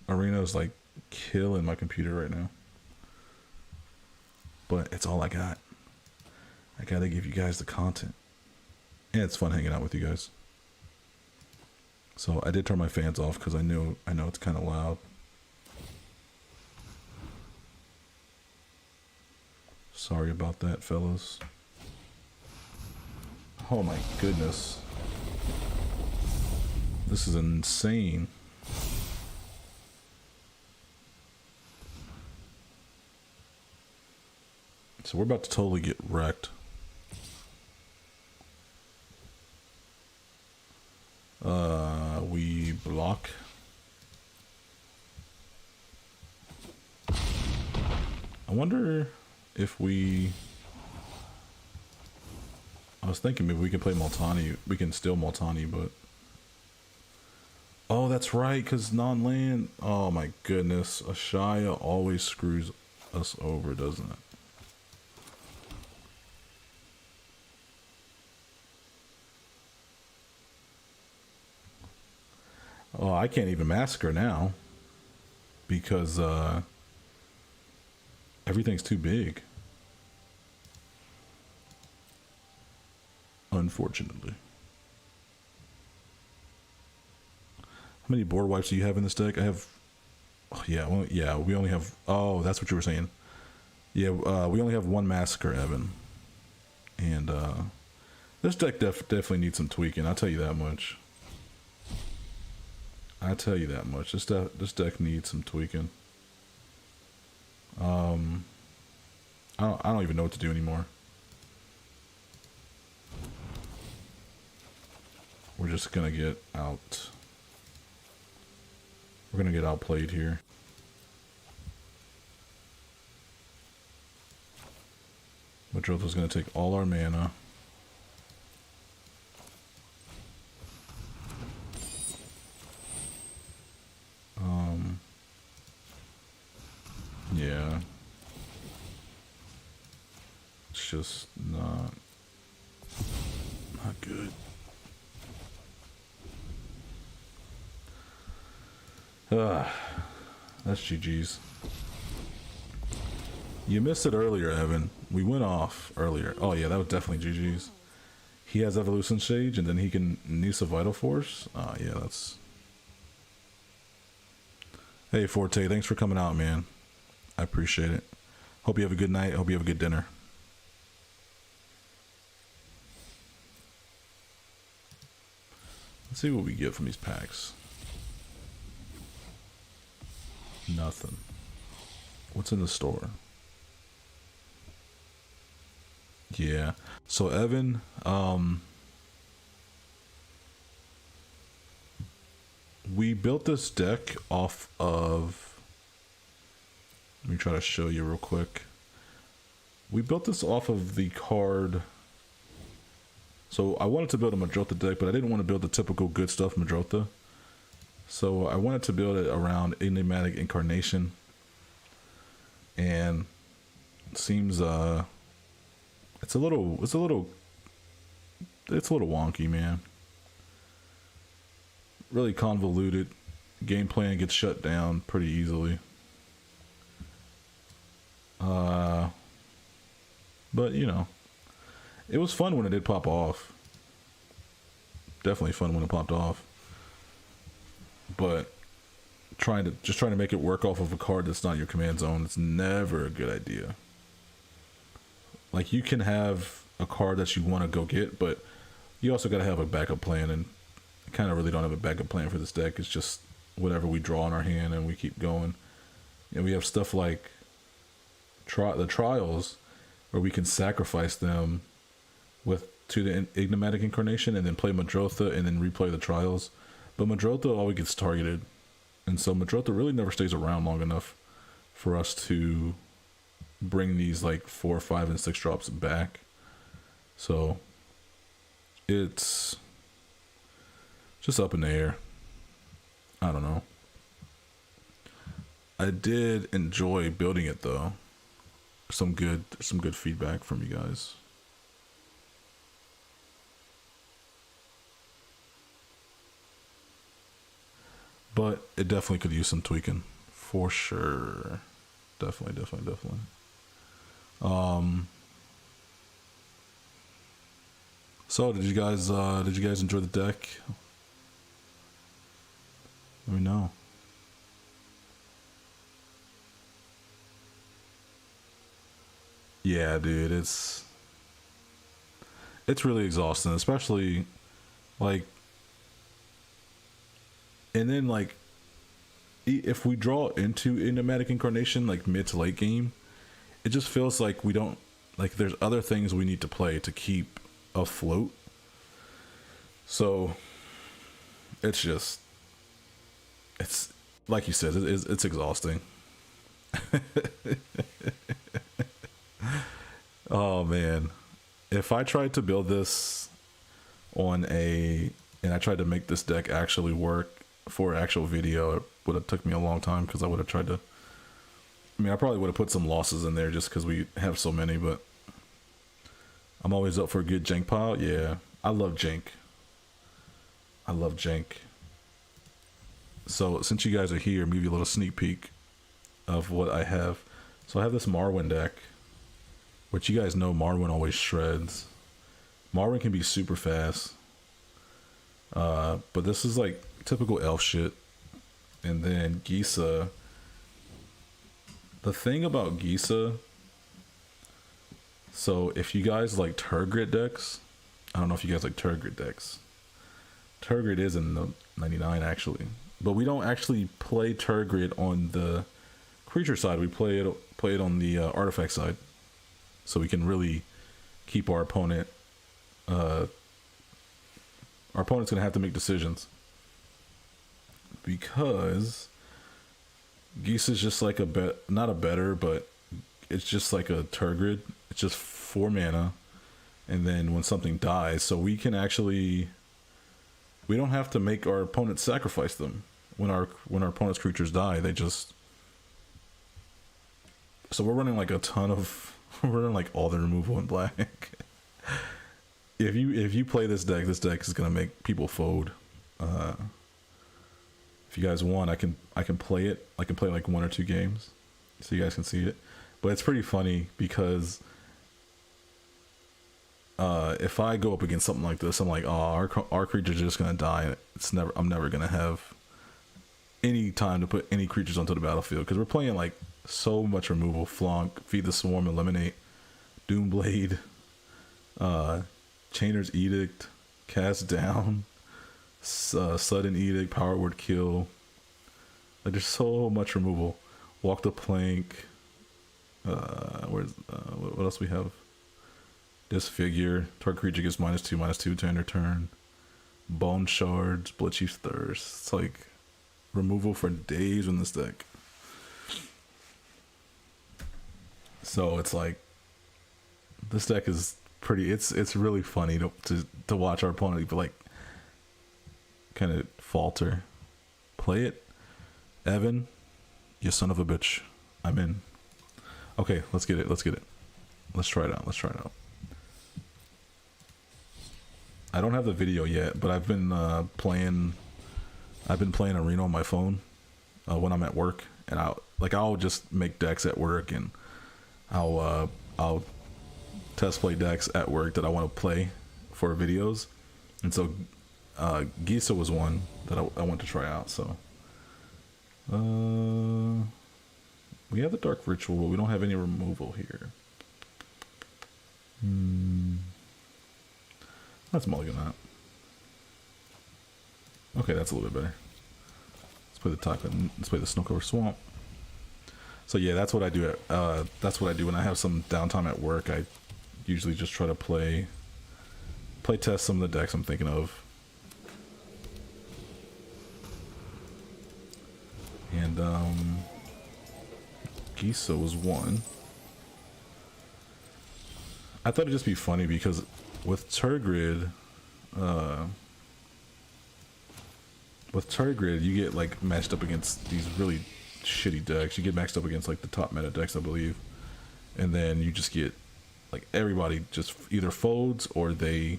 Arena is like killing my computer right now. But it's all I got. I gotta give you guys the content, and it's fun hanging out with you guys. So I did turn my fans off because I know it's kind of loud. Sorry about that, fellas. Oh my goodness. This is insane. So we're about to totally get wrecked. We block. I wonder if we... I was thinking maybe we can play Multani. We can steal Multani, but... Oh, that's right, because non-land... Oh my goodness. Ashaya always screws us over, doesn't it? Oh, I can't even massacre now. Because, everything's too big. Unfortunately. How many board wipes do you have in this deck? I have... Oh, yeah, well, yeah, we only have... Oh, that's what you were saying. Yeah, we only have one Massacre, Evan. And, this deck definitely needs some tweaking, I'll tell you that much. I tell you that much. This deck needs some tweaking. I don't even know what to do anymore. We're just gonna get out. We're gonna get outplayed here. Muldrotha's gonna take all our mana. Yeah. It's just not good. That's GG's. You missed it earlier, Evan. We went off earlier. Oh yeah, that was definitely GG's. He has Evolution Sage, and then he can Nisa Vital Force. Oh yeah, that's... Hey Forte, thanks for coming out, man. I appreciate it. Hope you have a good night. Hope you have a good dinner. Let's see what we get from these packs. Nothing. What's in the store? Yeah. So Evan, we built this deck off of... Let me try to show you real quick. We built this off of the card... So I wanted to build a Muldrotha deck, but I didn't want to build the typical good stuff Muldrotha. So I wanted to build it around Enigmatic Incarnation. And it seems it's a little wonky, man. Really convoluted. Game plan gets shut down pretty easily. But you know, it was fun when it did pop off. Definitely fun when it popped off. But trying to make it work off of a card that's not your command zone, it's never a good idea. like you can have a card that you want to go get, but you also got to have a backup plan, and I kind of really don't have a backup plan for this deck. It's just whatever we draw in our hand and we keep going. And we have stuff like the trials, where we can sacrifice them with to the enigmatic incarnation and then play Muldrotha and then replay the trials. But Muldrotha always gets targeted, and so Muldrotha really never stays around long enough for us to bring these like 4, 5, and 6 drops back. So it's just up in the air. I don't know. I did enjoy building it though. Some good feedback from you guys. But it definitely could use some tweaking, for sure. Definitely. So did you guys enjoy the deck? Let me know. Yeah, dude, it's really exhausting, especially like, and then like if we draw into enigmatic incarnation like mid to late game, it just feels like we don't, like there's other things we need to play to keep afloat. So it's just, it's like you said, it's exhausting. Oh man, if I tried to build this and I tried to make this deck actually work for actual video, it would have took me a long time, because I would have tried to, I mean, I probably would have put some losses in there just because we have so many, but I'm always up for a good jank pile. Yeah, I love jank. So since you guys are here, maybe a little sneak peek of what I have. So I have this Marwyn deck, which you guys know Marwyn always shreds. Marwyn can be super fast. But this is like typical elf shit. And then Gisa. The thing about Gisa, so if you guys like Turgid decks, I don't know if you guys like Turgid decks. Turgid is in the 99 actually. But we don't actually play Turgid on the creature side. We play it on the artifact side. So we can really keep our opponent. Our opponent's gonna have to make decisions, because Geese is just like not a better, but it's just like a Turgid. It's just 4 mana, and then when something dies, so we can actually, we don't have to make our opponent sacrifice them. When our opponent's creatures die, they just, so we're running like a ton of we're running like all the removal in black. If you play this deck is gonna make people fold. If you guys want, I can play it. I can play like 1 or 2 games, so you guys can see it. But it's pretty funny because if I go up against something like this, I'm like, oh, our creatures are just gonna die. I'm never gonna have any time to put any creatures onto the battlefield, because we're playing like so much removal: Flonk, Feed the Swarm, Eliminate, Doomblade, Chainer's Edict, Cast Down, Sudden Edict, Power Word Kill. Like there's so much removal. Walk the Plank. What else we have? Disfigure. Target creature gets -2/-2 to end turn. Bone Shards, Bloodchief's Thirst. It's like removal for days in this deck. So it's like, this deck is pretty, it's really funny to watch our opponent like kind of falter. Play it, Evan, you son of a bitch. I'm in. Okay, let's get it. Let's try it out. I don't have the video yet, but I've been playing Arena on my phone when I'm at work, and I'll just make decks at work, and I'll test play decks at work that I want to play for videos. And so Gisa was one that I want to try out. So we have the Dark Ritual, but we don't have any removal here. Let's mulligan that. Okay, that's a little bit better. Let's play the top and let's play the Snowcover Swamp. So yeah, that's what I do. That's what I do when I have some downtime at work. I usually just try to play test some of the decks I'm thinking of. And Gisa was one. I thought it'd just be funny because with Turgrid, you get like matched up against these really shitty decks. You get matched up against like the top meta decks, I believe, and then you just get like everybody just either folds or they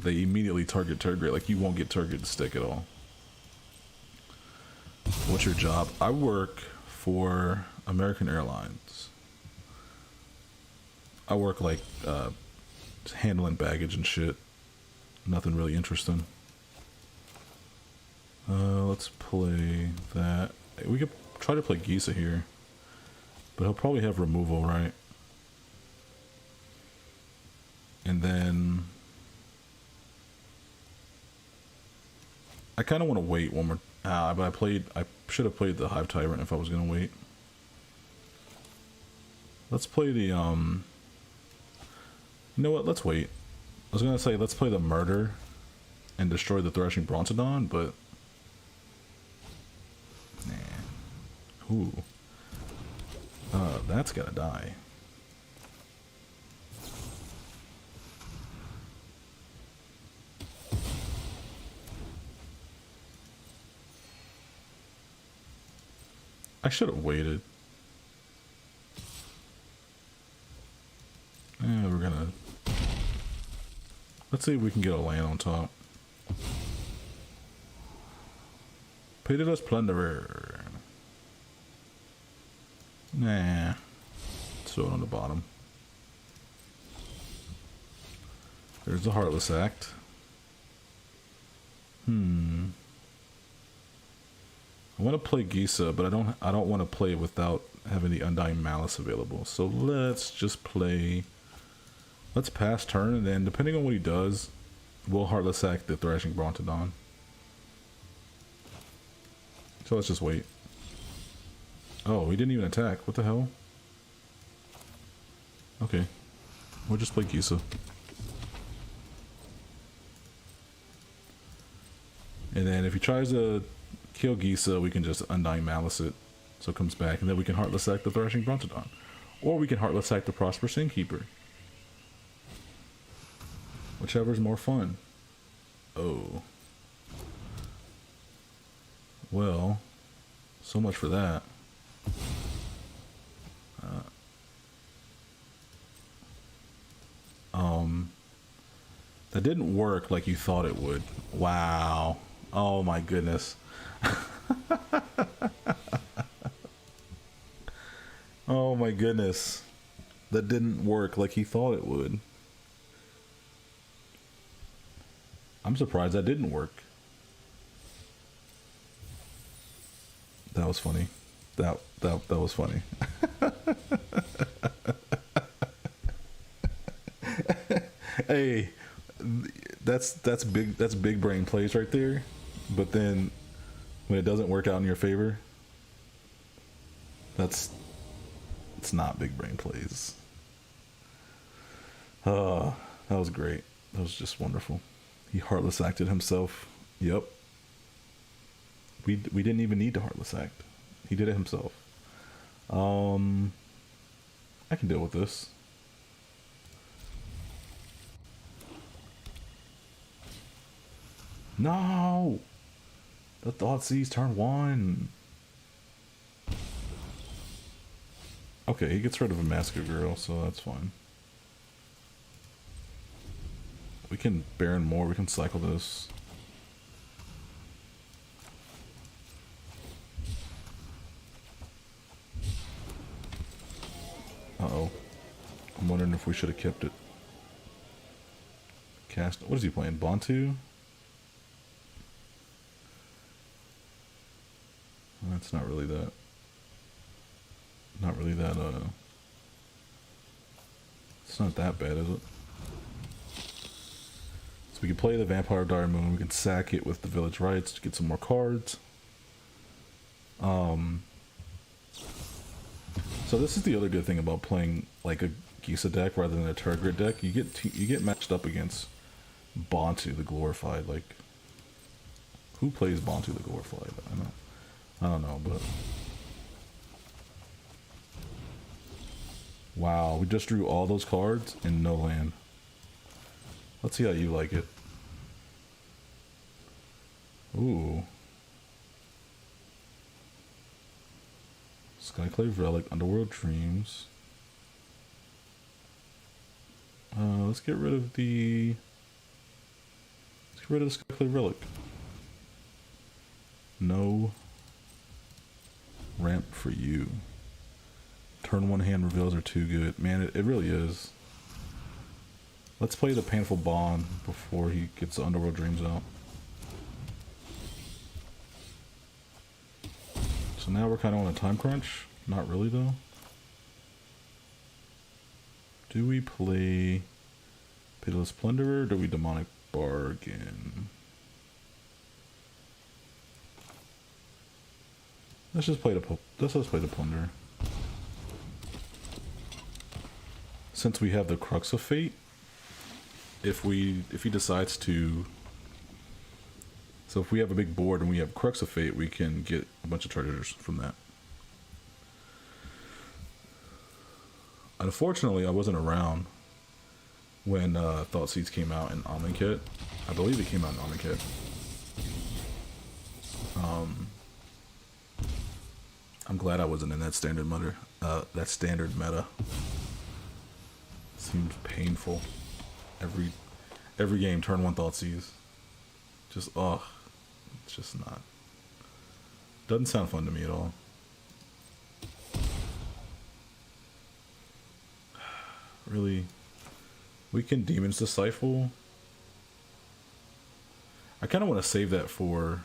immediately target Turgrid. Like you won't get Turgrid to stick at all. What's your job? I work for American Airlines. I work like handling baggage and shit. Nothing really interesting. Let's play that. We could try to play Gisa here, but he'll probably have removal, right? And then I kind of want to wait one more. But I should have played the Hive Tyrant if I was gonna wait. Let's play the You know what? Let's wait. I was gonna say let's play the Murder and destroy the Thrashing Brontodon, but nah. Ooh. That's gotta die. I should have waited. We're gonna... Let's see if we can get a land on top. Pitiless Plunderer. Nah. Throw it on the bottom. There's the Heartless Act. I want to play Gisa, but I don't want to play without having the Undying Malice available. So let's just play. Let's pass turn, and then depending on what he does, we'll Heartless Act the Thrashing Brontodon. So let's just wait. Oh, he didn't even attack. What the hell? Okay, we'll just play Gisa. And then if he tries to kill Gisa, we can just Undying Malice it, so it comes back, and then we can Heartless Act the Thrashing Brontodon. Or we can Heartless Act the Prosperous Innkeeper. Whichever's more fun. Oh. Well, so much for that. That didn't work like you thought it would. Wow. Oh my goodness. Oh my goodness. That didn't work like he thought it would. I'm surprised that didn't work. That was funny. That was funny. Hey, that's big brain plays right there. But then when it doesn't work out in your favor, it's not big brain plays. That was great. That was just wonderful. He Heartless Acted himself. Yep. We didn't even need to Heartless Act. He did it himself. I can deal with this. No! The Thoughtseize turn 1. Okay, he gets rid of a Massacre Girl, so that's fine. We can Baron more, we can cycle this. Uh-oh. I'm wondering if we should have kept it. Cast... What is he playing? Bantu? That's not really that... Not really that, It's not that bad, is it? So we can play the Vampire Dire Moon. We can sack it with the Village Rites to get some more cards. So this is the other good thing about playing like a Gisa deck rather than a Tergrid deck. You get matched up against Bontu the Glorified. Like, who plays Bontu the Glorified? I don't know, but wow, we just drew all those cards in no land. Let's see how you like it. Ooh. Skyclave Relic, Underworld Dreams. Let's get rid of the Skyclave Relic. No ramp for you. Turn one hand reveals are too good. Man, it really is. Let's play the Painful Bond before he gets the Underworld Dreams out. So now we're kind of on a time crunch. Not really, though. Do we play Pitiless Plunderer or do we Demonic Bargain? Let's just play the Plunderer. Since we have the Crux of Fate, if he decides to, so if we have a big board and we have Crux of Fate, we can get a bunch of treasures from that. Unfortunately, I wasn't around when Thoughtseeds came out in Amonkhet. I believe it came out in Amonkhet. I'm glad I wasn't in that standard meta. Seems painful. Every game, turn one Thoughtseize. Just it's just not. Doesn't sound fun to me at all. Really, we can Demon's Disciple. I kind of want to save that for.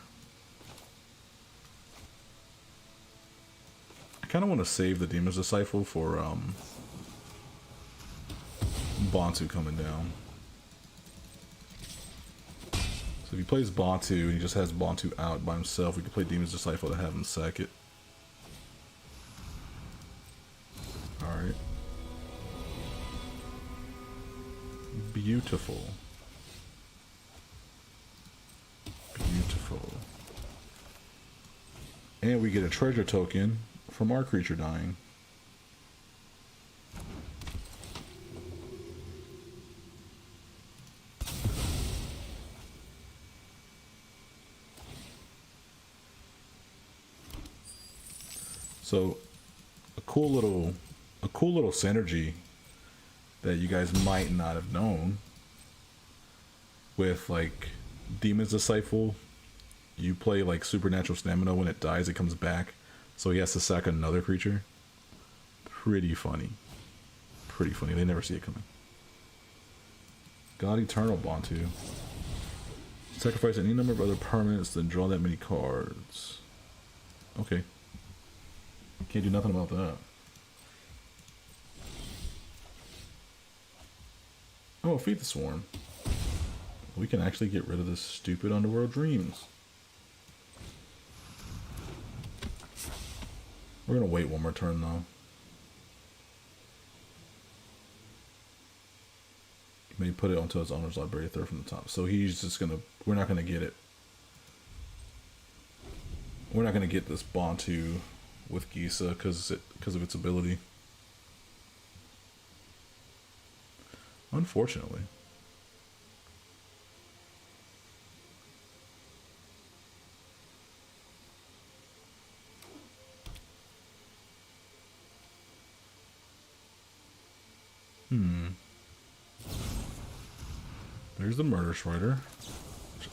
I kind of want to save the Demon's Disciple for Bontu coming down. So if he plays Bontu and he just has Bontu out by himself, we can play Demon's Disciple to have him sack it. Alright. Beautiful. Beautiful. And we get a treasure token from our creature dying. So a cool little synergy that you guys might not have known with like Demon's Disciple. You play like Supernatural Stamina, when it dies it comes back, so he has to sack another creature. Pretty funny. They never see it coming. God Eternal Bontu. Sacrifice any number of other permanents, then draw that many cards. Okay. Can't do nothing about that. Oh, Feed the Swarm. We can actually get rid of this stupid Underworld Dreams. We're gonna wait one more turn though. He may put it onto his owner's library, third from the top. So he's just gonna, we're not gonna get it. We're not gonna get this Bontu with Gisa because of its ability. Unfortunately. There's the Murder Strider, which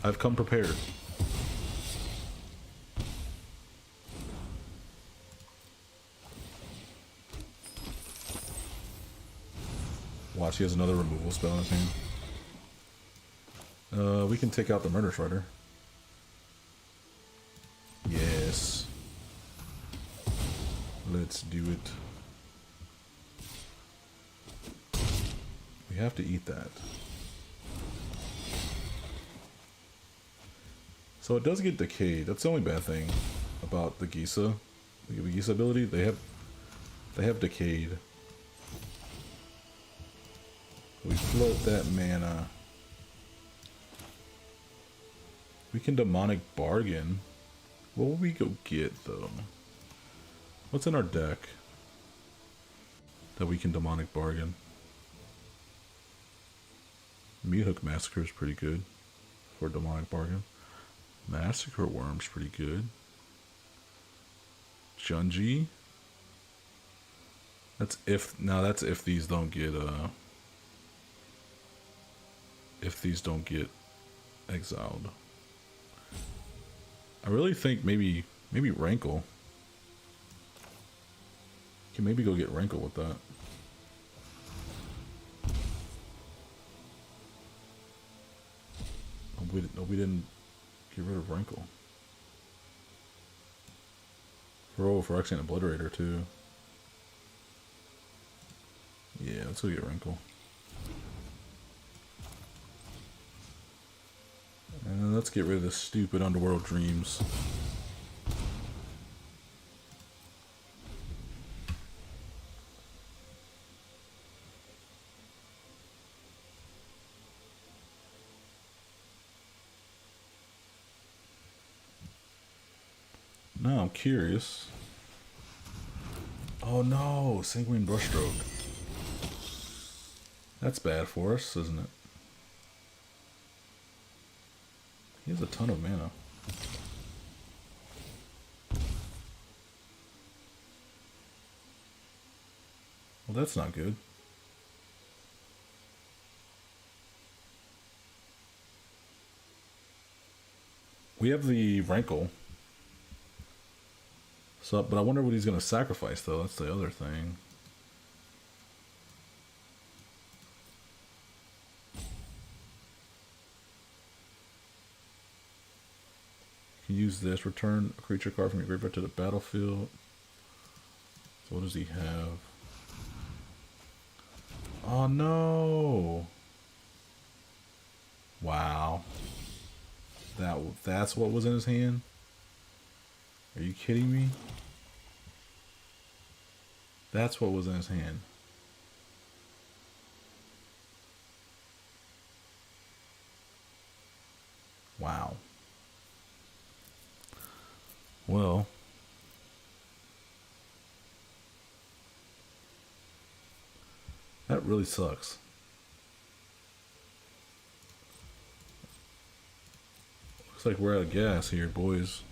I've come prepared. Watch, he has another removal spell in his hand. We can take out the Murder Strider. Yes. Let's do it. We have to eat that. So it does get decayed. That's the only bad thing about the Gisa. The Gisa ability, they have decayed. We float that mana. We can demonic bargain. What will we go get though? What's in our deck that we can demonic bargain? Meat Hook Massacre is pretty good for demonic bargain. Massacre Worm's pretty good. Junji. That's if these don't get exiled. I really think maybe Rankle. You can maybe go get Rankle with that. Oh, we didn't get rid of Rankle. For Phyrexian Obliterator too. Yeah, let's go get Rankle. And let's get rid of this stupid Underworld Dreams. Now I'm curious. Oh no, Sanguine Brushstroke. That's bad for us, isn't it? He has a ton of mana. Well, that's not good. We have the Rankle. So, but I wonder what he's going to sacrifice, though. That's the other thing. You can use this. Return a creature card from your graveyard to the battlefield. So what does he have? Oh, no. Wow. That's what was in his hand? Are you kidding me? That's what was in his hand. Wow. Well. That really sucks. Looks like we're out of gas here, boys.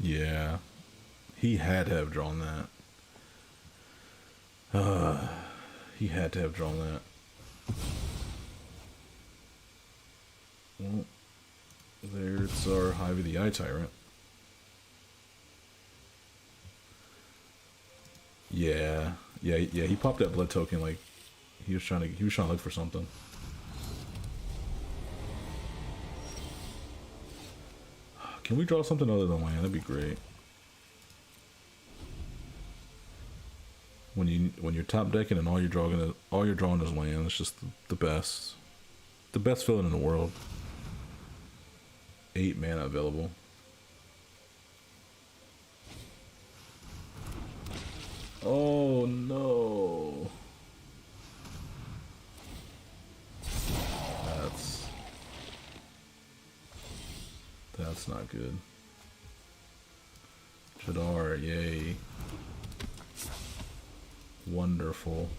Yeah. He had to have drawn that. He had to have drawn that. Well, there's our Hive the Eye Tyrant. Yeah. Yeah, he popped that blood token like he was trying to look for something. Can we draw something other than land? That'd be great. When you're top decking and all you're drawing is land, it's just the best. The best feeling in the world. 8 mana available. Oh no. That's not good. Jadar, yay. Wonderful.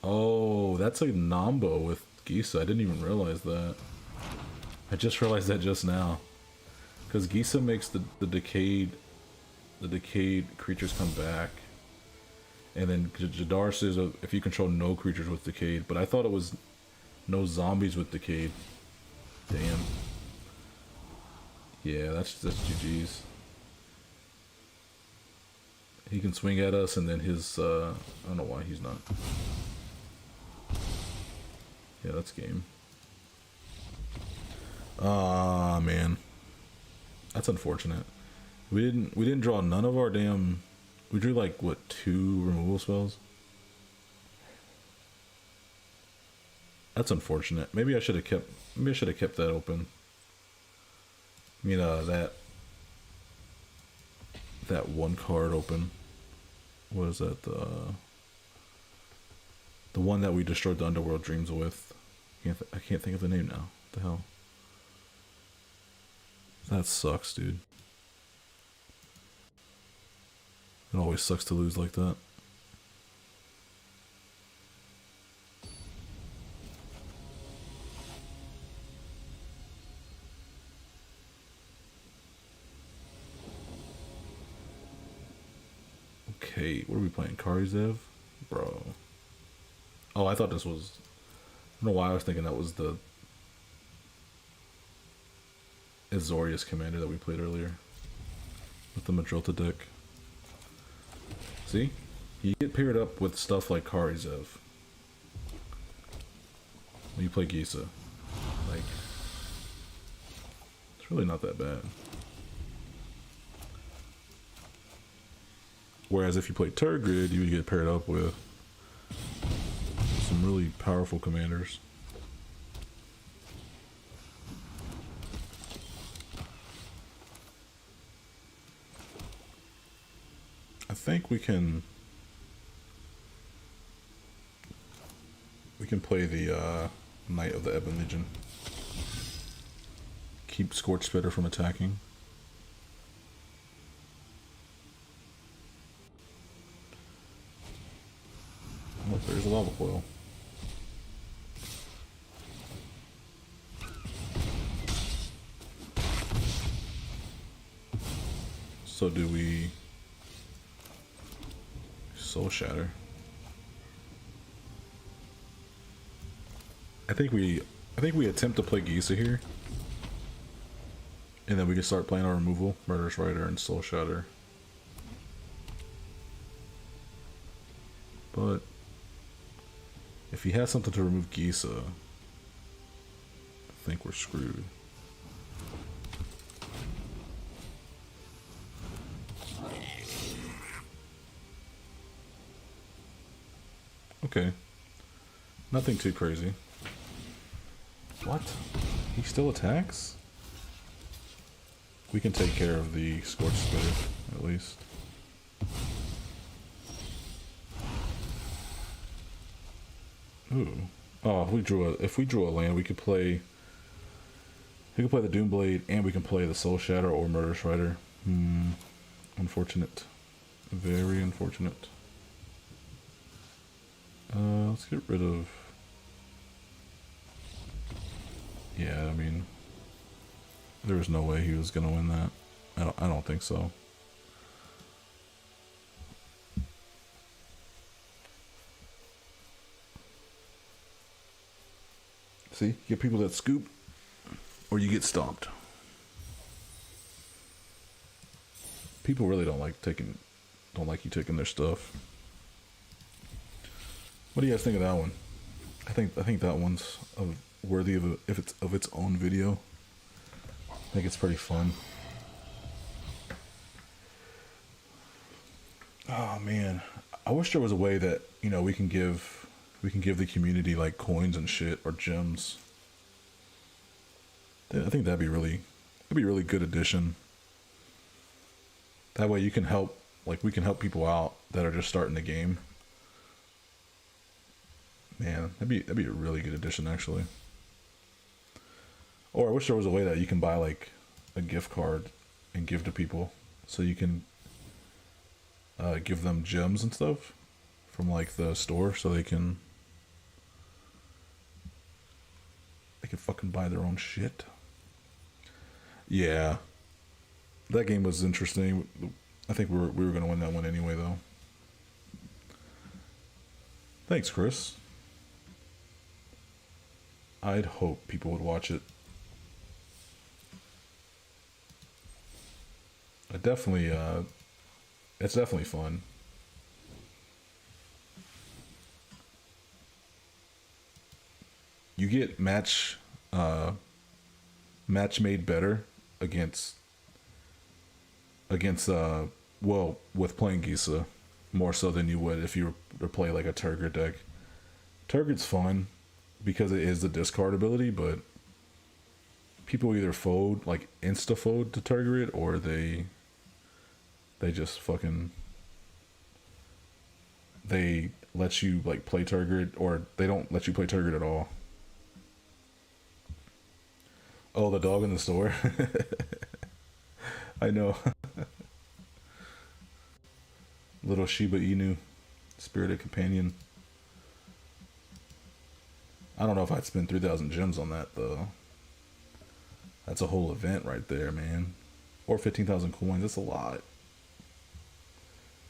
Oh, that's a Nombo with Gisa. I didn't even realize that. I just realized that just now. Because Gisa makes the decayed creatures come back. And then Jadar says if you control no creatures with decayed. But I thought it was no zombies with decayed. Damn. Yeah, that's GG's. He can swing at us and then his I don't know why he's not. Yeah, that's game. Ah, man. That's unfortunate. We didn't draw none of our damn. We drew like what 2 removal spells. That's unfortunate. Maybe I should have kept. Maybe I should have kept that open. I mean, that one card open. What is that? The one that we destroyed the Underworld Dreams with. I can't think of the name now. What the hell? That sucks, dude. It always sucks to lose like that. Okay, what are we playing? Karizev? Bro. Oh, I thought this was... I don't know why I was thinking that was the Azorius commander that we played earlier. With the Muldrotha deck. See? You get paired up with stuff like Karizev. When you play Gisa. Like... It's really not that bad. Whereas if you play Turgid, you would get paired up with some really powerful commanders. I think we can play the Knight of the Ebon Legion. Keep Scorch Spitter from attacking. Oh, there's a lava coil. So do we Soul Shatter? I think we attempt to play Gisa here. And then we can start playing our removal, Murderous Rider and Soul Shatter. But if he has something to remove Gisa, I think we're screwed. Okay. Nothing too crazy. What? He still attacks? We can take care of the Scorch Spitter, at least. Ooh. Oh, if we drew a land, we could play the Doomblade and we can play the Soul Shatter or Murderous Rider. Unfortunate. Very unfortunate. Let's get rid of... Yeah, I mean... There was no way he was gonna win that. I don't think so. See? You get people that scoop, or you get stomped. People really don't like you taking their stuff. What do you guys think of that one? I think that one's worthy of its own video. I think it's pretty fun. Oh man, I wish there was a way that we can give the community like coins and shit or gems. I think that'd be a really good addition. That way you can help, like we can help people out that are just starting the game. Man, that'd be a really good addition actually. Or I wish there was a way that you can buy like a gift card and give to people, so you can give them gems and stuff from like the store, so they can fucking buy their own shit. Yeah, that game was interesting. I think we were gonna win that one anyway, though. Thanks, Chris. I'd hope people would watch it. It's definitely fun. You get match made better against against well, with playing Gisa more so than you would if you were to play like a Turgid deck. Turgid's fun because it is the discard ability, but people either fold, like insta fold to Turgid, or they just fucking they let you like play Turgid, or they don't let you play Turgid at all. Oh, the dog in the store. I know. Little Shiba Inu, spirited companion. I don't know if I'd spend 3,000 gems on that though. That's a whole event right there, man. Or 15,000 coins. That's a lot.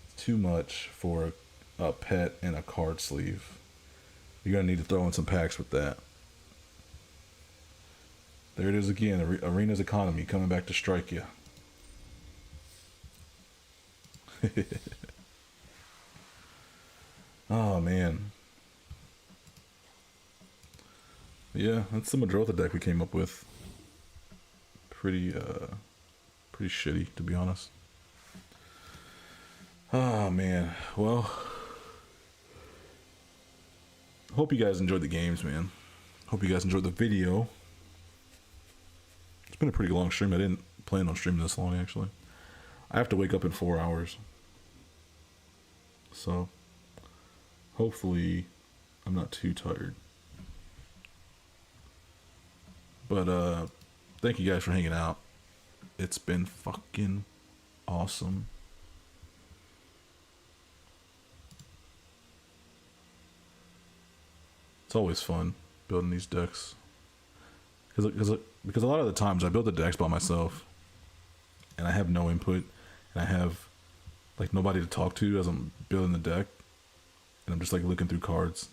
It's too much for a pet and a card sleeve. You're gonna need to throw in some packs with that. There it is again. Arena's economy coming back to strike you. Oh man. Yeah, that's the Muldrotha deck we came up with. Pretty shitty, to be honest. Oh man. Well, hope you guys enjoyed the games, man. Hope you guys enjoyed the video. It's been a pretty long stream. I didn't plan on streaming this long, actually. I have to wake up in 4 hours. So, hopefully, I'm not too tired. But, thank you guys for hanging out. It's been fucking awesome. It's always fun building these decks. Because a lot of the times I build the decks by myself and I have no input and I have like nobody to talk to as I'm building the deck, and I'm just like looking through cards.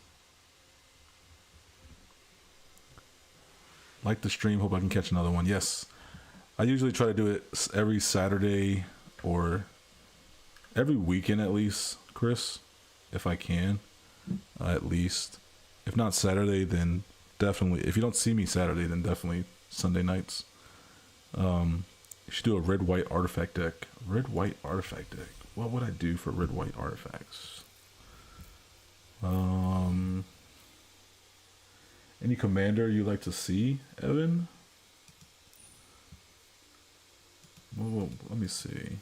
Like the stream, hope I can catch another one. Yes, I usually try to do it every Saturday or every weekend at least, Chris, if I can, at least. If not Saturday, then definitely. If you don't see me Saturday, then definitely Sunday nights. You should do a red-white artifact deck. Red-white artifact deck. What would I do for red-white artifacts? Any commander you like to see, Evan? Well, let me see.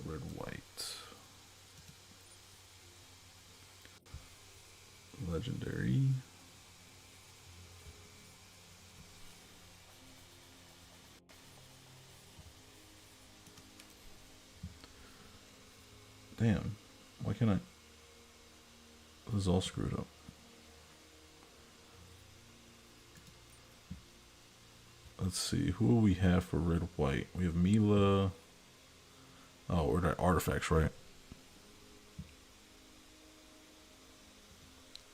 Red-white. Legendary. Damn. Why can't I? This is all screwed up. Let's see. Who will we have for red white? We have Mila. Oh, we're at artifacts, right?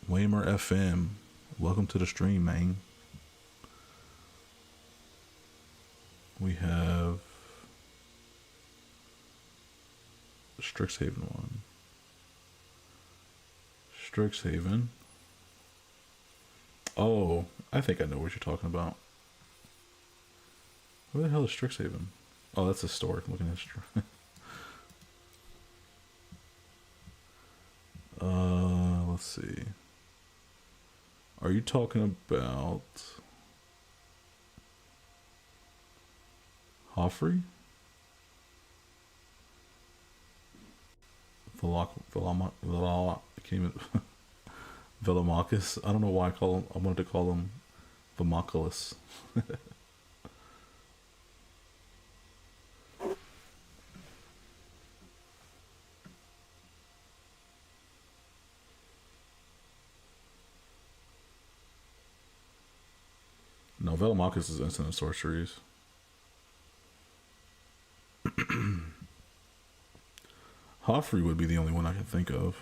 Waymer FM. Welcome to the stream, man. We have Strixhaven one. Strixhaven. Oh, I think I know what you're talking about. Where the hell is Strixhaven? Oh, that's historic. I'm looking at let's see. Are you talking about Hoffrey? Velomachus. I don't know why I wanted to call him Vemoculus. No, Velomachus is instant sorceries. Hoffrey would be the only one I can think of.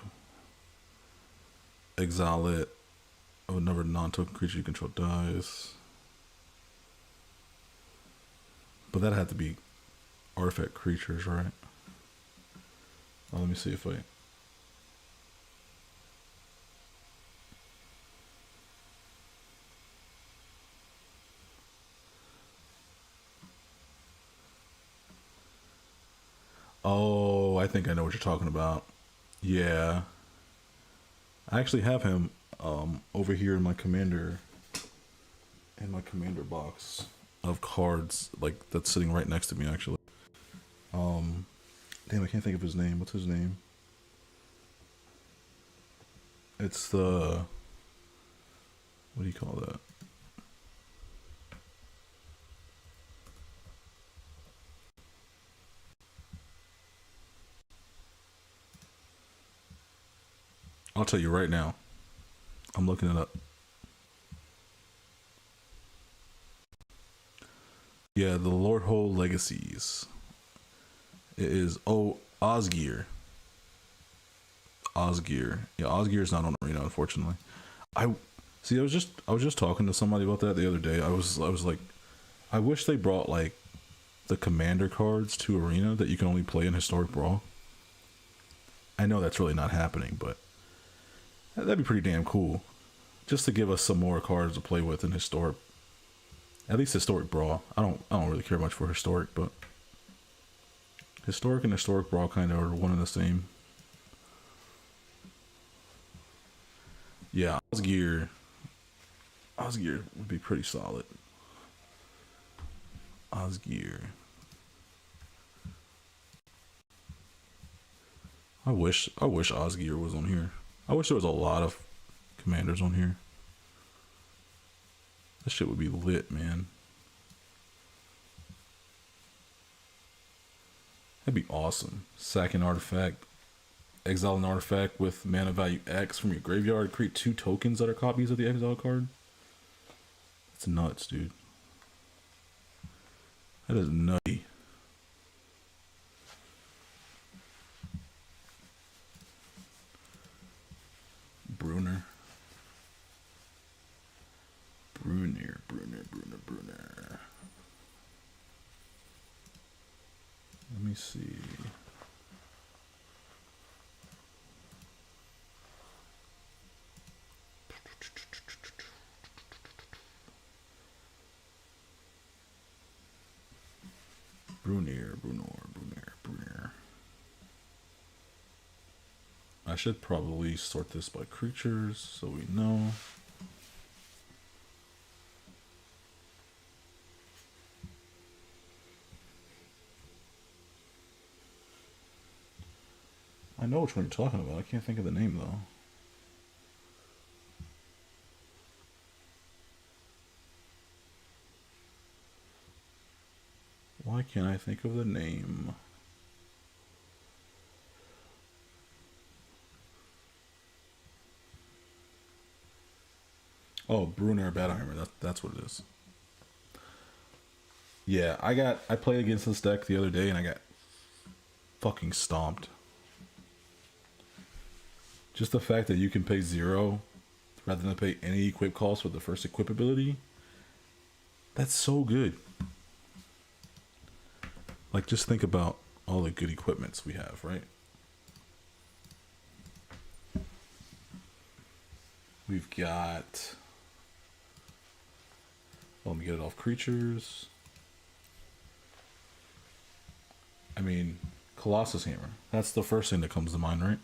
Exile it. Oh, another non-token creature you control dies. But that had to be artifact creatures, right? Oh, let me see if I... Oh, I think I know what you're talking about. Yeah, I actually have him over here in my commander box of cards, like that's sitting right next to me actually. Um, Damn, I can't think of his name. What's his name? It's the what do you call that? I'll tell you right now. I'm looking it up. Yeah, the Lord Hole Legacies. It is Osgear. Osgear. Yeah, Osgear is not on Arena, unfortunately. I see. I was just talking to somebody about that the other day. I was like, I wish they brought like the commander cards to Arena that you can only play in Historic Brawl. I know that's really not happening, but that'd be pretty damn cool. Just to give us some more cards to play with in Historic, at least Historic Brawl. I don't really care much for Historic, but Historic and Historic Brawl kind of are one and the same. Yeah, Osgear would be pretty solid. Osgear. I wish Osgear was on here. I wish there was a lot of commanders on here. That shit would be lit, man. That'd be awesome. Sack an artifact, exile an artifact with mana value X from your graveyard. Create 2 tokens that are copies of the exile card. That's nuts, dude. That is nutty. Bruner. Bruner. Let me see. Bruner. I should probably sort this by creatures so we know. I know which one you're talking about. I can't think of the name though. Why can't I think of the name? Oh, Bruner Bad Armor. That's what it is. Yeah, I played against this deck the other day and I got fucking stomped. Just the fact that you can pay 0 rather than pay any equip cost with the first equip ability. That's so good. Like, just think about all the good equipments we have, right? We've got... Well, let me get it off creatures. I mean, Colossus Hammer. That's the first thing that comes to mind, right?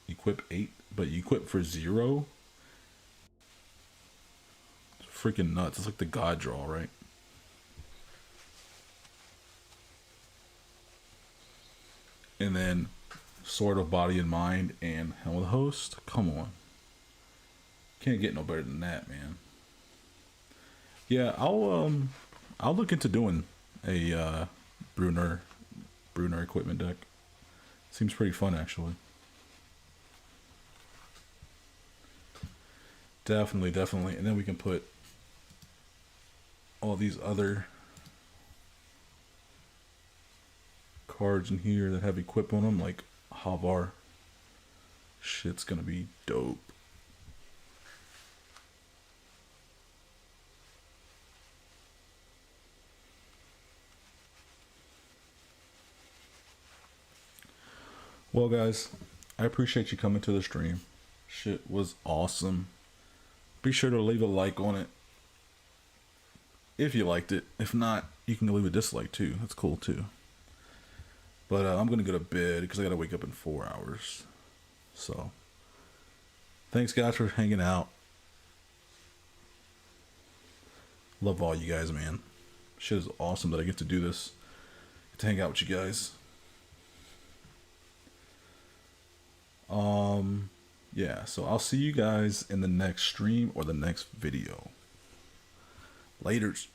Equip 8, but you equip for 0? It's freaking nuts. It's like the God draw, right? And then Sword of Body and Mind and Helm of the Host. Come on. Can't get no better than that, man. Yeah, I'll look into doing a Bruner equipment deck. Seems pretty fun actually. Definitely. And then we can put all these other cards in here that have equip on them, like Havar. Shit's gonna be dope. Well, guys, I appreciate you coming to the stream. Shit was awesome. Be sure to leave a like on it if you liked it. If not, you can leave a dislike too. That's cool too. But I'm gonna go to bed because I gotta wake up in 4 hours. So thanks guys for hanging out. Love all you guys, man. Shit is awesome that I get to do this. Get to hang out with you guys. Yeah, so I'll see you guys in the next stream or the next video. Laters.